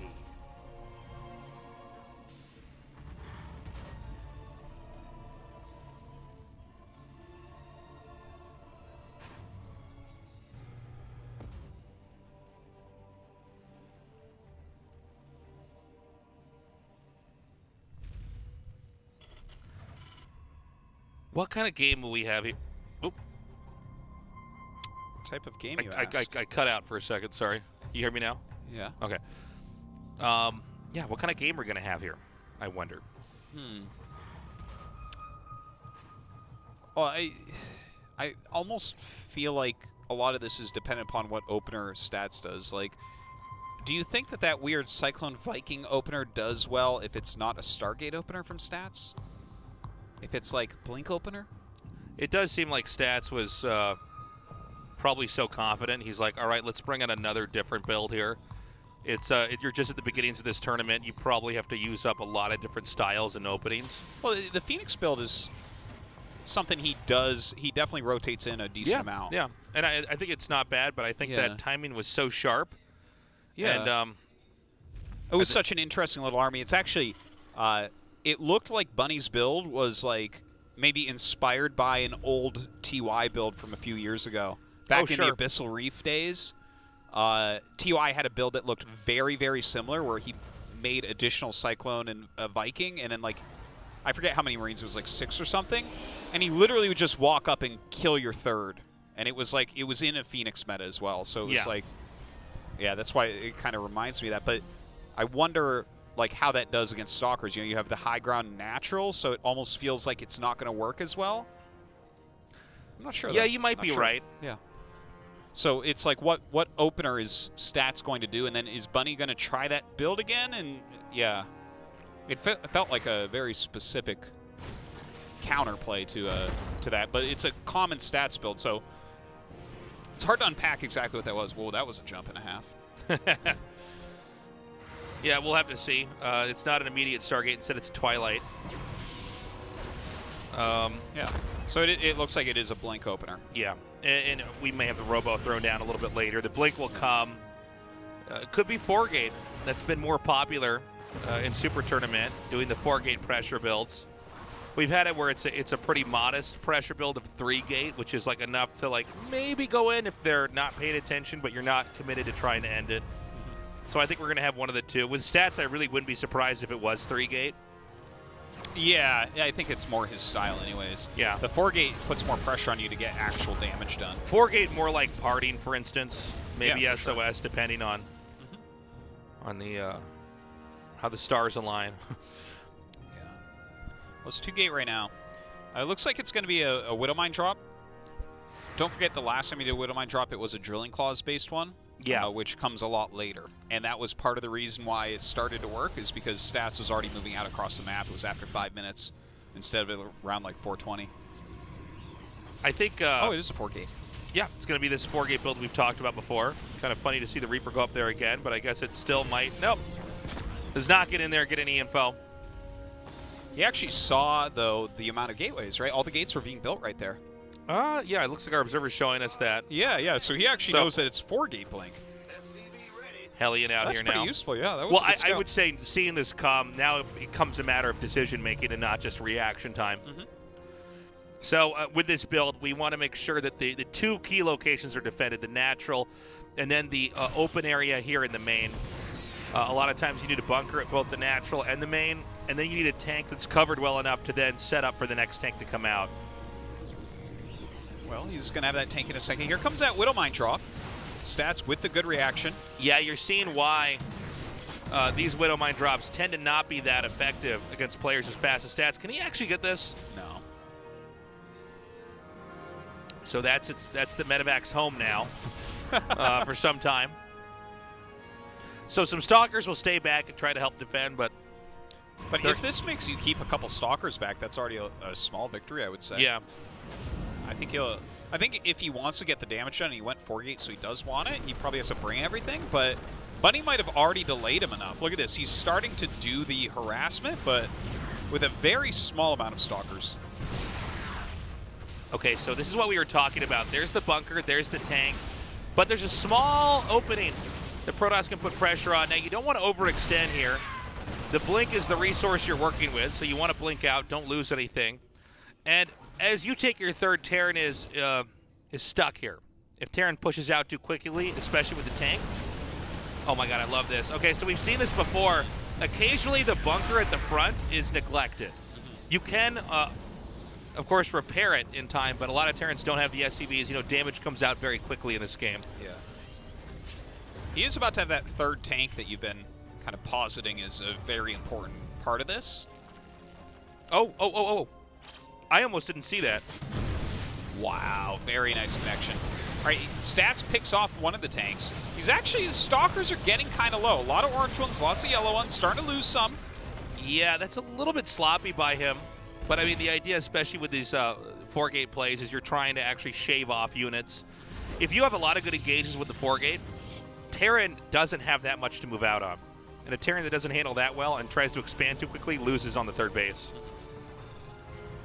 What kind of game will we have here? Oop. Type of game you I cut out for a second, sorry. You hear me now? Yeah. Okay. Yeah, what kind of game we're going to have here, I wonder. Well, I almost feel like a lot of this is dependent upon what opener Stats does. Like, do you think that weird Cyclone Viking opener does well if it's not a Stargate opener from Stats? If it's like Blink opener? It does seem like Stats was probably so confident. He's like, all right, let's bring in another different build here. It's you're just at the beginnings of this tournament. You probably have to use up a lot of different styles and openings. Well, the Phoenix build is something he does. He definitely rotates in a decent amount. Yeah, and I think it's not bad, but I think that timing was so sharp. Yeah. And it was such an interesting little army. It's actually, it looked like Bunny's build was like maybe inspired by an old TY build from a few years ago. Back in the Abyssal Reef days, TY had a build that looked very, very similar where he made additional Cyclone and Viking, and then, like, I forget how many Marines, it was like 6 or something, and he literally would just walk up and kill your third. And it was like, it was in a Phoenix meta as well, so it was like, yeah, that's why it kind of reminds me of that. But I wonder, like, how that does against Stalkers. You know, you have the high ground natural, so it almost feels like it's not going to work as well. I'm not sure. Yeah, you might be right. Yeah. So it's like, what opener is Stats going to do, and then is Bunny going to try that build again? And yeah, it felt like a very specific counterplay to that, but it's a common Stats build, so it's hard to unpack exactly what that was. Whoa, that was a jump and a half. Yeah, we'll have to see. It's not an immediate Stargate. Instead, it's a Twilight. Yeah. So it looks like it is a Blink opener. Yeah. And we may have the Robo thrown down a little bit later. The Blink will come. Could be 4-gate. That's been more popular in Super Tournament, doing the 4-gate pressure builds. We've had it where it's a pretty modest pressure build of 3-gate, which is like enough to like maybe go in if they're not paying attention, but you're not committed to trying to end it. So I think we're going to have one of the two. With Stats, I really wouldn't be surprised if it was 3-gate. Yeah, I think it's more his style anyways. Yeah. The 4-gate puts more pressure on you to get actual damage done. 4-gate more like parting, for instance. Maybe SOS, depending on the how the stars align. Yeah. Well, it's 2-gate right now. It looks like it's going to be a Widowmine drop. Don't forget the last time you did a Widowmine drop, it was a Drilling Claws-based one. Yeah. Which comes a lot later. And that was part of the reason why it started to work, is because Stats was already moving out across the map. It was after 5 minutes instead of around like 4:20. I think... oh, it is a 4-gate. Yeah, it's going to be this 4-gate build we've talked about before. Kind of funny to see the Reaper go up there again, but I guess it still might... Nope. Does not get in there, get any info. He actually saw, though, the amount of gateways, right? All the gates were being built right there. Yeah, it looks like our observer's showing us that. Yeah, so he actually knows that it's 4-gate Blink. Hellion out That's here now. That's pretty useful, yeah. That was well, a good I would say seeing this come, now it becomes a matter of decision-making and not just reaction time. So with this build, we want to make sure that the two key locations are defended, the natural and then the open area here in the main. A lot of times you need a bunker at both the natural and the main, and then you need a tank that's covered well enough to then set up for the next tank to come out. Well, he's going to have that tank in a second. Here comes that Widowmine draw. Stats with the good reaction. Yeah, you're seeing why these Widowmine drops tend to not be that effective against players as fast as Stats. Can he actually get this? No. So that's the Medivacs home now for some time. So some Stalkers will stay back and try to help defend, but if this makes you keep a couple Stalkers back, that's already a small victory, I would say. Yeah. I think if he wants to get the damage done, and he went 4-gate, so he does want it, he probably has to bring everything, but Bunny might have already delayed him enough. Look at this. He's starting to do the harassment, but with a very small amount of Stalkers. Okay, so this is what we were talking about. There's the bunker, there's the tank, but there's a small opening that Protoss can put pressure on. Now, you don't want to overextend here. The blink is the resource you're working with, so you want to blink out, don't lose anything. And as you take your third, Terran is stuck here. If Terran pushes out too quickly, especially with the tank. Oh my god, I love this. Okay, so we've seen this before. Occasionally the bunker at the front is neglected. You can, of course, repair it in time, but a lot of Terrans don't have the SCVs. You know, damage comes out very quickly in this game. Yeah. He is about to have that third tank that you've been kind of positing as a very important part of this. Oh. I almost didn't see that. Wow, very nice connection. All right, Stats picks off one of the tanks. His Stalkers are getting kind of low. A lot of orange ones, lots of yellow ones, starting to lose some. Yeah, that's a little bit sloppy by him. But, I mean, the idea, especially with these 4-gate plays, is you're trying to actually shave off units. If you have a lot of good engages with the 4-gate, Terran doesn't have that much to move out on. And a Terran that doesn't handle that well and tries to expand too quickly loses on the third base.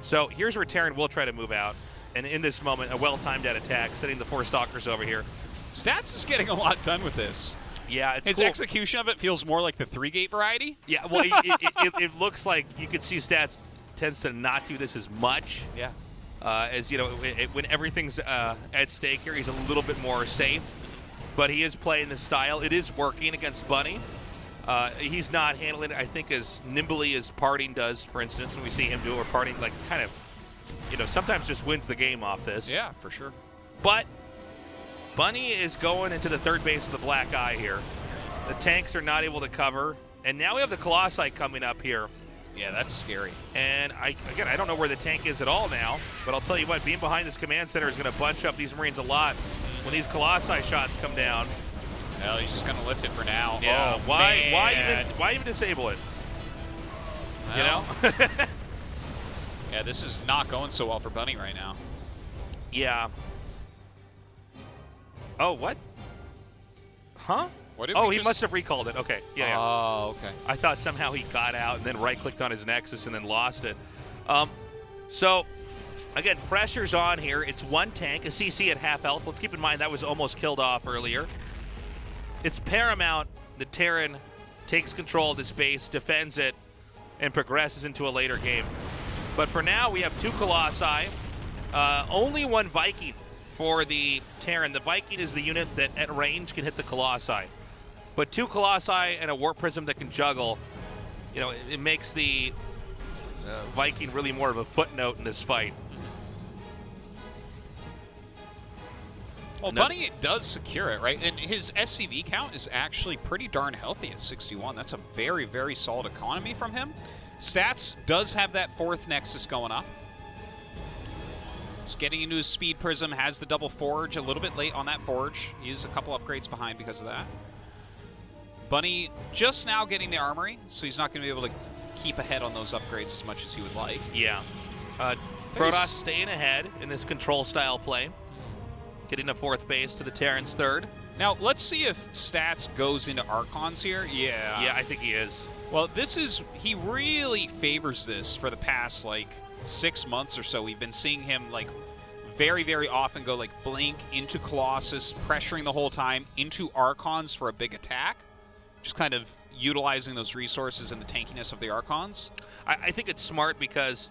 So here's where Terran will try to move out. And in this moment, a well-timed out attack, sending the 4 Stalkers over here. Stats is getting a lot done with this. Yeah, it's His cool. execution of it feels more like the 3-gate variety. Yeah, well, it looks like you could see Stats tends to not do this as much. Yeah. As you know, when everything's at stake here, he's a little bit more safe. But he is playing this style. It is working against Bunny. He's not handling it, I think, as nimbly as Parting does, for instance, when we see him do it, or Parting, like, kind of, you know, sometimes just wins the game off this. Yeah, for sure. But Bunny is going into the third base with a black eye here. The tanks are not able to cover. And now we have the Colossi coming up here. Yeah, that's scary. And, I don't know where the tank is at all now, but I'll tell you what, being behind this command center is going to bunch up these Marines a lot when these Colossi shots come down. Well, he's just going to lift it for now. Yeah, oh, why even disable it? Well, you know? Yeah, this is not going so well for Bunny right now. Yeah. Oh, what? Huh? What did he must have recalled it. Okay. Yeah. Oh, okay. I thought somehow he got out and then right-clicked on his Nexus and then lost it. So, again, pressure's on here. It's one tank, a CC at half health. Let's keep in mind that was almost killed off earlier. It's paramount that Terran takes control of this base, defends it, and progresses into a later game. But for now, we have 2 Colossi. Only 1 Viking for the Terran. The Viking is the unit that at range can hit the Colossi. But 2 Colossi and a Warp Prism that can juggle, you know, it makes the Viking really more of a footnote in this fight. Well, Bunny does secure it, right? And his SCV count is actually pretty darn healthy at 61. That's a very, very solid economy from him. Stats does have that 4th Nexus going up. He's getting into his Speed Prism, has the double Forge, a little bit late on that Forge. He's a couple upgrades behind because of that. Bunny just now getting the Armory, so he's not going to be able to keep ahead on those upgrades as much as he would like. Yeah. Protoss staying ahead in this control style play. Getting a 4th base to the Terran's 3rd. Now, let's see if Stats goes into Archons here. Yeah. Yeah, I think he is. Well, he really favors this for the past, like, 6 months or so. We've been seeing him, like, very, very often go, like, Blink into Colossus, pressuring the whole time, into Archons for a big attack. just kind of utilizing those resources and the tankiness of the Archons. I think it's smart because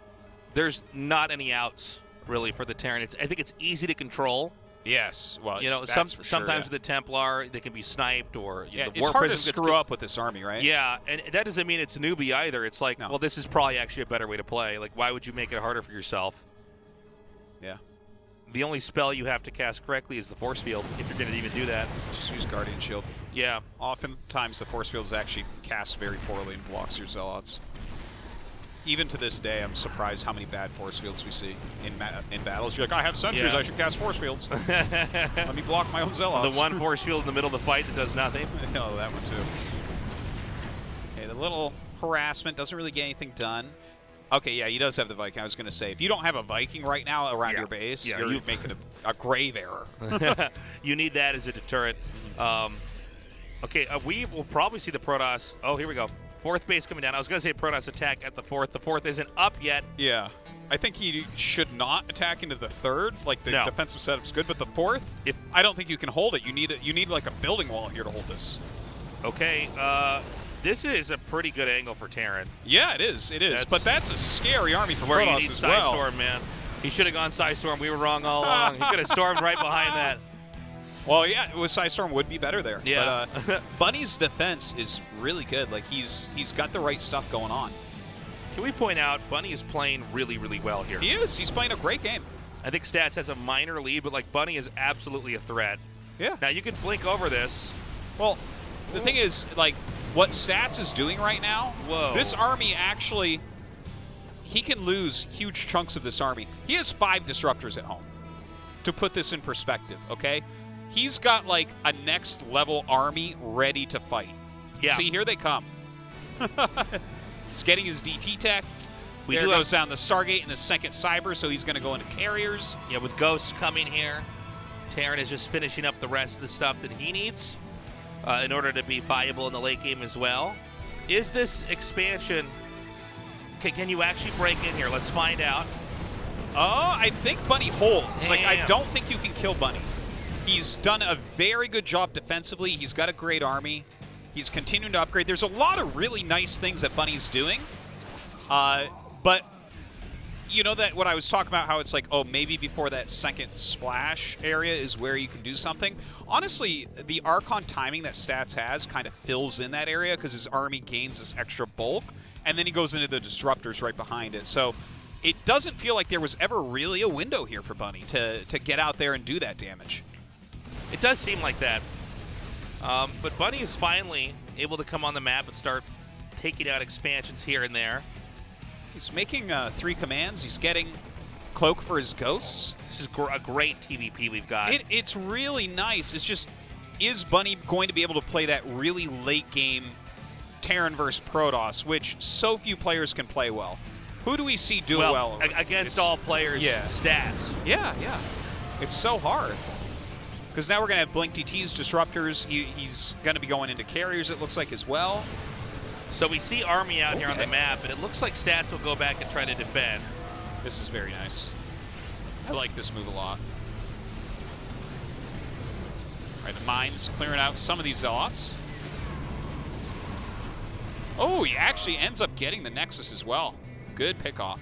there's not any outs really for the Terran. I think it's easy to control. Yes, well, you know, that's for sometimes sure, with the Templar, they can be sniped, or yeah, the it's War hard to Prism gets screw up with this army, right? Yeah, and that doesn't mean it's newbie either. It's like, No. well, this is probably actually a better way to play. Like, why would you make it harder for yourself? Yeah. The only spell you have to cast correctly is the Force Field, if you're going to even do that. Just use Guardian Shield. Yeah. Oftentimes the Force Field is actually cast very poorly and blocks your Zealots. Even to this day, I'm surprised how many bad Force Fields we see in battles. You're like, I have sentries, Yeah. I should cast Force Fields. Let me block my own Zealots. The one Force Field in the middle of the fight that does nothing. No, that one too. Okay, the little harassment doesn't really get anything done. Okay, yeah, he does have the Viking. I was going to say, if you don't have a Viking right now around your base, Yeah, you're making a grave error. You need that as a deterrent. Okay, we will probably see the Protoss. Oh, here we go. Fourth base coming down. I was going to say Protoss attack at the fourth. The fourth isn't up yet. Yeah. I think he should not attack into the third. Like, the defensive setup's good, but the fourth, I don't think you can hold it. You need like a building wall here to hold this. Okay, this is a pretty good angle for Terran. Yeah, it is. It is. But that's a scary army for where you Protoss need as well. Storm, man. He should have gone Storm. We were wrong all along. He could have stormed right behind that. Well, yeah, with Storm would be better there. Yeah. But Bunny's defense is really good. Like, he's got the right stuff going on. Can we point out, Bunny is playing really, really well here. He is. He's playing a great game. I think Stats has a minor lead, but, like, Bunny is absolutely a threat. Yeah. Now, you can blink over this. Well, the thing is, like, what Stats is doing right now, Whoa. this army actually, he can lose huge chunks of this army. He has 5 disruptors at home, to put this in perspective, okay? He's got, like, a next-level army ready to fight. Yeah. See, here they come. He's getting his DT tech. We There do goes down the Stargate and the second Cyber, so he's going to go into carriers. Yeah, with Ghosts coming here, Terran is just finishing up the rest of the stuff that he needs in order to be viable in the late game as well. Is this expansion... Can you actually break in here? Let's find out. I think Bunny holds. Like, I Damn. don't think you can kill Bunny. He's done a very good job defensively. He's got a great army. He's continuing to upgrade. There's a lot of really nice things that Bunny's doing. But you know that what I was talking about, how it's like, oh, maybe before that second splash area is where you can do something. Honestly, the Archon timing that Stats has kind of fills in that area because his army gains this extra bulk, and then he goes into the disruptors right behind it. So it doesn't feel like there was ever really a window here for Bunny to get out there and do that damage. It does seem like that. But Bunny is finally able to come on the map and start taking out expansions here and there. He's making 3 commands. He's getting Cloak for his Ghosts. This is a great TVP we've got. It's really nice. It's just, is Bunny going to be able to play that really late game Terran versus Protoss, which so few players can play well? Who do we see do well? Against all players' stats. Yeah, yeah. It's so hard. Because now we're going to have Blink DTs, Disruptors. He's going to be going into carriers, it looks like, as well. So we see Army out here on the map, and it looks like Stats will go back and try to defend. This is very nice. I like this move a lot. All right, the Mines clearing out some of these Zealots. Oh, he actually ends up getting the Nexus as well. Good pickoff.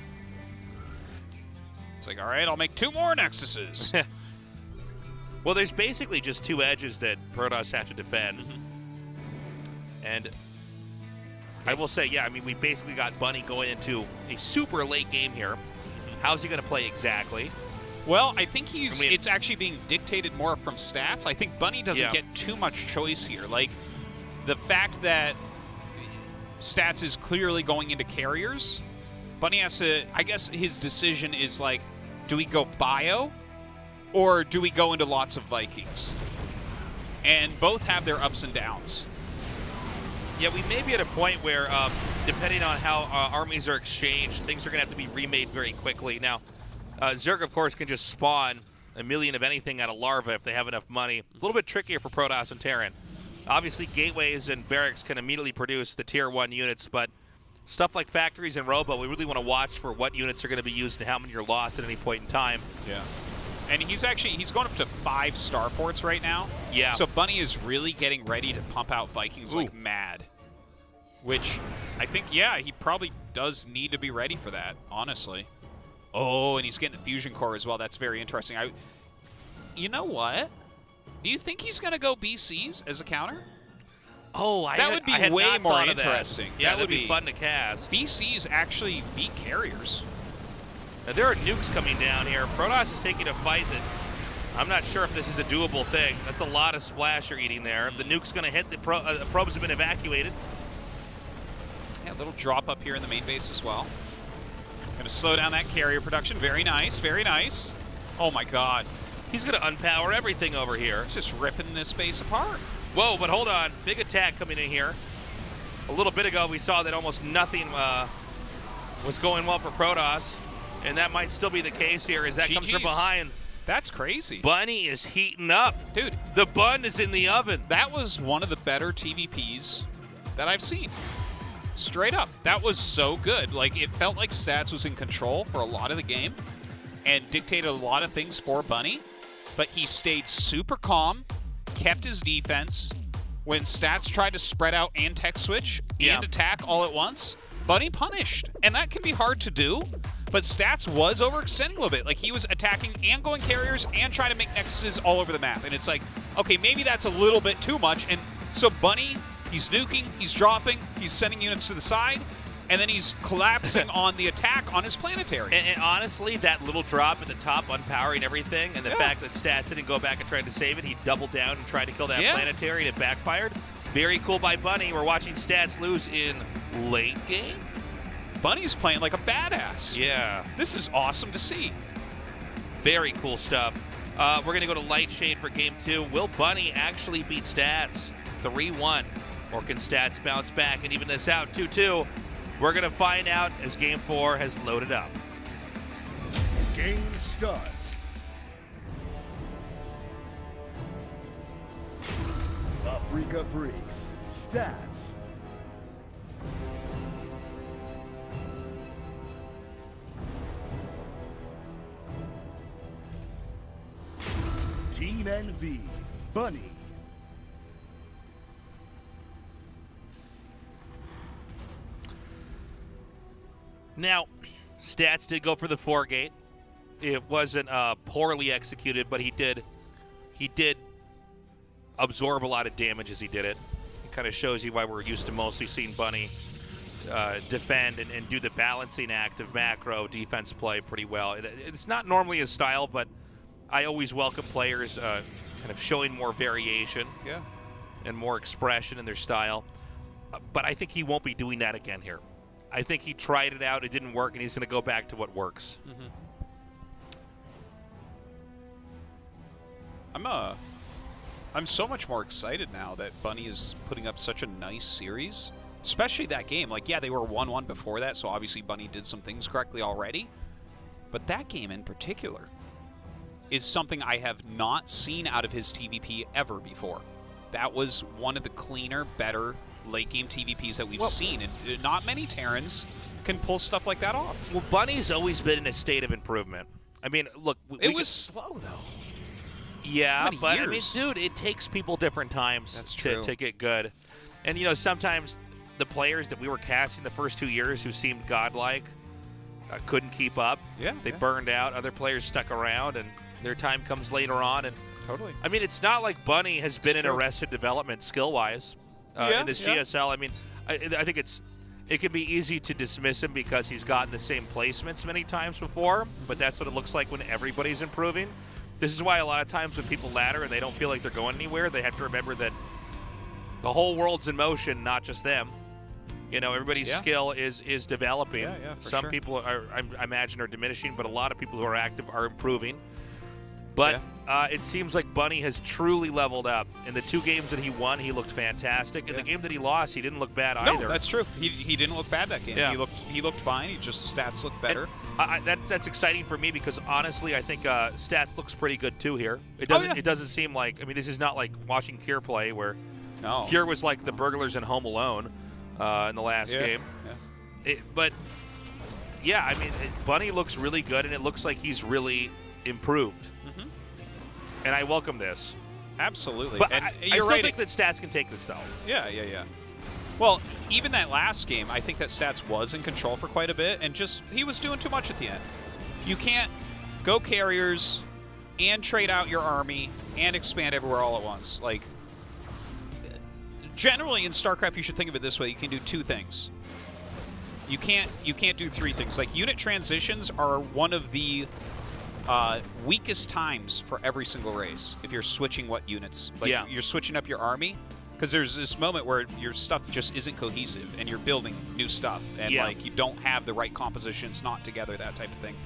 It's like, all right, I'll make 2 more Nexuses. Well, there's basically just 2 edges that Protoss have to defend. And I will say, yeah, I mean, we basically got Bunny going into a super late game here. How's he going to play exactly? Well, I think it's actually being dictated more from Stats. I think Bunny doesn't get too much choice here. Like, the fact that Stats is clearly going into carriers, Bunny has to, I guess his decision is like, do we go bio or do we go into lots of Vikings? And both have their ups and downs. Yeah, we may be at a point where, depending on how armies are exchanged, things are going to have to be remade very quickly. Now, Zerg, of course, can just spawn a million of anything out of larva if they have enough money. A little bit trickier for Protoss and Terran. Obviously, gateways and barracks can immediately produce the Tier 1 units, but stuff like factories and Robo, we really want to watch for what units are going to be used and how many are lost at any point in time. Yeah. And he's going up to 5 starports right now. Yeah. So Bunny is really getting ready to pump out Vikings like mad. Which I think, yeah, he probably does need to be ready for that, honestly. Oh, and he's getting the fusion core as well. That's very interesting. You know what? Do you think he's going to go BCs as a counter? Oh, that would be way more interesting. Yeah, that would be fun to cast. BCs actually beat carriers. Now, there are nukes coming down here. Protoss is taking a fight that I'm not sure if this is a doable thing. That's a lot of splash you're eating there. The nuke's going to hit. The probes have been evacuated. Yeah, a little drop up here in the main base as well. Going to slow down that carrier production. Very nice, very nice. Oh my god. He's going to unpower everything over here. He's just ripping this base apart. Whoa, but hold on. Big attack coming in here. A little bit ago, we saw that almost nothing was going well for Protoss. And that might still be the case here as that comes from behind. That's crazy. Bunny is heating up. Dude. The bun is in the oven. That was one of the better TVPs that I've seen. Straight up. That was so good. Like, it felt like Stats was in control for a lot of the game and dictated a lot of things for Bunny. But he stayed super calm, kept his defense. When Stats tried to spread out and tech switch and attack all at once, Bunny punished. And that can be hard to do. But Stats was overextending a little bit. Like, he was attacking and going carriers and trying to make nexuses all over the map. And it's like, okay, maybe that's a little bit too much. And so Bunny, he's nuking, he's dropping, he's sending units to the side, and then he's collapsing on the attack on his planetary. And honestly, that little drop at the top, unpowering everything, and the fact that Stats didn't go back and try to save it, he doubled down and tried to kill that planetary, and it backfired. Very cool by Bunny. We're watching Stats lose in late game. Bunny's playing like a badass. Yeah. This is awesome to see. Very cool stuff. We're going to go to Lightshade for Game 2. Will Bunny actually beat Stats 3-1? Or can Stats bounce back and even this out 2-2? We're going to find out as Game 4 has loaded up. Game start. Africa Freaks. Stats. Team NV, Bunny. Now, Stats did go for the 4-gate. It wasn't poorly executed, but he did absorb a lot of damage as he did it. It kind of shows you why we're used to mostly seeing Bunny defend and do the balancing act of macro defense play pretty well. It's not normally his style, but I always welcome players kind of showing more variation and more expression in their style. But I think he won't be doing that again here. I think he tried it out, it didn't work, and he's going to go back to what works. I'm so much more excited now that Bunny is putting up such a nice series, especially that game. Like, yeah, they were 1-1 before that, so obviously Bunny did some things correctly already. But that game in particular is something I have not seen out of his TVP ever before. That was one of the cleaner, better late-game TVPs that we've seen, and not many Terrans can pull stuff like that off. Well, Bunny's always been in a state of improvement. I mean, look... It was slow, though. Yeah, but, I mean, dude, it takes people different times to get good. And, you know, sometimes the players that we were casting the first 2 years who seemed godlike couldn't keep up. They burned out. Other players stuck around, and their time comes later on. And totally. I mean, it's not like Bunny has been in arrested development skill-wise in this GSL. I mean, I think it can be easy to dismiss him because he's gotten the same placements many times before, but that's what it looks like when everybody's improving. This is why a lot of times when people ladder and they don't feel like they're going anywhere, they have to remember that the whole world's in motion, not just them. You know, everybody's skill is developing. Some people are, I imagine, are diminishing, but a lot of people who are active are improving. But it seems like Bunny has truly leveled up. In the 2 games that he won, he looked fantastic. In the game that he lost, he didn't look bad either. No, that's true. He didn't look bad that game. He looked fine. He just stats looked better. That's exciting for me because honestly, I think Stats looks pretty good too here. It doesn't seem like, I mean, this is not like watching Kier play where Kier was like the burglars in Home Alone in the last game. But yeah, I mean, Bunny looks really good, and it looks like he's really improved. And I welcome this. Absolutely. But and I you're still right. think that Stats can take this, though. Yeah. Well, even that last game, I think that Stats was in control for quite a bit, and just he was doing too much at the end. You can't go carriers and trade out your army and expand everywhere all at once. Like, generally in StarCraft, you should think of it this way: you can do two things. You can't do three things. Like, unit transitions are one of the weakest times for every single race if you're switching what units. Like, you're switching up your army, because there's this moment where your stuff just isn't cohesive and you're building new stuff, and like you don't have the right compositions, not together, that type of thing.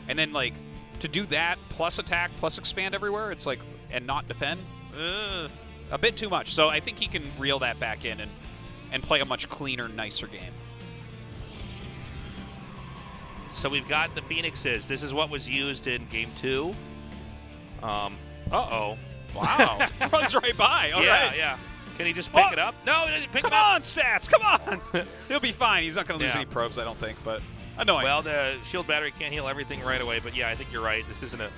And then, like, to do that plus attack plus expand everywhere, it's like, and not defend, a bit too much. So I think he can reel that back in and play a much cleaner, nicer game. So we've got the Phoenixes. This is what was used in Game 2. Uh-oh. Wow. Runs right by. All right. Yeah. Can he just pick it up? No, he doesn't pick it up. Come on, Stats. Come on. He'll be fine. He's not going to lose any probes, I don't think, but annoying. Well, the shield battery can't heal everything right away, but yeah, I think you're right. This isn't a...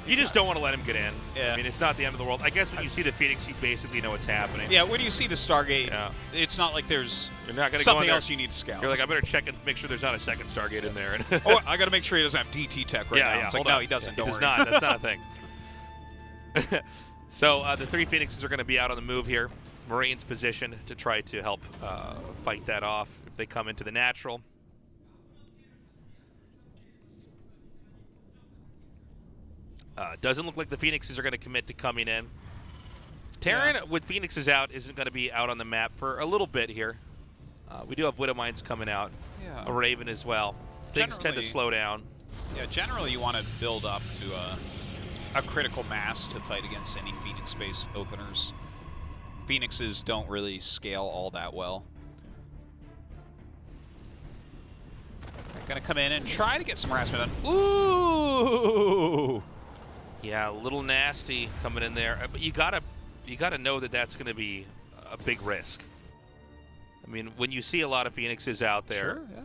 You just don't want to let him get in. Yeah. I mean, it's not the end of the world. I guess when you see the Phoenix, you basically know what's happening. Yeah, when you see the Stargate, it's not like there's You're not gonna something go in there. else you need to scout. You're like, I better check and make sure there's not a second Stargate in there. Oh, I got to make sure he doesn't have DT tech right now. Yeah, It's like, hold no, on. he doesn't. He Don't does worry. not. That's not a thing. So the three Phoenixes are going to be out on the move here. Marines positioned to try to help fight that off if they come into the natural. Doesn't look like the Phoenixes are going to commit to coming in. Terran, with Phoenixes out, isn't going to be out on the map for a little bit here. We do have Widow Mines coming out. Yeah. A Raven as well. Things tend to slow down. Yeah, generally you want to build up to a critical mass to fight against any Phoenix-based openers. Phoenixes don't really scale all that well. They're going to come in and try to get some harassment done. Ooh! Yeah, a little nasty coming in there, but you gotta know that that's going to be a big risk. I mean, when you see a lot of Phoenixes out there, Sure, yeah.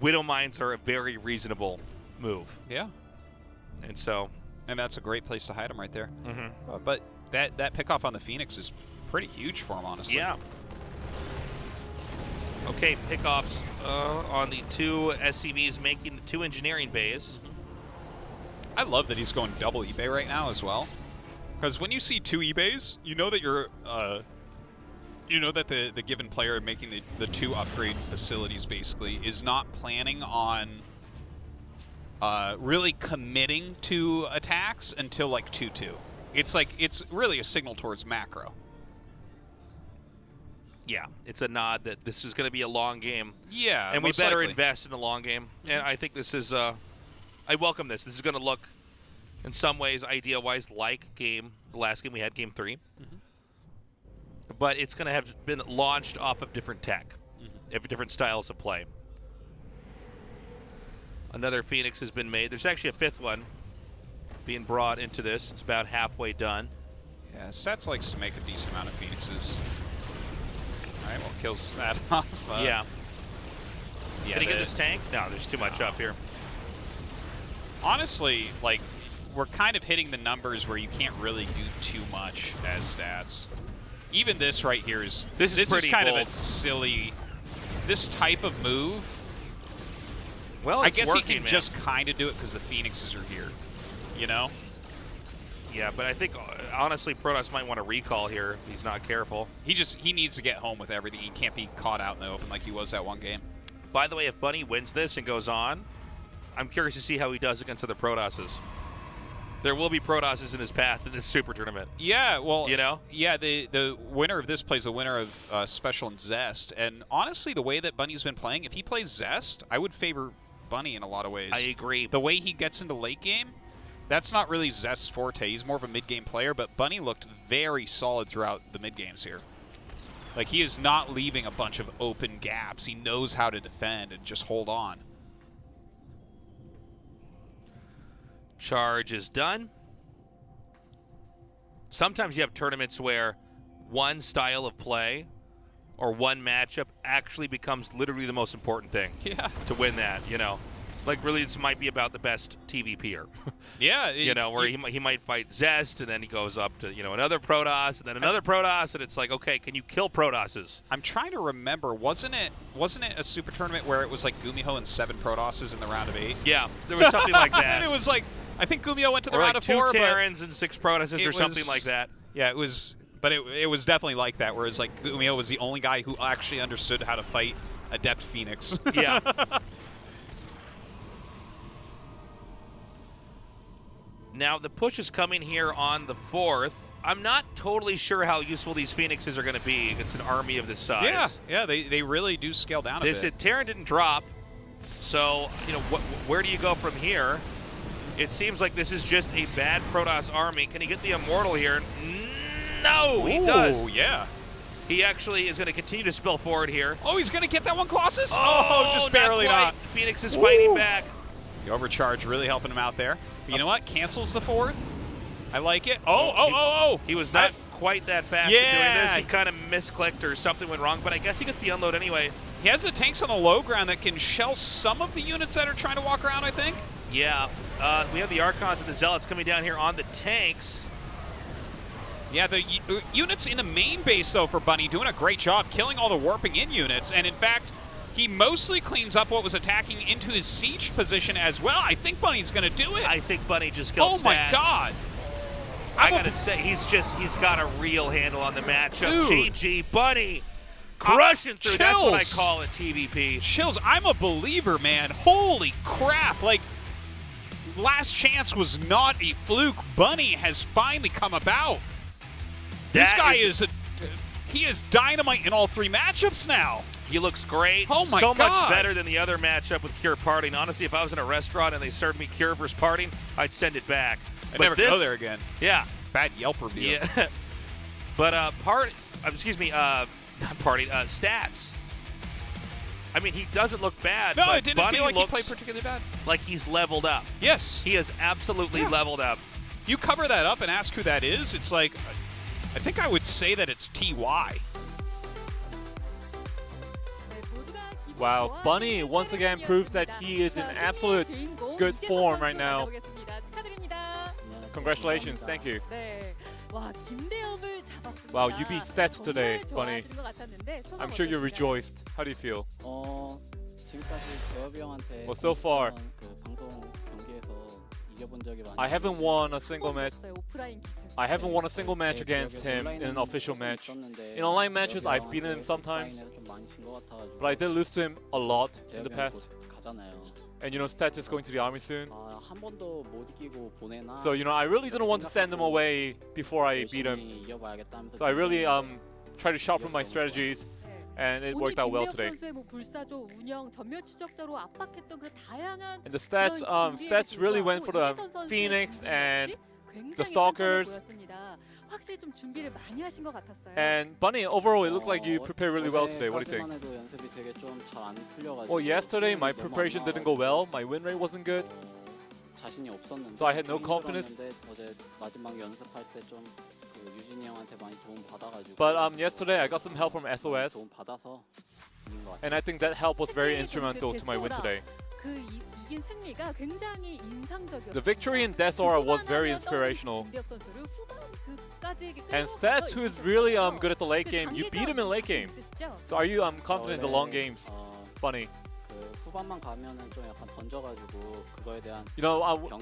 Widow Mines are a very reasonable move. Yeah. And so... And that's a great place to hide them right there. But that pick-off on the Phoenix is pretty huge for him, honestly. Yeah. Okay, pickoffs on the two SCVs making the two engineering bays. I love that he's going double eBay right now as well. Because when you see two eBays, you know that you're... you know that the given player making the two upgrade facilities basically is not planning on really committing to attacks until like 2-2. It's really a signal towards macro. Yeah, it's a nod that this is going to be a long game. Yeah, and we most better likely. invest in a long game. And I think this is I welcome this. This is going to look in some ways idea-wise like the last game we had, Game 3. But it's going to have been launched off of different tech, different styles of play. Another Phoenix has been made. There's actually a fifth one being brought into this. It's about halfway done. Yeah, Stats likes to make a decent amount of Phoenixes. All right, well, kills that off. Yeah. Yeah, Did he get his tank? No, there's too much up here. Honestly, like, we're kind of hitting the numbers where you can't really do too much as Stats. Even this right here is... This is pretty kind bold. of a silly... This type of move... Well, I it's guess working, he can man. just kind of do it because the Phoenixes are here. You know? Yeah, but I think, honestly, Protoss might want to recall here if he's not careful. He needs to get home with everything. He can't be caught out in the open like he was that one game. By the way, if Bunny wins this and goes on, I'm curious to see how he does against other Protosses. There will be Protosses in his path in this Super Tournament. Yeah, well, you know? Yeah, the winner of this plays the winner of Special and Zest. And honestly, the way that Bunny's been playing, if he plays Zest, I would favor Bunny in a lot of ways. I agree. The way he gets into late game, that's not really Zest's forte. He's more of a mid-game player, but Bunny looked very solid throughout the mid-games here. Like, he is not leaving a bunch of open gaps. He knows how to defend and just hold on. Charge is done. Sometimes you have tournaments where one style of play or one matchup actually becomes literally the most important thing. Yeah. To win that, you know. Like, really, this might be about the best TVPer. Yeah. Where he might fight Zest, and then he goes up to, another Protoss, and then another Protoss, and it's like, okay, can you kill Protosses? I'm trying to remember. Wasn't it a super tournament where it was like Gumiho and 7 Protosses in the round of 8? Yeah, there was something like that. And it was like, I think Gumiho went to the or round like of 4, 2 Terrans and 6 Protosses or something like that. Yeah, it was, but it was definitely like that, whereas like Gumiho was the only guy who actually understood how to fight Adept Phoenix. Yeah. Now, the push is coming here on the 4th. I'm not totally sure how useful these Phoenixes are going to be against an army of this size. Yeah, they really do scale down a bit. Terran didn't drop, so, where do you go from here? It seems like this is just a bad Protoss army. Can he get the Immortal here? No, he does. Oh, yeah. He actually is going to continue to spill forward here. Oh, he's going to get that one, Colossus? Oh, just barely not. Phoenix is fighting back. The overcharge really helping him out there. But you know what? Cancels the 4th. I like it. Oh. He was not quite that fast at doing this. He kind of misclicked or something went wrong, but I guess he gets the unload anyway. He has the tanks on the low ground that can shell some of the units that are trying to walk around, I think. Yeah. We have the Archons and the Zealots coming down here on the tanks. Yeah, the units in the main base, though, for Bunny, doing a great job killing all the warping in units. And in fact, he mostly cleans up what was attacking into his siege position as well. I think Bunny's going to do it. I think Bunny just killed Oh, my God. I got to say, he's got a real handle on the matchup. Dude. GG, Bunny. Crushing through. Chills. That's what I call it, TVP. Chills. I'm a believer, man. Holy crap. Like, last chance was not a fluke. Bunny has finally come about. This guy he is dynamite in all 3 matchups now. He looks great. Oh my God. So much God. better than the other matchup with Cure Parting. Honestly, if I was in a restaurant and they served me Cure versus Parting, I'd send it back. I'd never go there again. Yeah. Bad Yelp review. Yeah. But not Parting, Stats. I mean, he doesn't look bad. No, but it didn't Bunny feel like he looks played particularly bad. Like he's leveled up. Yes. He has absolutely leveled up. You cover that up and ask who that is, it's like, I think I would say that it's TY. Wow, Bunny once again proves that he is in absolute good form right now. Congratulations, thank you. Wow, you beat Stats today, Bunny. I'm sure you're rejoiced. How do you feel? Well, so far, I haven't won a single match. I haven't won a single match against him in an official match. In online matches, I've beaten him sometimes, but I did lose to him a lot in the past. And Stats is going to the army soon. So I really didn't want to send him away before I beat him. So I really tried to sharpen my strategies, and it worked out well today. And the stats really went for the Phoenix and the Stalkers. And Bunny, overall, it looked like you prepared really well today. What do you think? Well, yesterday my preparation didn't go well. My win rate wasn't good. So I had no confidence. But yesterday I got some help from SOS. And I think that help was very instrumental to my win today. The victory in Death Aura was very inspirational. And Stats, who is really good at the late game, you beat him in late game. So are you confident in the long games, Bunny?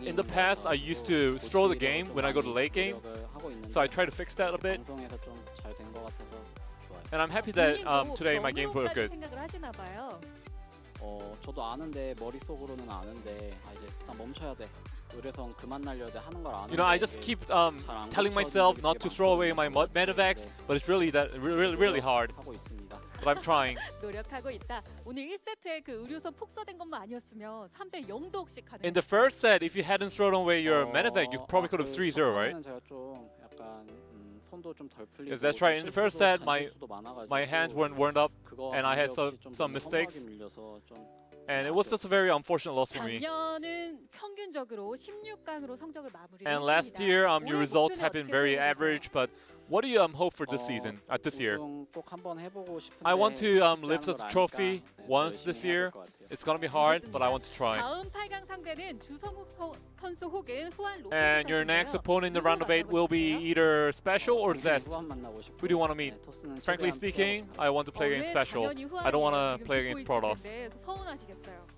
In the past I used to stroll the game when I go to late game. So I try to fix that a bit. And I'm happy that today my games were good. 저도 아는데 머릿속으로는 아는데 이제 일단 멈춰야 돼. 의뢰선 그만 날려야 돼 하는 걸 아는데. I just keep telling myself not to throw away my medevacs, but it's really hard. But I'm trying. 노력하고 있다. 오늘 1세트에 그 의료선 폭사된 것만 아니었으면 3대 0도 혹시 가능. In the first set, if you hadn't thrown away your medevac, you probably could have 3-0, right? 제가 좀 약간 손도 좀 덜 풀리고. Yes, that's right. In the first set, my hands weren't warmed up, and I had some mistakes. And it was just a very unfortunate loss for me. 작년은 평균적으로 16강으로 성적을 마무리했습니다. And last year, your results have been very average, but What do you hope for this season, this year? 우승 꼭 한번 해보고 싶은데 I want to 쉽지 lift 않은 the 걸 trophy 아니까, 네, once 더 this 열심히 해야 year. 될 것 같아요. It's gonna be hard, but I want to try. 다음 8강 상대는 주성욱 선수 혹은 후안 로페즈 And your next opponent in the round of 8 will be either Special or Zest. 후안 만나고 싶고, Who do you want to meet? 네, 토스는 Frankly 최대한 speaking, I want to play against Special. 당연히 I don't want 후안이에요. to play 지금 against 듣고 있을 Protoss. 텐데 서운하시겠어요.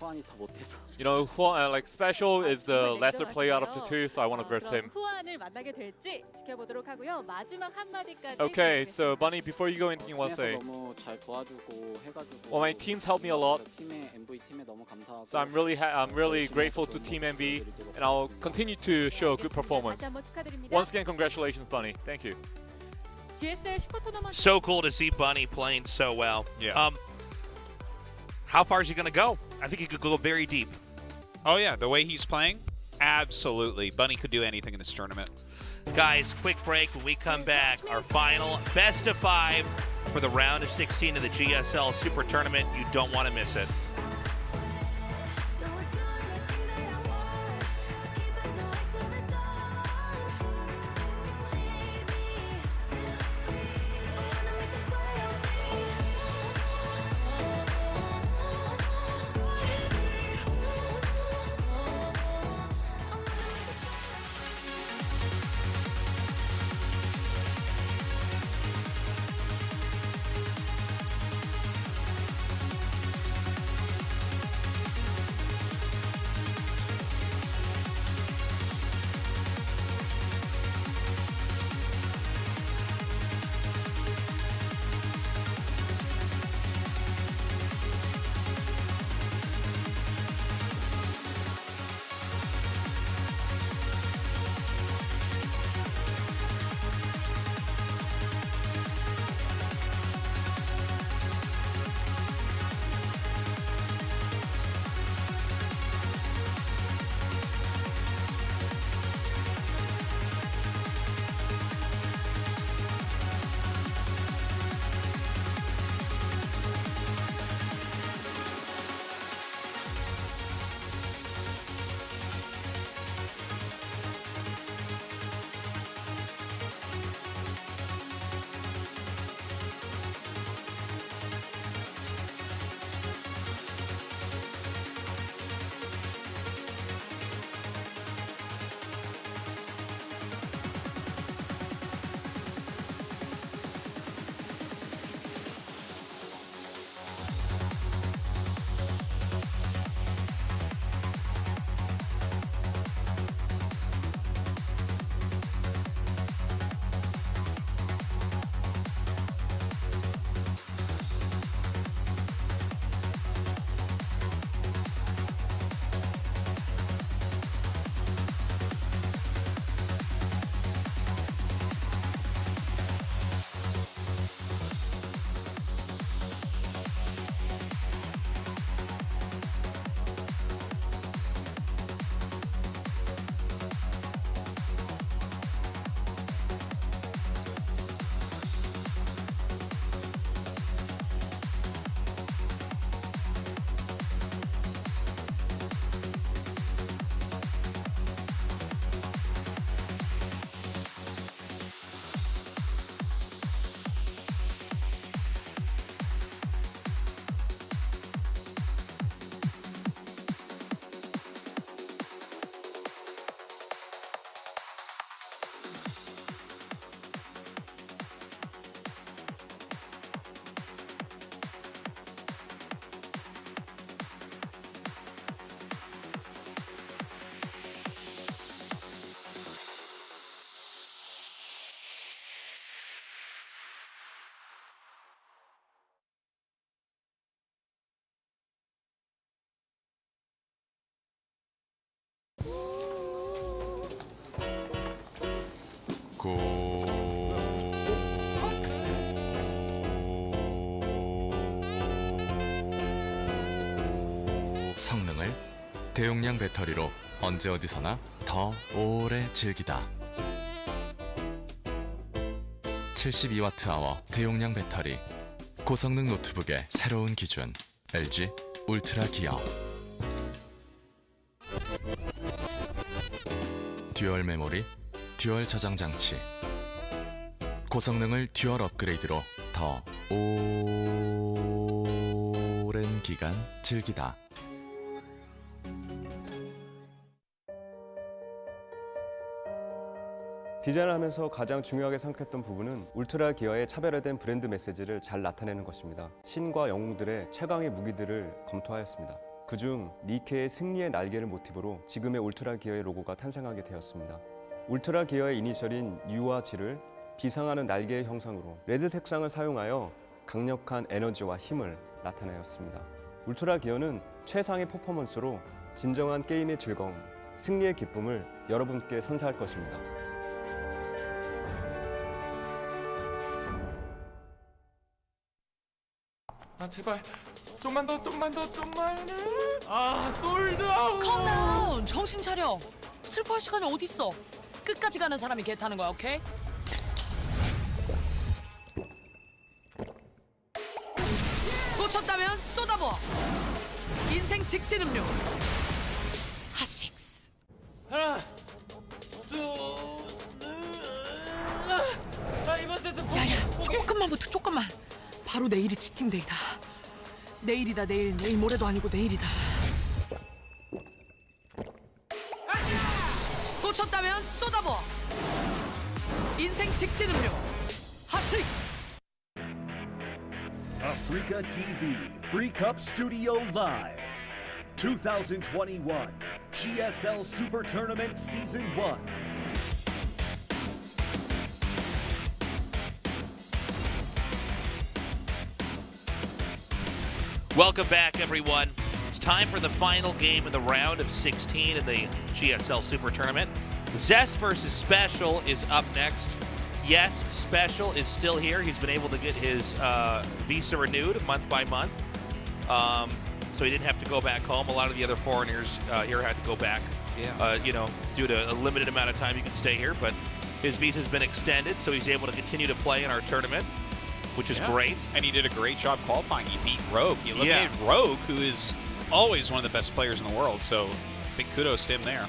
후안이 더 못해서. You know, like Special is the lesser player out of the two, so I want to verse 그럼 him. 후안을 만나게 될지 지켜보도록 하고요. 마지막 한마디까지 Okay, so Bunny, before you go, anything you want to say? 팀에서 너무 잘 도와주고 해가지고. Well, my team's helped me a lot. 팀의 MV 팀에 너무 감사하고. So I'm really grateful to Team MV, and I'll continue to show good performance. 다시 한번 축하드립니다. Once again, congratulations, Bunny. Thank you. GSL 슈퍼토너먼트 So cool to see Bunny playing so well. Yeah. How far is he going to go? I think he could go very deep. Oh yeah, the way he's playing, absolutely. Bunny could do anything in this tournament. Guys, quick break. When we come back, our final best of 5 for the round of 16 of the GSL Super Tournament. You don't want to miss it. 성능을 대용량 배터리로 언제 어디서나 더 오래 즐기다. 72Wh 대용량 배터리, 고성능 노트북의 새로운 기준, LG 울트라 기어. 듀얼 메모리, 듀얼 저장 장치, 고성능을 듀얼 업그레이드로 더 오랜 기간 즐기다. 디자인을 하면서 가장 중요하게 생각했던 부분은 울트라 기어의 차별화된 브랜드 메시지를 잘 나타내는 것입니다. 신과 영웅들의 최강의 무기들을 검토하였습니다. 그중 니케의 승리의 날개를 모티브로 지금의 울트라 기어의 로고가 탄생하게 되었습니다. 울트라 기어의 이니셜인 U와 G를 비상하는 날개의 형상으로 레드 색상을 사용하여 강력한 에너지와 힘을 나타내었습니다. 울트라 기어는 최상의 퍼포먼스로 진정한 게임의 즐거움, 승리의 기쁨을 여러분께 선사할 것입니다. 아 제발 좀만 더. 아 솔드아웃. 컴다운. 정신 차려. 슬퍼할 시간이 어딨어. 끝까지 가는 사람이 개 타는 거야. 오케이? 꽂혔다면 쏟아부어. 인생 직진 음료. 핫식스. 하나 이번 세트 야야, 조금만 붙어. 조금만. 바로 내일이 치팅데이다. 내일이다. 내일 모레도 아니고 내일이다. 꽂혔다면 쏟아부어. 인생 직진 음료. 핫식스. Africa TV Free Cup Studio Live 2021 GSL Super Tournament Season 1. Welcome back, everyone. It's time for the final game in the round of 16 in the GSL Super Tournament. Zest versus Special is up next. Yes, Special is still here. He's been able to get his visa renewed month by month. So he didn't have to go back home. A lot of the other foreigners here had to go back. Yeah. Due to a limited amount of time you can stay here. But his visa's been extended, so he's able to continue to play in our tournament, which is great. And he did a great job qualifying. He beat Rogue. He eliminated Rogue, who is always one of the best players in the world. So big kudos to him there.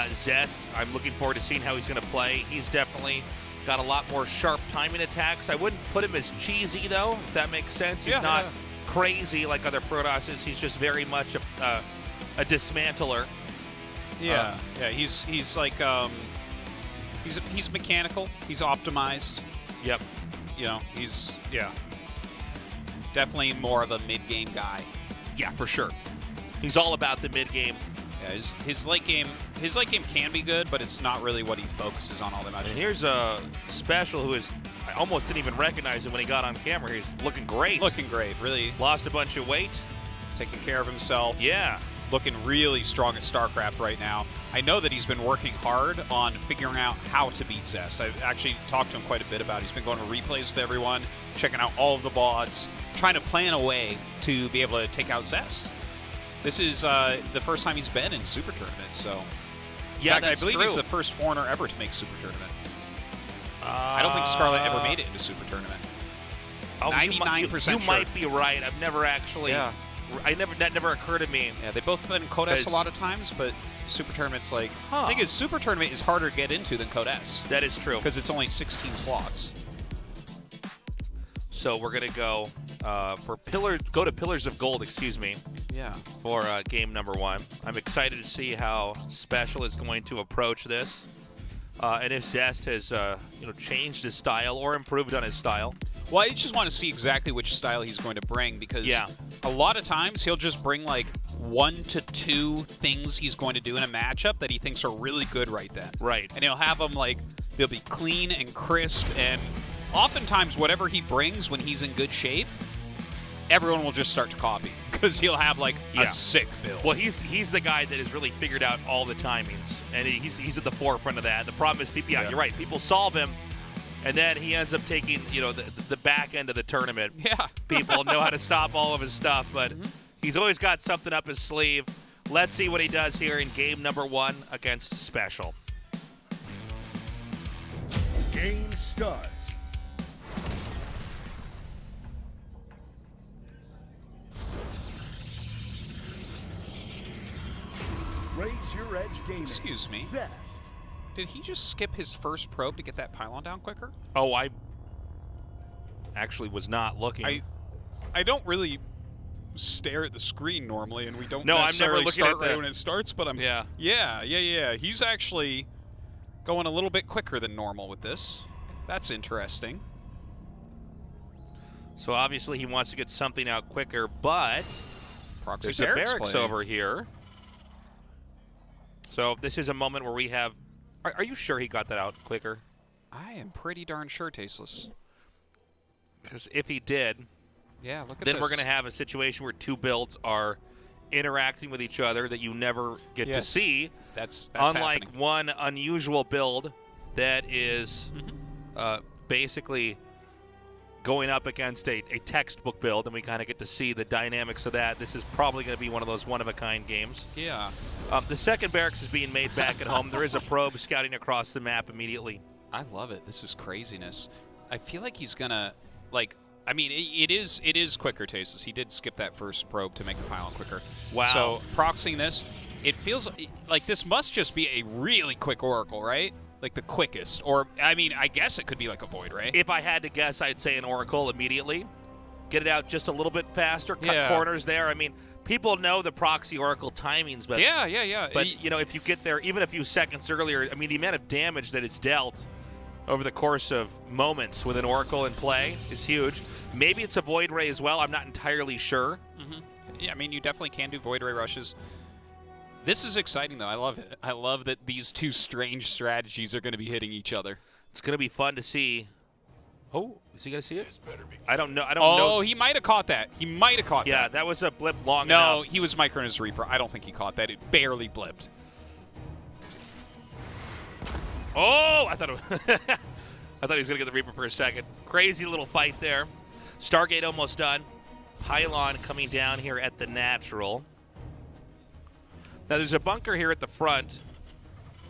Zest, I'm looking forward to seeing how he's going to play. He's definitely got a lot more sharp timing attacks. I wouldn't put him as cheesy, though, if that makes sense. He's not crazy like other Protosses. He's just very much a dismantler. Yeah, he's like he's mechanical. He's optimized. Yep. He's definitely more of a mid-game guy. Yeah, for sure. He's all about the mid-game. Yeah, his late game can be good, but it's not really what he focuses on all that much. And here's a Special who is, I almost didn't even recognize him when he got on camera. He's looking great. Looking great, really. Lost a bunch of weight. Taking care of himself. Yeah. Looking really strong at StarCraft right now. I know that he's been working hard on figuring out how to beat Zest. I've actually talked to him quite a bit about it. He's been going to replays with everyone, checking out all of the VODs, trying to plan a way to be able to take out Zest. This is the first time he's been in Super Tournament, so... Yeah, in fact, that's I believe true. he's the first foreigner ever to make Super Tournament. I don't think Scarlet ever made it into Super Tournament. 99% You might be right. I've never actually... Yeah. That never occurred to me. Yeah, they've both been Code S a lot of times, but Super Tournament's like... The thing is, Super Tournament is harder to get into than Code S. That is true. Because it's only 16 slots. So we're going to go to Pillars of Gold, excuse me. Yeah. For game number 1. I'm excited to see how Special is going to approach this. And if Zest has changed his style or improved on his style. Well, I just want to see exactly which style he's going to bring, because a lot of times he'll just bring like 1 to 2 things he's going to do in a matchup that he thinks are really good right then. Right. And he'll have them like, they'll be clean and crisp, and oftentimes whatever he brings when he's in good shape, everyone will just start to copy, because he'll have like a sick build. Well, he's the guy that has really figured out all the timings, and he's at the forefront of that. The problem is, people, you're right, people solve him, and then he ends up taking the back end of the tournament. Yeah. People know how to stop all of his stuff, but he's always got something up his sleeve. Let's see what he does here in game number 1 against Special. Game start. Raise your edge gaming. Excuse me. Zest. Did he just skip his first probe to get that pylon down quicker? Oh, I actually was not looking. I don't really stare at the screen normally, and we don't no, necessarily I'm never start looking right when it starts, but I'm... Yeah. He's actually going a little bit quicker than normal with this. That's interesting. So obviously he wants to get something out quicker, but Proxy there's a barracks over here. So this is a moment where we have... Are you sure he got that out quicker? I am pretty darn sure, Tasteless. Because if he did, yeah, look at then this. we're going to have a situation where two builds are interacting with each other that you never get to see. That's unlike happening. One unusual build that is basically going up against a textbook build, and we kind of get to see the dynamics of that. This is probably going to be one of those one-of-a-kind games. Yeah. The second barracks is being made back at home. There is a probe scouting across the map immediately. I love it. This is craziness. I feel like he's going to, like, I mean, it is quicker, Tasteless. He did skip that first probe to make the pylon quicker. Wow. So, proxying this, it feels like this must just be a really quick Oracle, right? Like the quickest. Or, I mean, I guess it could be like a Void Ray. If I had to guess, I'd say an Oracle immediately. Get it out just a little bit faster, cut corners there. I mean, people know the proxy Oracle timings, but yeah. But, you know, if you get there even a few seconds earlier, I mean, the amount of damage that it's dealt over the course of moments with an Oracle in play is huge. Maybe it's a Void Ray as well. I'm not entirely sure. Yeah, I mean, you definitely can do Void Ray rushes. This is exciting, though. I love it. I love that these two strange strategies are going to be hitting each other. It's going to be fun to see. Oh, is he going to see it? I don't know. I don't know. know. He might have caught that. He might have caught that. Yeah, that was a blip long enough. enough. No, he was microing his Reaper. I don't think he caught that. It barely blipped. Oh, I thought he was going to get the Reaper for a second. Crazy little fight there. Stargate almost done. Pylon coming down here at the natural. Now, there's a bunker here at the front,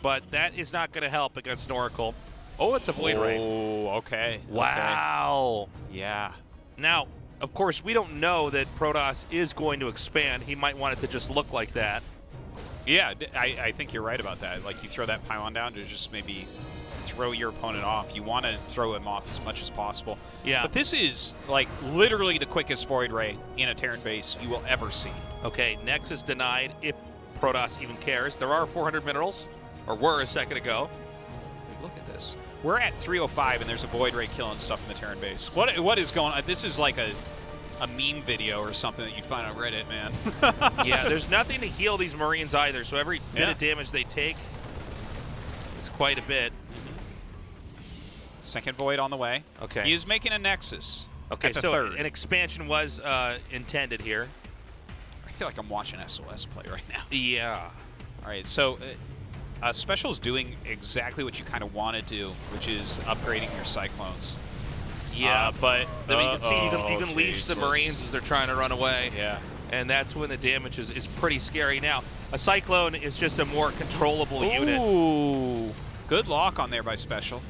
but that is not going to help against an Oracle. Oh, it's a Void Ray. Oh, okay. Wow. Okay. Yeah. Now, of course, we don't know that Protoss is going to expand. He might want it to just look like that. Yeah, I think you're right about that. Like, you throw that pylon down to just maybe throw your opponent off. You want to throw him off as much as possible. Yeah. But this is, like, literally the quickest Void Ray in a Terran base you will ever see. Okay, Nexus denied, if Protoss even cares. There are 400 minerals, or were a second ago. Look at this. We're at 305, and there's a Void Ray killing stuff in the Terran base. What is going on? This is like a meme video or something that you find on Reddit, man. Yeah, there's nothing to heal these Marines either, so every bit of damage they take is quite a bit. Second Void on the way. Okay. He is making a Nexus. Okay, at the so third. an expansion was intended here. I feel like I'm watching SOS play right now. Yeah. All right, so Special is doing exactly what you kind of want to do, which is upgrading your Cyclones. Yeah, but I mean, you can see you can leash the Marines as they're trying to run away. Yeah. And that's when the damage is pretty scary. Now, a Cyclone is just a more controllable unit. Ooh. Good lock on there by Special.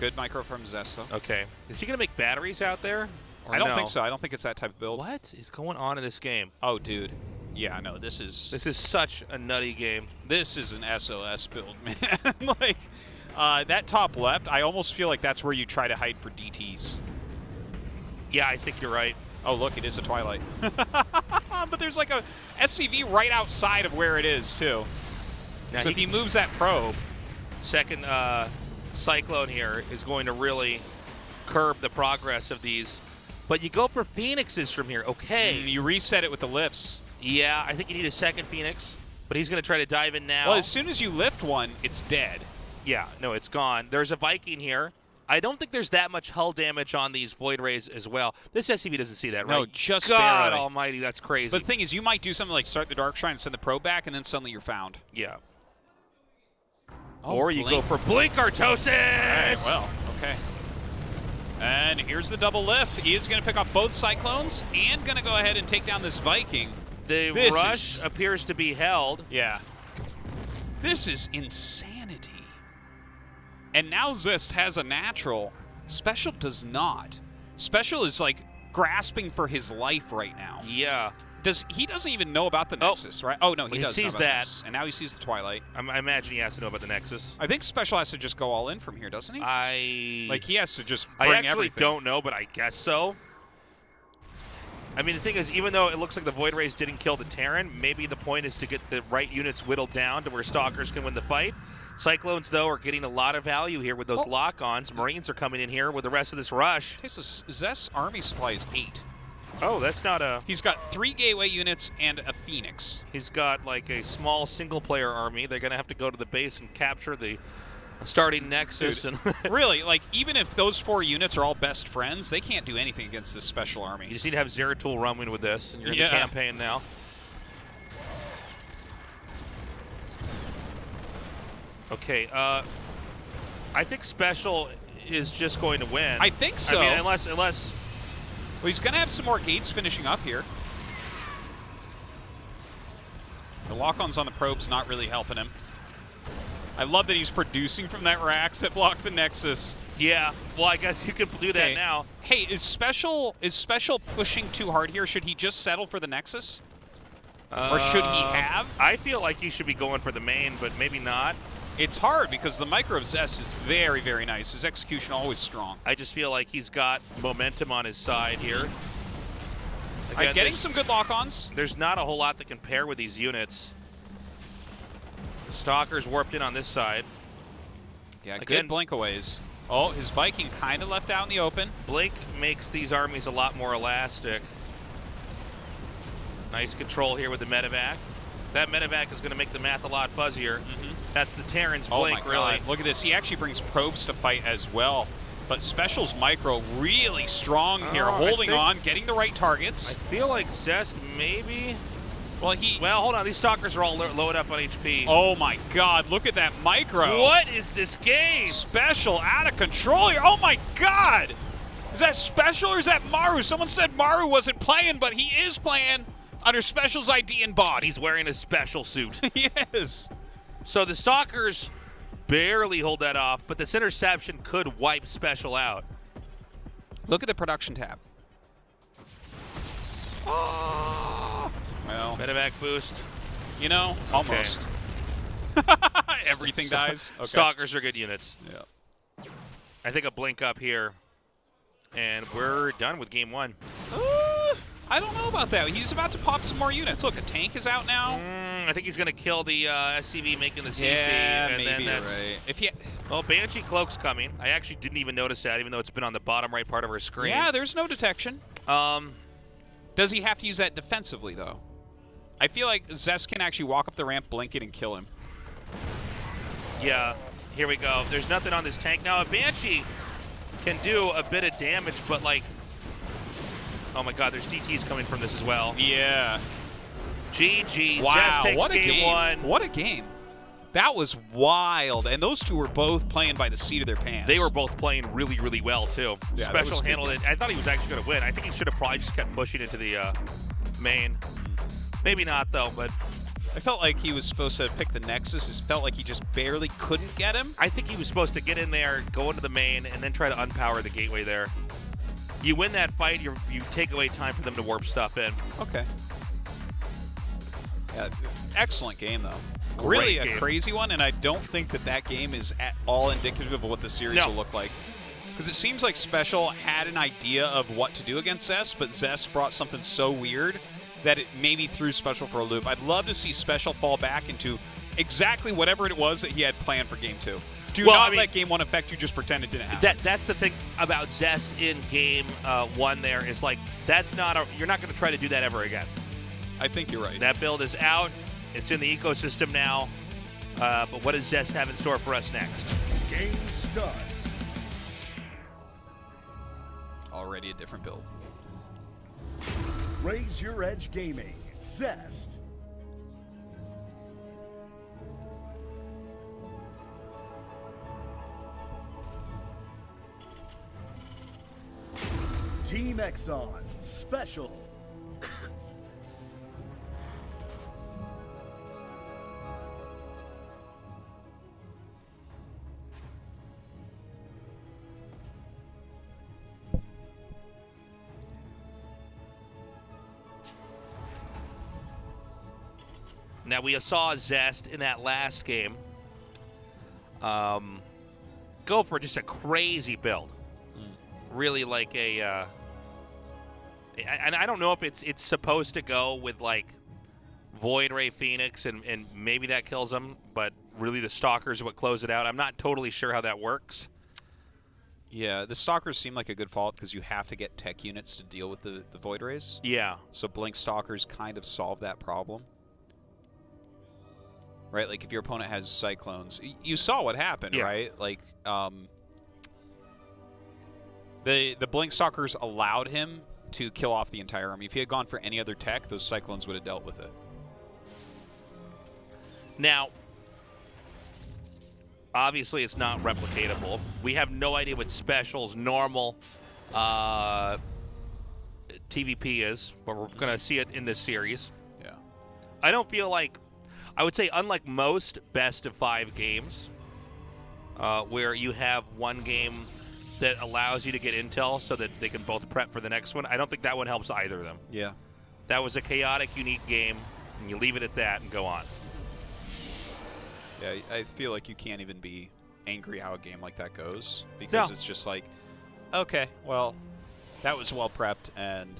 Good micro from Zest, though. Okay. Is he going to make batteries out there? I don't think so. I don't think it's that type of build. What is going on in this game? Oh, dude. Yeah, no, this is such a nutty game. This is an SOS build, man. Like, that top left, I almost feel like that's where you try to hide for DTs. Yeah, I think you're right. Oh, look, it is a Twilight. But there's like a SCV right outside of where it is, too. Now so if he moves that probe... Second Cyclone here is going to really curb the progress of these. But you go for Phoenixes from here. Okay. You reset it with the lifts. Yeah, I think you need a second Phoenix, but he's going to try to dive in now. Well, as soon as you lift one, it's dead. Yeah, no, it's gone. There's a Viking here. I don't think there's that much hull damage on these Void Rays as well. This SCV doesn't see that, right? No, just God barely. almighty, that's crazy. But the thing is, you might do something like start the Dark Shrine and send the probe back, and then suddenly you're found. Yeah. Oh, or you go for Blink Artosis! Right, well, okay. And here's the double lift. He is going to pick off both Cyclones and going to go ahead and take down this Viking. The rush appears to be held. Yeah. This is insanity. And now Zest has a natural. Special does not. Special is like grasping for his life right now. Yeah. he doesn't even know about the Nexus, right? Oh no, he does. He know sees about the that, Nexus, and now he sees the Twilight. I imagine he has to know about the Nexus. I think Special has to just go all in from here, doesn't he? Like he has to just bring I actually everything. don't know, but I guess so. I mean, the thing is, even though it looks like the Void Rays didn't kill the Terran, maybe the point is to get the right units whittled down to where Stalkers can win the fight. Cyclones, though, are getting a lot of value here with those lock-ons. Marines are coming in here with the rest of this rush. Okay, so Zest's army supply is 8. Oh, that's not a... He's got 3 gateway units and a Phoenix. He's got, like, a small single-player army. They're going to have to go to the base and capture the starting Nexus. Dude, and really, like, even if those 4 units are all best friends, they can't do anything against this special army. You just need to have Zeratul running with this, and you're in the campaign now. Okay, I think Special is just going to win. I think so. I mean, unless... Well, he's going to have some more gates finishing up here. The lock-ons on the probes not really helping him. I love that he's producing from that racks that block the Nexus. Yeah, well, I guess you could do that now. Hey, is Special pushing too hard here? Should he just settle for the Nexus? Or should he have? I feel like he should be going for the main, but maybe not. It's hard because the micro of Zest is very, very nice. His execution always strong. I just feel like he's got momentum on his side here. Again, I'm getting some good lock-ons. There's not a whole lot that can pair with these units. The Stalker's warped in on this side. Yeah, good blink-aways. Oh, his Viking kind of left out in the open. Blink makes these armies a lot more elastic. Nice control here with the medevac. That medevac is going to make the math a lot fuzzier. That's the Terran's blink, oh my really. God. Look at this. He actually brings probes to fight as well. But Special's micro really strong here, holding on, getting the right targets. I feel like Zest maybe... Well, hold on. These Stalkers are all loaded up on HP. Oh my God, look at that micro. What is this game? Special out of control here. Oh my God. Is that Special or is that Maru? Someone said Maru wasn't playing, but he is playing under Special's ID and body. He's wearing a special suit. Yes. So the Stalkers barely hold that off, but this interception could wipe Special out. Look at the production tab. Oh. Well, medevac boost. You know, almost. Everything dies. Okay. Stalkers are good units. Yeah. I think a blink up here, and we're done with game 1. I don't know about that. He's about to pop some more units. Look, a tank is out now. I think he's going to kill the SCV making the CC. Yeah, and maybe then that's, right. If he, well, Banshee Cloak's coming. I actually didn't even notice that, even though it's been on the bottom right part of our screen. Yeah, there's no detection. Does he have to use that defensively, though? I feel like Zest can actually walk up the ramp, blink it, and kill him. Yeah, here we go. There's nothing on this tank. Now, a Banshee can do a bit of damage, but, like, oh my God, there's DTs coming from this as well. Yeah. GG. Wow, Zest takes what a game 1. What a game. That was wild. And those two were both playing by the seat of their pants. They were both playing really, really well, too. Yeah, Special handled it. I thought he was actually going to win. I think he should have probably just kept pushing into the main. Maybe not, though, but... I felt like he was supposed to pick the Nexus. It felt like he just barely couldn't get him. I think he was supposed to get in there, go into the main, and then try to unpower the gateway there. You win that fight, you take away time for them to warp stuff in. Okay. Yeah, excellent game, though. Great really game. A crazy one, and I don't think that game is at all indicative of what the series will look like. Because it seems like Special had an idea of what to do against Zest, but Zest brought something so weird that it maybe threw Special for a loop. I'd love to see Special fall back into exactly whatever it was that he had planned for Game 2. Do not let Game 1 affect you, just pretend it didn't happen. That's the thing about Zest in Game 1 there is like, you're not going to try to do that ever again. I think you're right. That build is out. It's in the ecosystem now. But what does Zest have in store for us next? Game start. Already a different build. Raise your edge gaming. Zest. Team Exxon Special. Now, we saw Zest in that last game go for just a crazy build. Really like a... and I don't know if it's supposed to go with, like, Void Ray Phoenix, and maybe that kills him, but really the Stalkers are what close it out. I'm not totally sure how that works. Yeah, the Stalkers seem like a good follow-up because you have to get tech units to deal with the Void Rays. Yeah. So Blink Stalkers kind of solve that problem. Right, like if your opponent has Cyclones, you saw what happened, right? Like, the Blink Stalkers allowed him to kill off the entire army. If he had gone for any other tech, those Cyclones would have dealt with it. Now, obviously it's not replicatable. We have no idea what Special's normal TVP is, but we're going to see it in this series. Yeah. I don't feel like, I would say unlike most best-of-5 games, where you have one game that allows you to get intel so that they can both prep for the next one, I don't think that one helps either of them. Yeah. That was a chaotic, unique game, and you leave it at that and go on. Yeah, I feel like you can't even be angry how a game like that goes, because it's just like, okay, well, that was well prepped and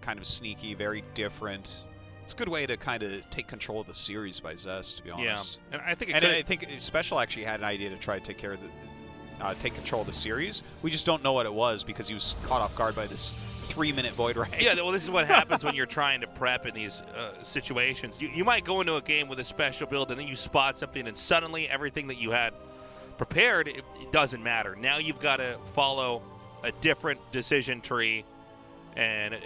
kind of sneaky, very different. It's a good way to kind of take control of the series by Zest, to be honest. Yeah, and I think I think Special actually had an idea to try to take care of the, take control of the series. We just don't know what it was because he was caught off guard by this 3-minute Void Ray. Yeah, well, this is what happens when you're trying to prep in these situations. You might go into a game with a special build, and then you spot something, and suddenly everything that you had prepared, it doesn't matter. Now you've got to follow a different decision tree and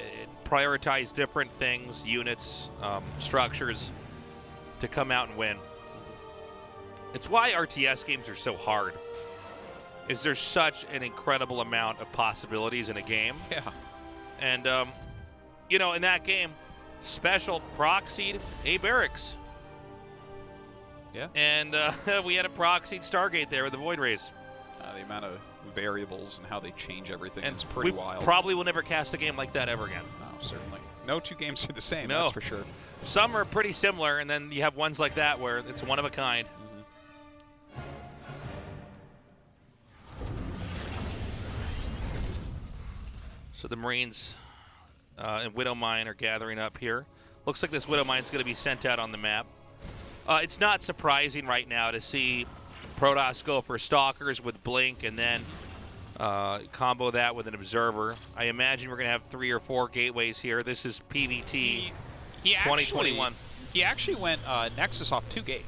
prioritize different things, units, structures, to come out and win. It's why RTS games are so hard. Is there's such an incredible amount of possibilities in a game. Yeah. And, you know, in that game, Special proxied a barracks. Yeah. And we had a proxied Stargate there with the Void Rays. The amount of variables and how they change everything is pretty wild. Probably will never cast a game like that ever again. No, certainly. No two games are the same, No. that's for sure. Some are pretty similar, and then you have ones like that where it's one of a kind. So the Marines and Widow Mine are gathering up here. Looks like this Widow Mine is going to be sent out on the map. It's not surprising right now to see Protoss go for Stalkers with Blink and then combo that with an Observer. I imagine we're going to have 3 or 4 gateways here. This is PVT 2021. He actually went Nexus off 2 gate.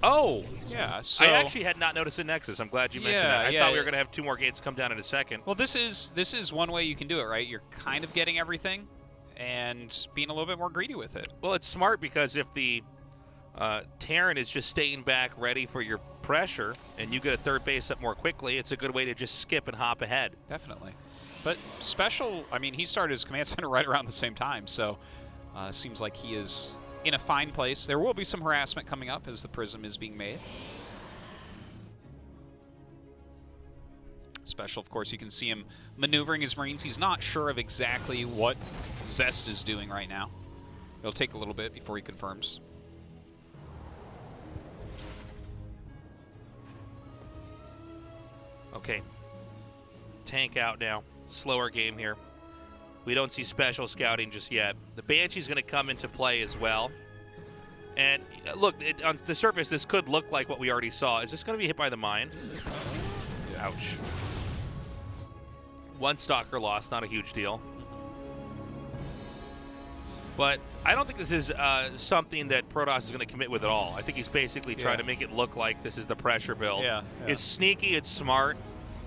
Oh! Yeah, so... I actually had not noticed a Nexus. I'm glad you mentioned that. I thought we were going to have 2 more gates come down in a second. Well, this is one way you can do it, right? You're kind of getting everything and being a little bit more greedy with it. Well, it's smart because if the Terran is just staying back ready for your pressure and you get a third base up more quickly, it's a good way to just skip and hop ahead. Definitely. But Special, I mean, he started his command center right around the same time, so seems like he is in a fine place. There will be some harassment coming up as the Prism is being made. Special, of course, you can see him maneuvering his Marines. He's not sure of exactly what Zest is doing right now. It'll take a little bit before he confirms. Okay. Tank out now. Slower game here. We don't see Special scouting just yet. The Banshee's going to come into play as well. And look, on the surface, this could look like what we already saw. Is this going to be hit by the mine? Ouch. 1 Stalker lost, not a huge deal. But I don't think this is something that Protoss is going to commit with at all. I think he's basically trying to make it look like this is the pressure build. Yeah. It's sneaky, it's smart.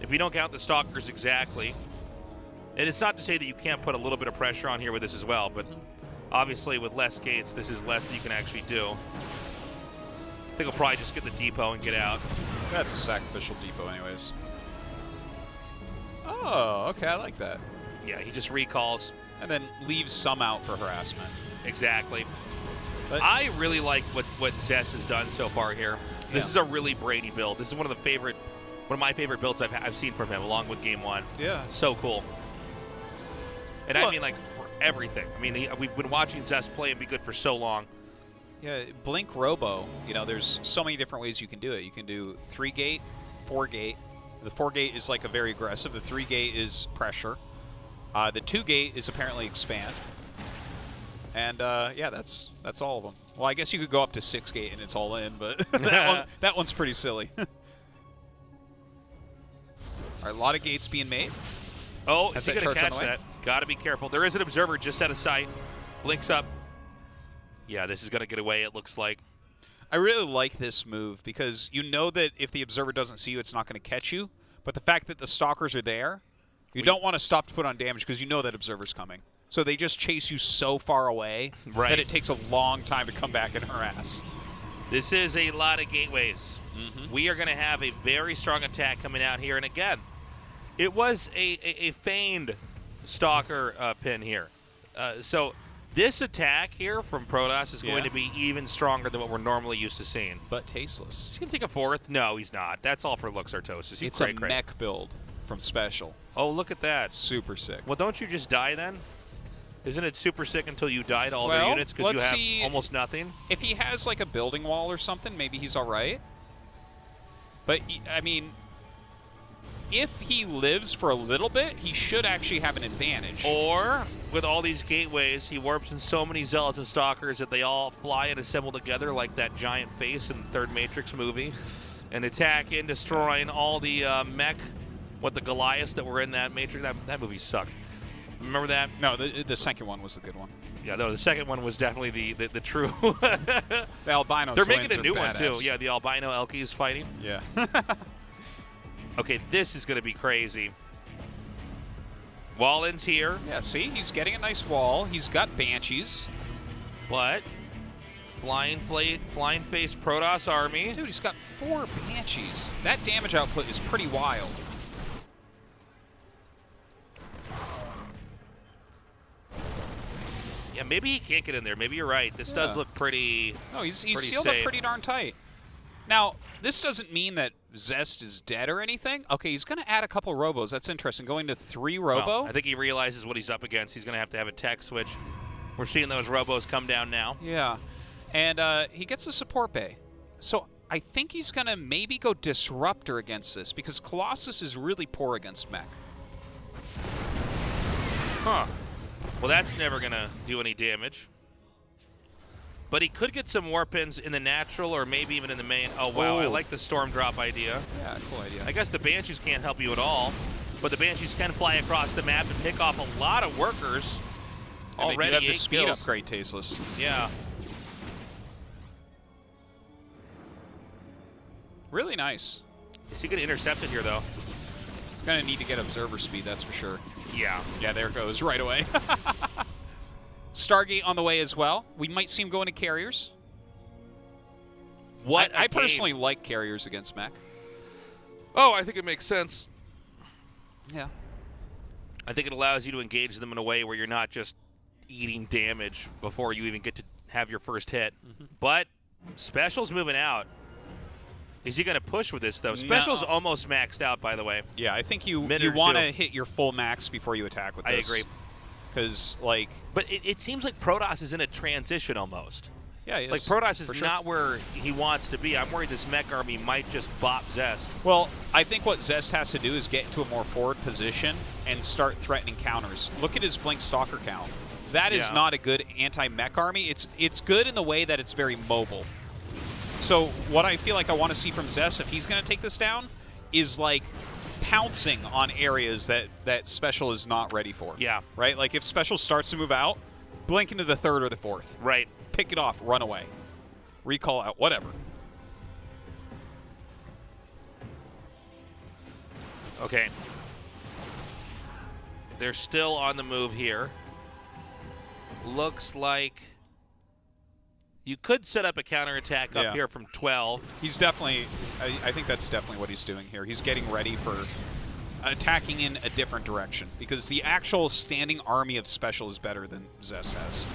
If you don't count the Stalkers exactly. And it's not to say that you can't put a little bit of pressure on here with this as well, but obviously with less gates, this is less that you can actually do. I think we'll probably just get the depot and get out. That's a sacrificial depot anyways. Oh, okay, I like that. Yeah, he just recalls. And then leaves some out for harassment. Exactly. But I really like what Zest has done so far here. This is a really Brady build. This is one of my favorite builds I've seen from him, along with Game 1. Yeah. So cool. And I mean, like, for everything. I mean, we've been watching Zest play and be good for so long. Yeah, Blink Robo, you know, there's so many different ways you can do it. You can do 3-gate, 4-gate. The 4-gate is like a very aggressive. The 3-gate is pressure. The 2-gate is apparently expand. And yeah, that's all of them. Well, I guess you could go up to 6-gate and it's all in, but that one's pretty silly. All right, a lot of gates being made. Oh, is he going to catch that? Got to be careful. There is an observer just out of sight. Blinks up. Yeah, this is going to get away, it looks like. I really like this move because you know that if the observer doesn't see you, it's not going to catch you. But the fact that the stalkers are there, you don't want to stop to put on damage because you know that observer's coming. So they just chase you so far away that it takes a long time to come back and harass. This is a lot of gateways. We are going to have a very strong attack coming out here. And again, it was a feigned stalker pin here. So this attack here from Protoss is going to be even stronger than what we're normally used to seeing. But tasteless. He's going to take a 4th? No, he's not. That's all for looks, Artosis. It's a mech build from Special. Oh, look at that. Super sick. Well, don't you just die then? Isn't it super sick until you die to all their units because you have almost nothing? If he has like a building wall or something, maybe he's all right. But, I mean, if he lives for a little bit, he should actually have an advantage. Or, with all these gateways, he warps in so many Zealots and Stalkers that they all fly and assemble together like that giant face in the 3rd Matrix movie and attack in, destroying all the mech, the Goliaths that were in that Matrix. That movie sucked. Remember that? No, the second one was the good one. Yeah, no, the second one was definitely the true. The albino They're twins making a new one, badass. too. Yeah, the albino Elkies fighting. Yeah. Okay, this is going to be crazy. Wallen's here. Yeah, see? He's getting a nice wall. He's got Banshees. But flying face Protoss army. Dude, he's got 4 Banshees. That damage output is pretty wild. Yeah, maybe he can't get in there. Maybe you're right. This does look pretty. No, he's safe. sealed up pretty darn tight. Now, this doesn't mean that Zest is dead or anything. Okay, he's going to add a couple Robos. That's interesting. Going to 3 Robo. Well, I think he realizes what he's up against. He's going to have a tech switch. We're seeing those Robos come down now. Yeah. And he gets a support bay. So I think he's going to maybe go Disruptor against this because Colossus is really poor against mech. Huh. Well, that's never going to do any damage. But he could get some war pins in the natural or maybe even in the main. Oh, wow. I like the Storm Drop idea. Yeah, cool idea. I guess the Banshees can't help you at all. But the Banshees can fly across the map and pick off a lot of workers. And already they do have the 8 speed kills. upgrade, Tasteless. Yeah. Really nice. Is he going to intercept it here, though? It's going to need to get observer speed, that's for sure. Yeah. Yeah, there it goes right away. Stargate on the way as well. We might see him going to carriers. I personally like carriers against mech. Oh, I think it makes sense. Yeah. I think it allows you to engage them in a way where you're not just eating damage before you even get to have your first hit. But Special's moving out. Is he going to push with this, though? Special's almost maxed out, by the way. Yeah, I think you want to hit your full max before you attack with this. I agree. Because, like... But it seems like Protoss is in a transition almost. Yeah, he is. Like, Protoss is not where he wants to be. I'm worried this mech army might just bop Zest. Well, I think what Zest has to do is get into a more forward position and start threatening counters. Look at his Blink Stalker count. That is not a good anti-mech army. It's good in the way that it's very mobile. So what I feel like I want to see from Zest, if he's going to take this down, is like pouncing on areas that Special is not ready for. Yeah. Right? Like if Special starts to move out, blink into the 3rd or the 4th. Right. Pick it off, run away. Recall out, whatever. Okay. They're still on the move here. Looks like you could set up a counterattack up here from 12. He's definitely, I think that's definitely what he's doing here. He's getting ready for attacking in a different direction because the actual standing army of Special is better than Zest has.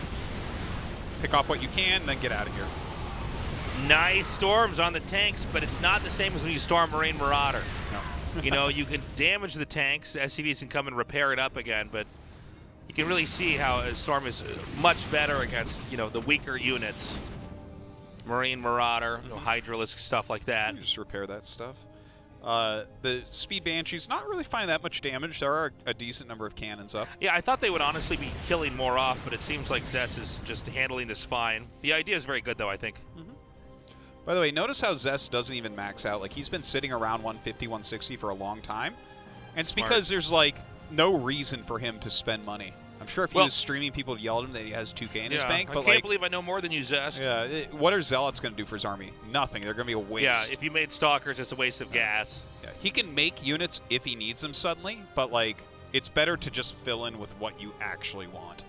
Pick off what you can, then get out of here. Nice storms on the tanks, but it's not the same as when you storm Marine Marauder. No. You know, you can damage the tanks. SCVs can come and repair it up again, but you can really see how a storm is much better against, you know, the weaker units. Marine Marauder, Hydralisk, stuff like that. You just repair that stuff. The Speed Banshee's not really finding that much damage. There are a decent number of cannons up. Yeah, I thought they would honestly be killing more off, but it seems like Zest is just handling this fine. The idea is very good, though, I think. By the way, notice how Zest doesn't even max out. Like, he's been sitting around 150, 160 for a long time. And it's because there's, like, no reason for him to spend money. I'm sure if he was streaming, people would yell at him that he has 2K in his bank. But I can't believe I know more than you, Zest. Yeah, what are Zealots going to do for his army? Nothing. They're going to be a waste. Yeah, if you made Stalkers, it's a waste of gas. Yeah, he can make units if he needs them suddenly, but, like, it's better to just fill in with what you actually want.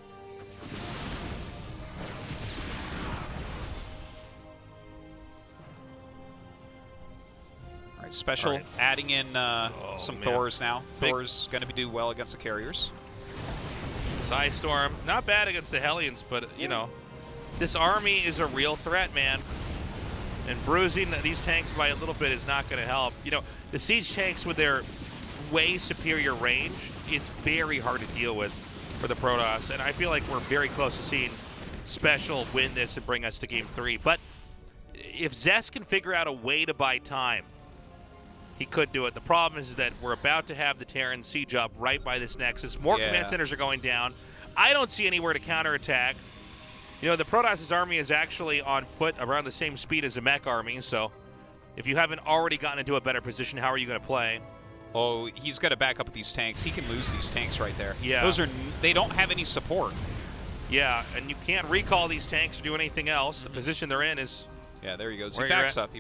All right, Special adding in some Thors now. Thor's going to do well against the carriers. Psystorm, not bad against the Hellions, but, you know, this army is a real threat, man. And bruising these tanks by a little bit is not going to help. You know, the siege tanks with their way superior range, it's very hard to deal with for the Protoss. And I feel like we're very close to seeing Special win this and bring us to Game 3. But if Zest can figure out a way to buy time, he could do it. The problem is that we're about to have the Terran siege up right by this Nexus. More command centers are going down. I don't see anywhere to counterattack. You know, the Protoss' army is actually on foot around the same speed as the mech army, so if you haven't already gotten into a better position, how are you going to play? Oh, he's got to back up with these tanks. He can lose these tanks right there. Yeah. They don't have any support. Yeah, and you can't recall these tanks or do anything else. The position they're in is... Yeah, there he goes. He backs up.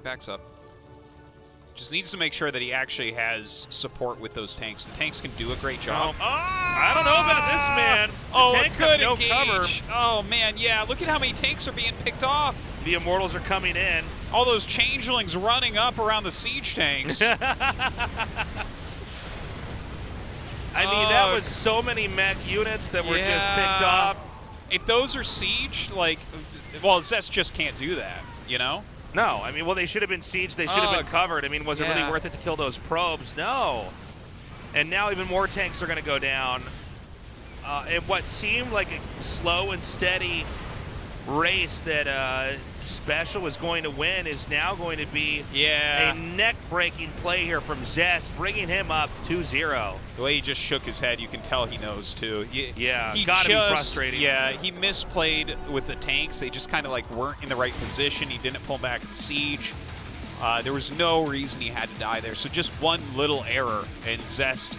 Just needs to make sure that he actually has support with those tanks. The tanks can do a great job. I don't know about this, man. The tanks have no cover. Oh, man, yeah. Look at how many tanks are being picked off. The Immortals are coming in. All those changelings running up around the siege tanks. I mean, that was so many mech units that were just picked off. If those are sieged, like, well, Zest just can't do that, you know? No, I mean, well, they should have been sieged. They should have been covered. I mean, was it really worth it to kill those probes? No. And now even more tanks are going to go down. And what seemed like a slow and steady race that Special was going to win is now going to be a neck-breaking play here from Zest, bringing him up 2-0. The way he just shook his head, you can tell he knows, too. He gotta be frustrating. Yeah, he misplayed with the tanks. They just kind of, like, weren't in the right position. He didn't pull back in siege. There was no reason he had to die there. So just one little error, and Zest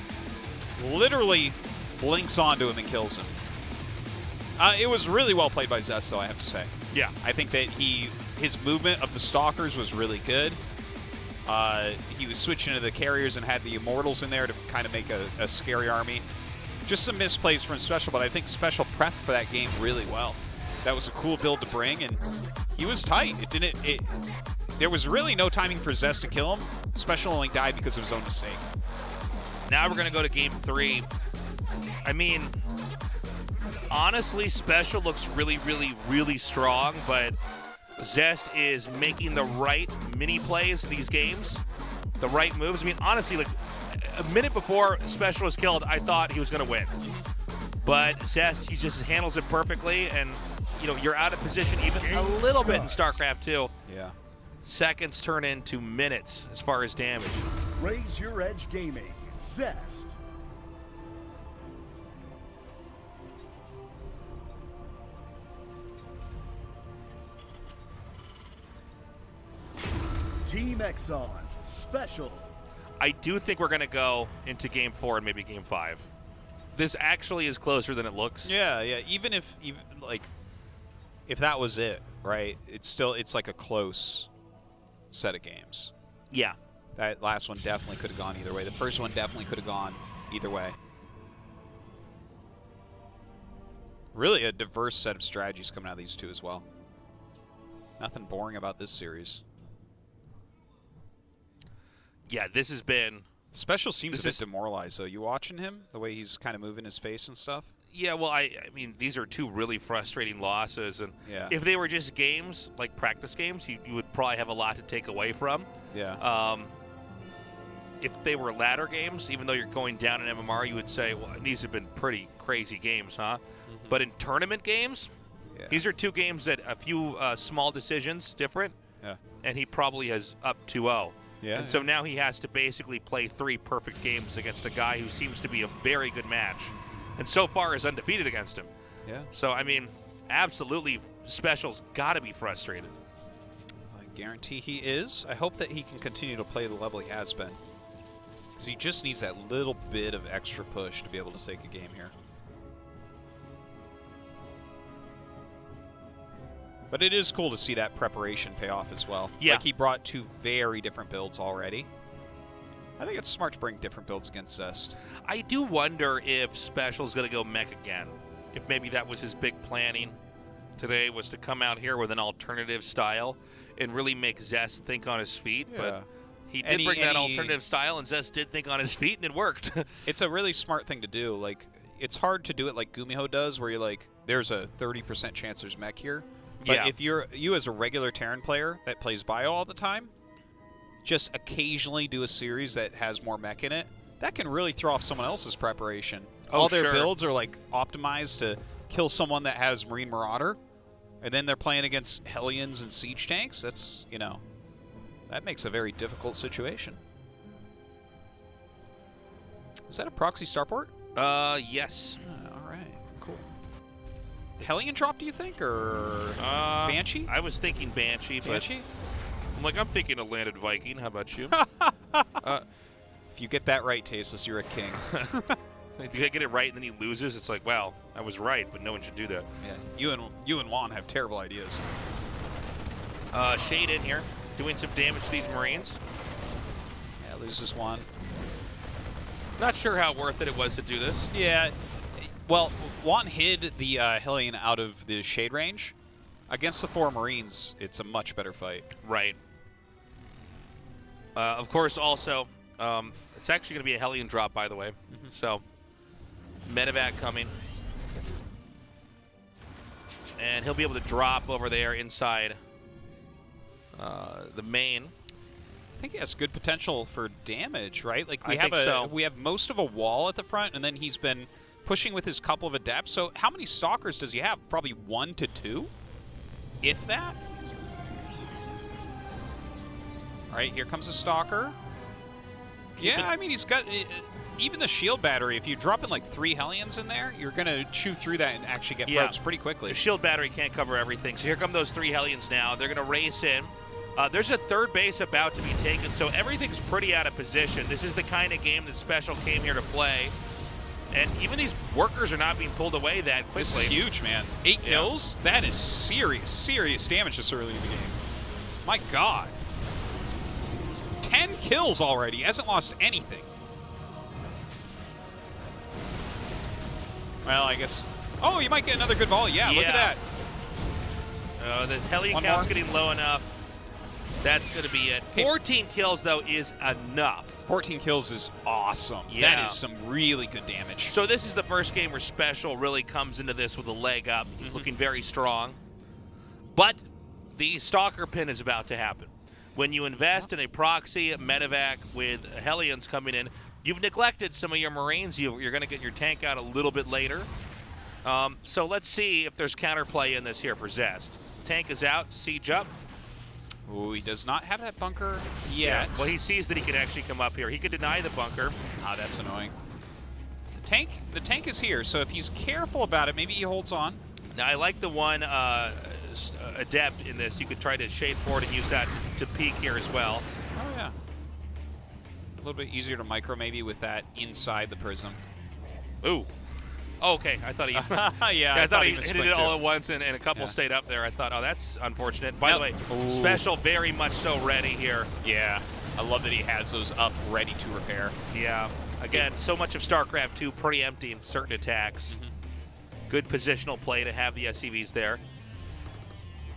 literally blinks onto him and kills him. It was really well played by Zest, though, I have to say. Yeah. I think that his movement of the Stalkers was really good. He was switching to the carriers and had the Immortals in there to kind of make a scary army. Just some misplays from Special, but I think Special prepped for that game really well. That was a cool build to bring, and he was tight. There was really no timing for Zest to kill him. Special only died because of his own mistake. Now we're going to go to Game 3. I mean, honestly, Special looks really, really, really strong, but Zest is making the right mini plays in these games, the right moves. I mean, honestly, like a minute before Special was killed, I thought he was going to win. But Zest, he just handles it perfectly, and you know, you're out of position even a little bit in StarCraft 2. Yeah. Seconds turn into minutes as far as damage. Raise your edge gaming. Zest. Team Exxon, Special. I do think we're going to go into Game 4 and maybe Game 5. This actually is closer than it looks. Yeah. Even if that was it, right? It's like a close set of games. Yeah. That last one definitely could have gone either way. The first one definitely could have gone either way. Really a diverse set of strategies coming out of these two as well. Nothing boring about this series. Yeah, this has been... Special seems a bit demoralized, though. You watching him? The way he's kind of moving his face and stuff? Yeah, well, I mean, these are two really frustrating losses. And if they were just games, like practice games, you would probably have a lot to take away from. Yeah. If they were ladder games, even though you're going down in MMR, you would say, well, these have been pretty crazy games, huh? But in tournament games, Yeah. These are 2 games that a few small decisions different, and he probably has up 2-0. Yeah. And so now he has to basically play 3 perfect games against a guy who seems to be a very good match, and so far is undefeated against him. Yeah. So, I mean, absolutely, Special's got to be frustrated. I guarantee he is. I hope that he can continue to play the level he has been. Because he just needs that little bit of extra push to be able to take a game here. But it is cool to see that preparation pay off as well. Yeah. Like, he brought 2 very different builds already. I think it's smart to bring different builds against Zest. I do wonder if Special's going to go mech again. If maybe that was his big planning today, was to come out here with an alternative style and really make Zest think on his feet. Yeah. But he did bring that alternative style, and Zest did think on his feet, and it worked. It's a really smart thing to do. Like, it's hard to do it like Gumiho does, where you're like, there's a 30% chance there's mech here. But if you as a regular Terran player that plays bio all the time, just occasionally do a series that has more mech in it, that can really throw off someone else's preparation. All their builds are like optimized to kill someone that has Marine Marauder, and then they're playing against Hellions and Siege tanks. That's, you know, that makes a very difficult situation. Is that a proxy starport? Yes. All right, cool. Hellion drop, do you think, or Banshee? I was thinking Banshee, but I'm like, I'm thinking a landed Viking. How about you? If you get that right, Tasteless, you're a king. If you get it right and then he loses, it's like, well, I was right, but no one should do that. Yeah, you and Juan have terrible ideas. Shade in here, doing some damage to these Marines. Yeah, loses one. Not sure how worth it was to do this. Yeah, well, Juan hid the Hellion out of the shade range. Against the 4 Marines, it's a much better fight. Right. Of course, also, it's actually going to be a Hellion drop, by the way. So, medevac coming. And he'll be able to drop over there inside the main. I think he has good potential for damage, right? Like, we have most of a wall at the front, and then he's been pushing with his couple of adepts. So how many stalkers does he have? Probably 1 to 2, if that. All right, here comes a stalker. Yeah, I mean, he's got even the shield battery. If you drop in like 3 Hellions in there, you're gonna chew through that and actually get probes pretty quickly. The shield battery can't cover everything. So here come those 3 Hellions now. They're gonna race in. There's a 3rd base about to be taken, so everything's pretty out of position. This is the kind of game that Special came here to play. And even these workers are not being pulled away that quickly. This is huge, man. 8 kills? That is serious, serious damage this early in the game. My God. 10 kills already. He hasn't lost anything. Well, I guess... Oh, you might get another good volley. Yeah, look at that. The Hellion count's getting low enough. That's going to be it. 14 kills, though, is enough. 14 kills is awesome. Yeah. That is some really good damage. So this is the first game where Special really comes into this with a leg up. He's looking very strong. But the Stalker pin is about to happen. When you invest in a proxy medevac with Hellions coming in, you've neglected some of your Marines. You're going to get your tank out a little bit later. So let's see if there's counterplay in this here for Zest. Tank is out, siege up. Ooh, he does not have that bunker yet. Yeah. Well, he sees that he can actually come up here. He could deny the bunker. Ah, that's annoying. The tank is here, so if he's careful about it, maybe he holds on. Now, I like the one adept in this. You could try to shade forward and use that to peek here as well. Oh, yeah. A little bit easier to micro maybe with that inside the prism. Ooh. Oh, okay, I thought he. I thought he hit it all at once, and a couple stayed up there. I thought, oh, that's unfortunate. By the way, Special very much so ready here. Yeah, I love that he has those up ready to repair. Yeah. Again, so much of StarCraft 2 preempting certain attacks. Good positional play to have the SCVs there.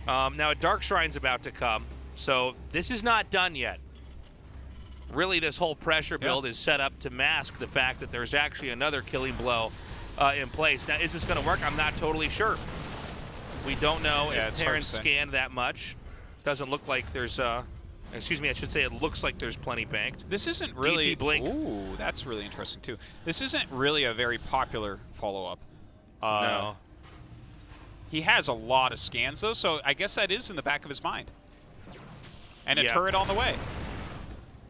Now, a Dark Shrine's about to come, so this is not done yet. Really, this whole pressure build is set up to mask the fact that there's actually another killing blow in place. Now, is this going to work? I'm not totally sure. We don't know if Terran scanned that much. Doesn't look like there's, excuse me, I should say it looks like there's plenty banked. This isn't really... DT Blink. Ooh, that's really interesting, too. This isn't really a very popular follow-up. No. He has a lot of scans, though, so I guess that is in the back of his mind. And a turret on the way.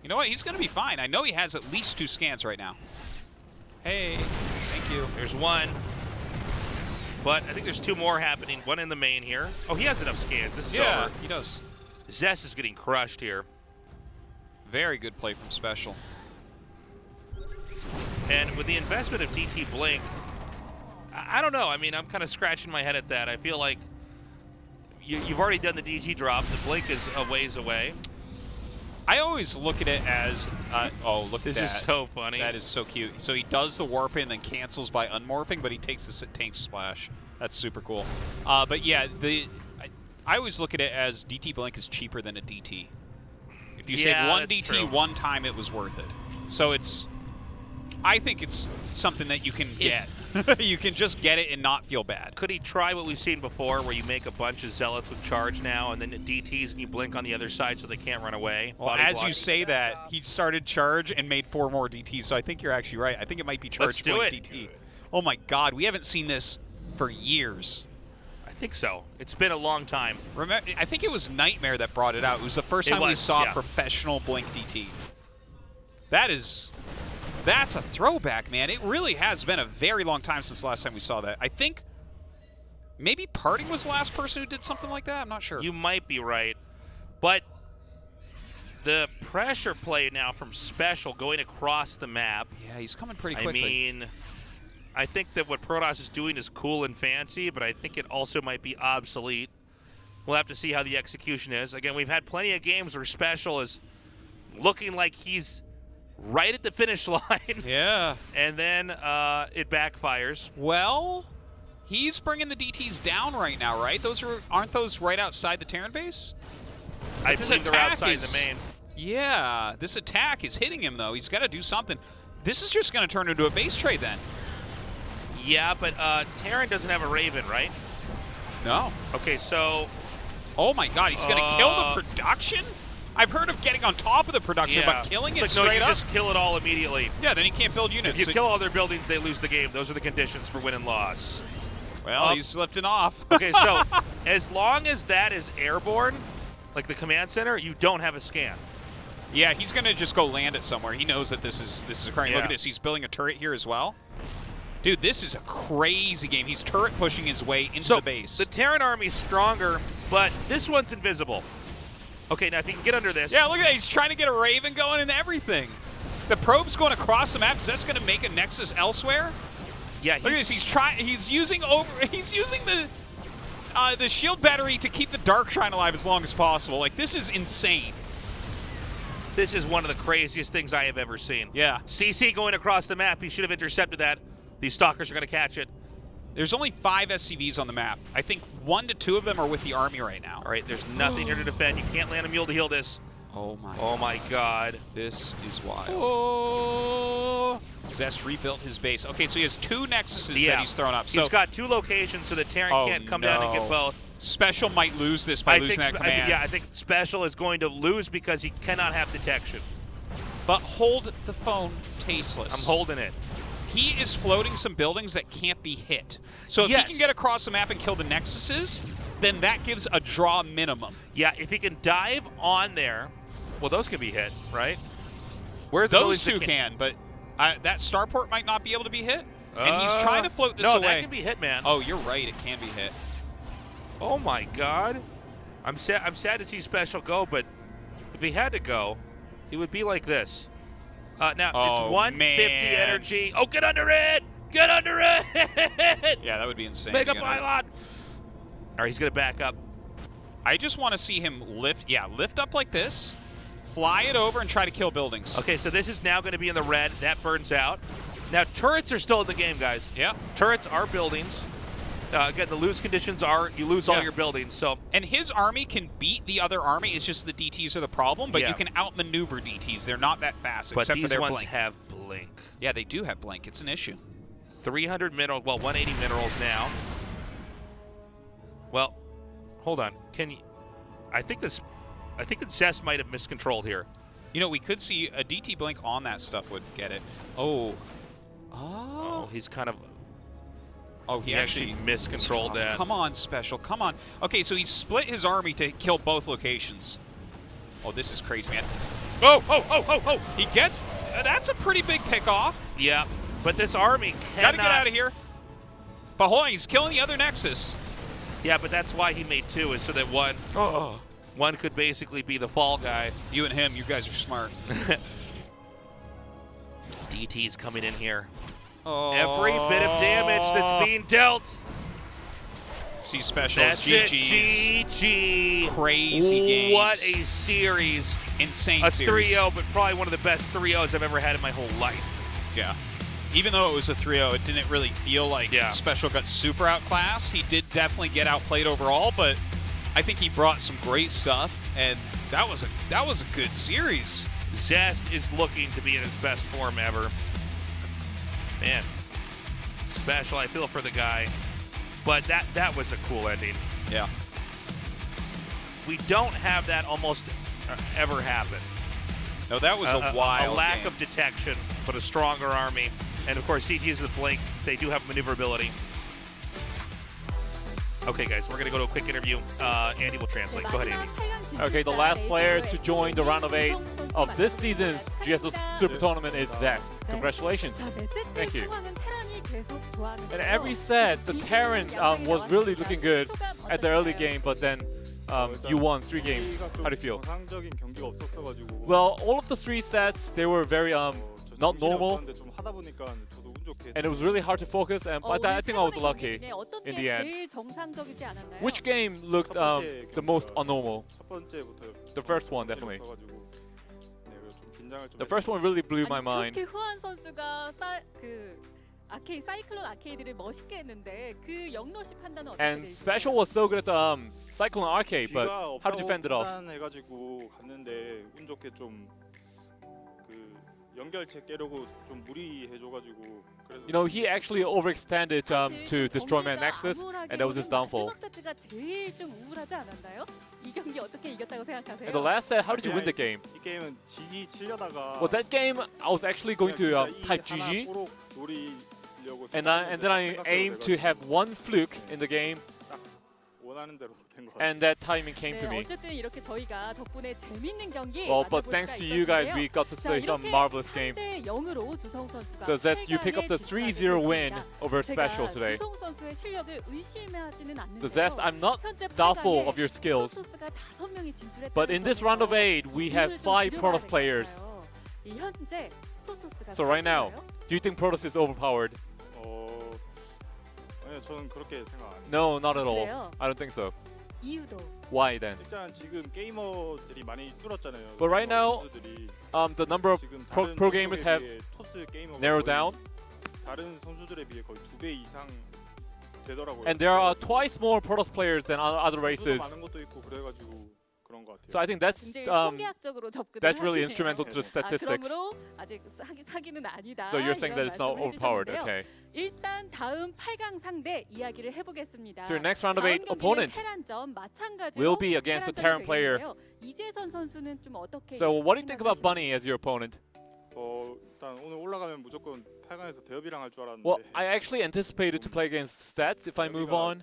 You know what? He's going to be fine. I know he has at least 2 scans right now. Hey, thank you. There's one. But I think there's 2 more happening. One in the main here. Oh, he has enough scans. This is over. He does. Zest is getting crushed here. Very good play from Special. And with the investment of DT Blink, I don't know. I mean, I'm kind of scratching my head at that. I feel like you've already done the DT drop. The Blink is a ways away. I always look at it as, oh, look at that. This is so funny. That is so cute. So he does the warp in and then cancels by unmorphing, but he takes the tank splash. That's super cool. But yeah, I always look at it as DT Blink is cheaper than a DT. If you save one DT one time, it was worth it. So I think it's something that you can get. You can just get it and not feel bad. Could he try what we've seen before, where you make a bunch of Zealots with charge now, and then DTs and you blink on the other side so they can't run away? Well, as you say that, he started charge and made 4 more DTs, so I think you're actually right. I think it might be charge blink DT. Oh my God, we haven't seen this for years. I think so. It's been a long time. Remember, I think it was Nightmare that brought it out. It was the first time we saw professional blink DT. That's a throwback, man. It really has been a very long time since the last time we saw that. I think maybe Parting was the last person who did something like that. I'm not sure. You might be right. But the pressure play now from Special going across the map. Yeah, he's coming pretty quickly. I mean, I think that what Protoss is doing is cool and fancy, but I think it also might be obsolete. We'll have to see how the execution is. Again, we've had plenty of games where Special is looking like he's right at the finish line. Yeah. And then it backfires. Well, he's bringing the DTs down right now, right? Aren't those right outside the Terran base? I believe they're outside the main. Yeah, this attack is hitting him, though. He's got to do something. This is just going to turn into a base trade, then. Yeah, but Terran doesn't have a Raven, right? No. Okay, so... Oh, my God, he's going to kill the production? I've heard of getting on top of the production, but killing it straight you up? just kill it all immediately. Yeah, then he can't build units. If you kill all their buildings, they lose the game. Those are the conditions for win and loss. Well, he's lifting off. Okay, so as long as that is airborne, like the command center, you don't have a scan. Yeah, he's going to just go land it somewhere. He knows that this is occurring. Look at this. He's building a turret here as well. Dude, this is a crazy game. He's turret pushing his way into the base. The Terran army's stronger, but this one's invisible. Okay, now if you can get under this. Yeah, look at that. He's trying to get a Raven going and everything. The probe's going across the map. Is that going to make a Nexus elsewhere? Yeah, look at this. He's using the shield battery to keep the Dark Shrine alive as long as possible. Like, this is insane. This is one of the craziest things I have ever seen. Yeah. CC going across the map. He should have intercepted that. These stalkers are going to catch it. There's only 5 SCVs on the map. I think 1 to 2 of them are with the army right now. All right, there's nothing here to defend. You can't land a mule to heal this. Oh my. Oh my God. This is wild. Oh. Zest rebuilt his base. Okay, so he has 2 Nexuses that he's thrown up. He's got 2 locations, so the Terran can't come down and get both. Special might lose this by losing that command. I think Special is going to lose because he cannot have detection. But hold the phone tasteless. I'm holding it. He is floating some buildings that can't be hit. So if he can get across the map and kill the Nexuses, then that gives a draw minimum. Yeah, if he can dive on there, well, those can be hit, right? Where those 2 can, but that starport might not be able to be hit. And he's trying to float this away. No, that can be hit, man. Oh, you're right. It can be hit. Oh, my God. I'm sad to see Special go, but if he had to go, he would be like this. Now, it's 150 energy. Oh, get under it! Get under it! Yeah, that would be insane. Make a pylon! All right, he's going to back up. I just want to see him lift up like this, fly it over, and try to kill buildings. Okay, so this is now going to be in the red. That burns out. Now, turrets are still in the game, guys. Yeah. Turrets are buildings. Again, the lose conditions are you lose all your buildings. So, and his army can beat the other army. It's just the DTs are the problem, but you can outmaneuver DTs. They're not that fast, but except for their ones blink. Have blink. Yeah, they do have blink. It's an issue. 300 minerals. Well, 180 minerals now. Well, hold on. Can you? I think that Zest might have miscontrolled here. You know, we could see a DT blink on that stuff would get it. Oh, he's kind of. Oh, he actually miscontrolled that. Come on, Special. Come on. Okay, so he split his army to kill both locations. Oh, this is crazy, man. Oh, oh, oh, oh, oh. He gets... that's a pretty big pick-off. Yeah, but this army cannot... Gotta get out of here. But hold on, he's killing the other Nexus. Yeah, but that's why he made 2, is so that one could basically be the fall guy. You and him, you guys are smart. DT's coming in here. Oh. Every bit of damage that's being dealt. See Specials, That's GG's. it, GG. Crazy games. What a series. Insane a series. 3-0, but probably one of the best 3-0s I've ever had in my whole life. Yeah. Even though it was a 3-0, it didn't really feel like Special got super outclassed. He did definitely get outplayed overall, but I think he brought some great stuff, and that was a good series. Zest is looking to be in his best form ever. Man, Special, I feel for the guy. But that was a cool ending. Yeah. We don't have that almost ever happen. No, that was a wild A lack game. of detection, but a stronger army. And of course, DT's with Blink. They do have maneuverability. Okay, guys, we're going to go to a quick interview. Andy will translate. Go ahead, Andy. Okay, the last player to join the round of 8 of this season's GSL Super Tournament is Zest. Congratulations. Thank you. In every set, the Terran was really looking good at the early game, but then you won 3 games. How do you feel? Well, all of the 3 sets, they were very not normal, and it was really hard to focus, and but I think I was lucky in the end. Which game looked the most abnormal? The first one, definitely. The first one really blew my mind. And Special was so good at Cyclone Arcade, but how did you fend it off? You know, he actually overextended to destroy my Nexus, and that was his downfall. And the last set, how did you win the game? Well, that game, I was actually going to type GG, and then I aimed to have 1 fluke in the game, and that timing came to me. Well, but thanks to you guys, we got to see some marvelous game. So Zest, you pick up the 3-0 win over Special today. So Zest, I'm not doubtful of your skills, but in this round of 8, we have 5 Protoss players. So right now, do you think Protoss is overpowered? No, not at all. I don't think so. Why then? But right now, the number of pro gamers have narrowed down, and there are twice more Protoss players than other races. So I think that's really instrumental to the statistics. So you're saying that it's not overpowered, okay? So your next round of 8 opponent will be against a Terran player. So what do you think about Bunny as your opponent? Well, I actually anticipated to play against Stats if I move on.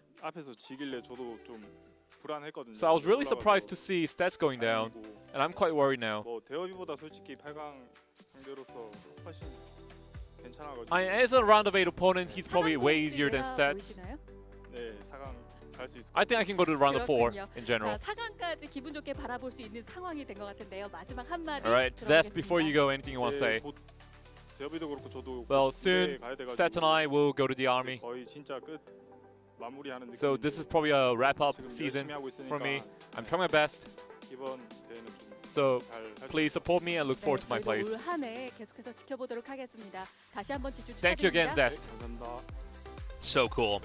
So I was really surprised to see Stats going down, and I'm quite worried now. As a round of 8 opponent, he's probably way easier than Stats. I think I can go to the round of 4 in general. Alright, Zest, before you go, anything you want to say? Well, soon, Stats and I will go to the army. So this is probably a wrap-up season for me. I'm trying my best. So please support me and look forward to my plays. Thank you again, Zest. So cool.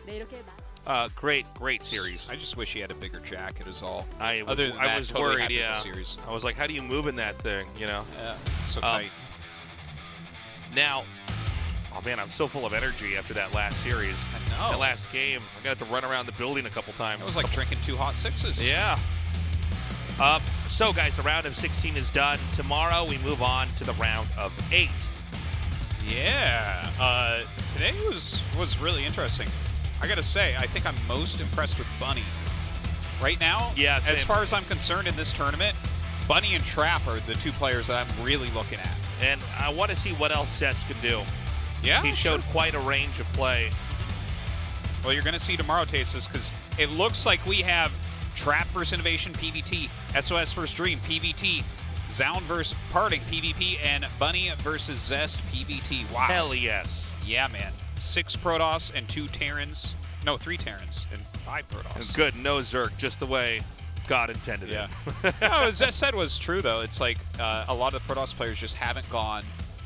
Great series. I just wish he had a bigger jacket is all. I was totally worried, yeah. Series. I was like, how do you move in that thing, you know? Yeah, so tight. Now, oh man, I'm so full of energy after that last series. I know. That last game, I got to run around the building a couple times. It was like drinking 2 hot 6s. Yeah. So guys, the round of 16 is done. Tomorrow we move on to the round of 8. Yeah. Today was really interesting. I gotta say, I think I'm most impressed with Bunny. Right now, yeah, as same. far as I'm concerned in this tournament, Bunny and Trap are the 2 players that I'm really looking at. And I want to see what else Zest can do. Yeah, he showed quite a range of play. Well, you're going to see tomorrow, Tastes, because it looks like we have Trap versus Innovation PVT, SOS versus Dream PVT, Zoun versus Parting PvP, and Bunny versus Zest PVT. Wow. Hell yes. Yeah, man. 6 Protoss and 2 Terrans. No, 3 Terrans and 5 Protoss. And good, no Zerg, just the way God intended it. Yeah. No, what Zest said was true, though. It's like a lot of the Protoss players just haven't gone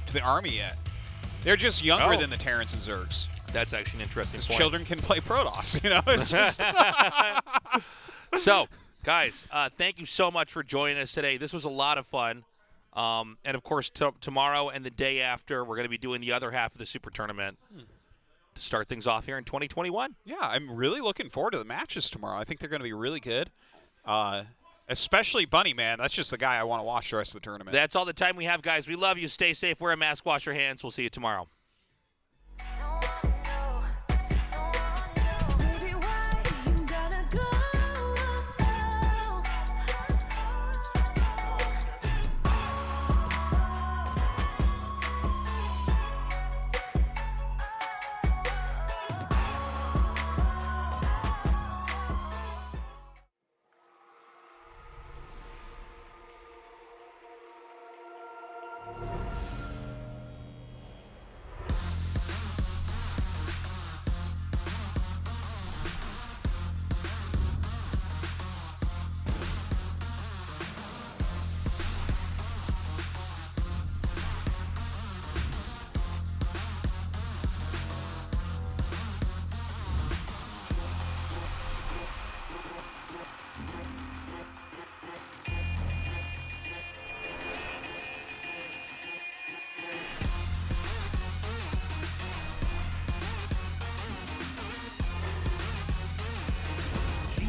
to the Army yet. They're just younger than the Terrans and Zergs. That's actually an interesting point. Children can play Protoss, you know? It's just... So, guys, thank you so much for joining us today. This was a lot of fun. And, of course, tomorrow and the day after, we're going to be doing the other half of the Super Tournament to start things off here in 2021. Yeah, I'm really looking forward to the matches tomorrow. I think they're going to be really good. Especially Bunny, man. That's just the guy I want to watch the rest of the tournament. That's all the time we have, guys. We love you. Stay safe. Wear a mask. Wash your hands. We'll see you tomorrow.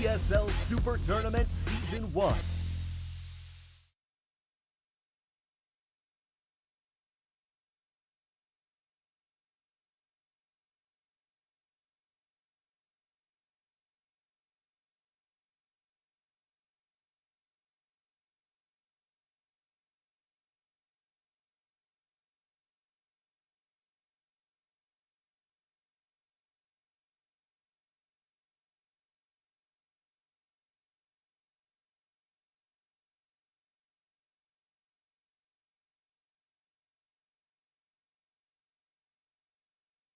GSL Super Tournament Season 1.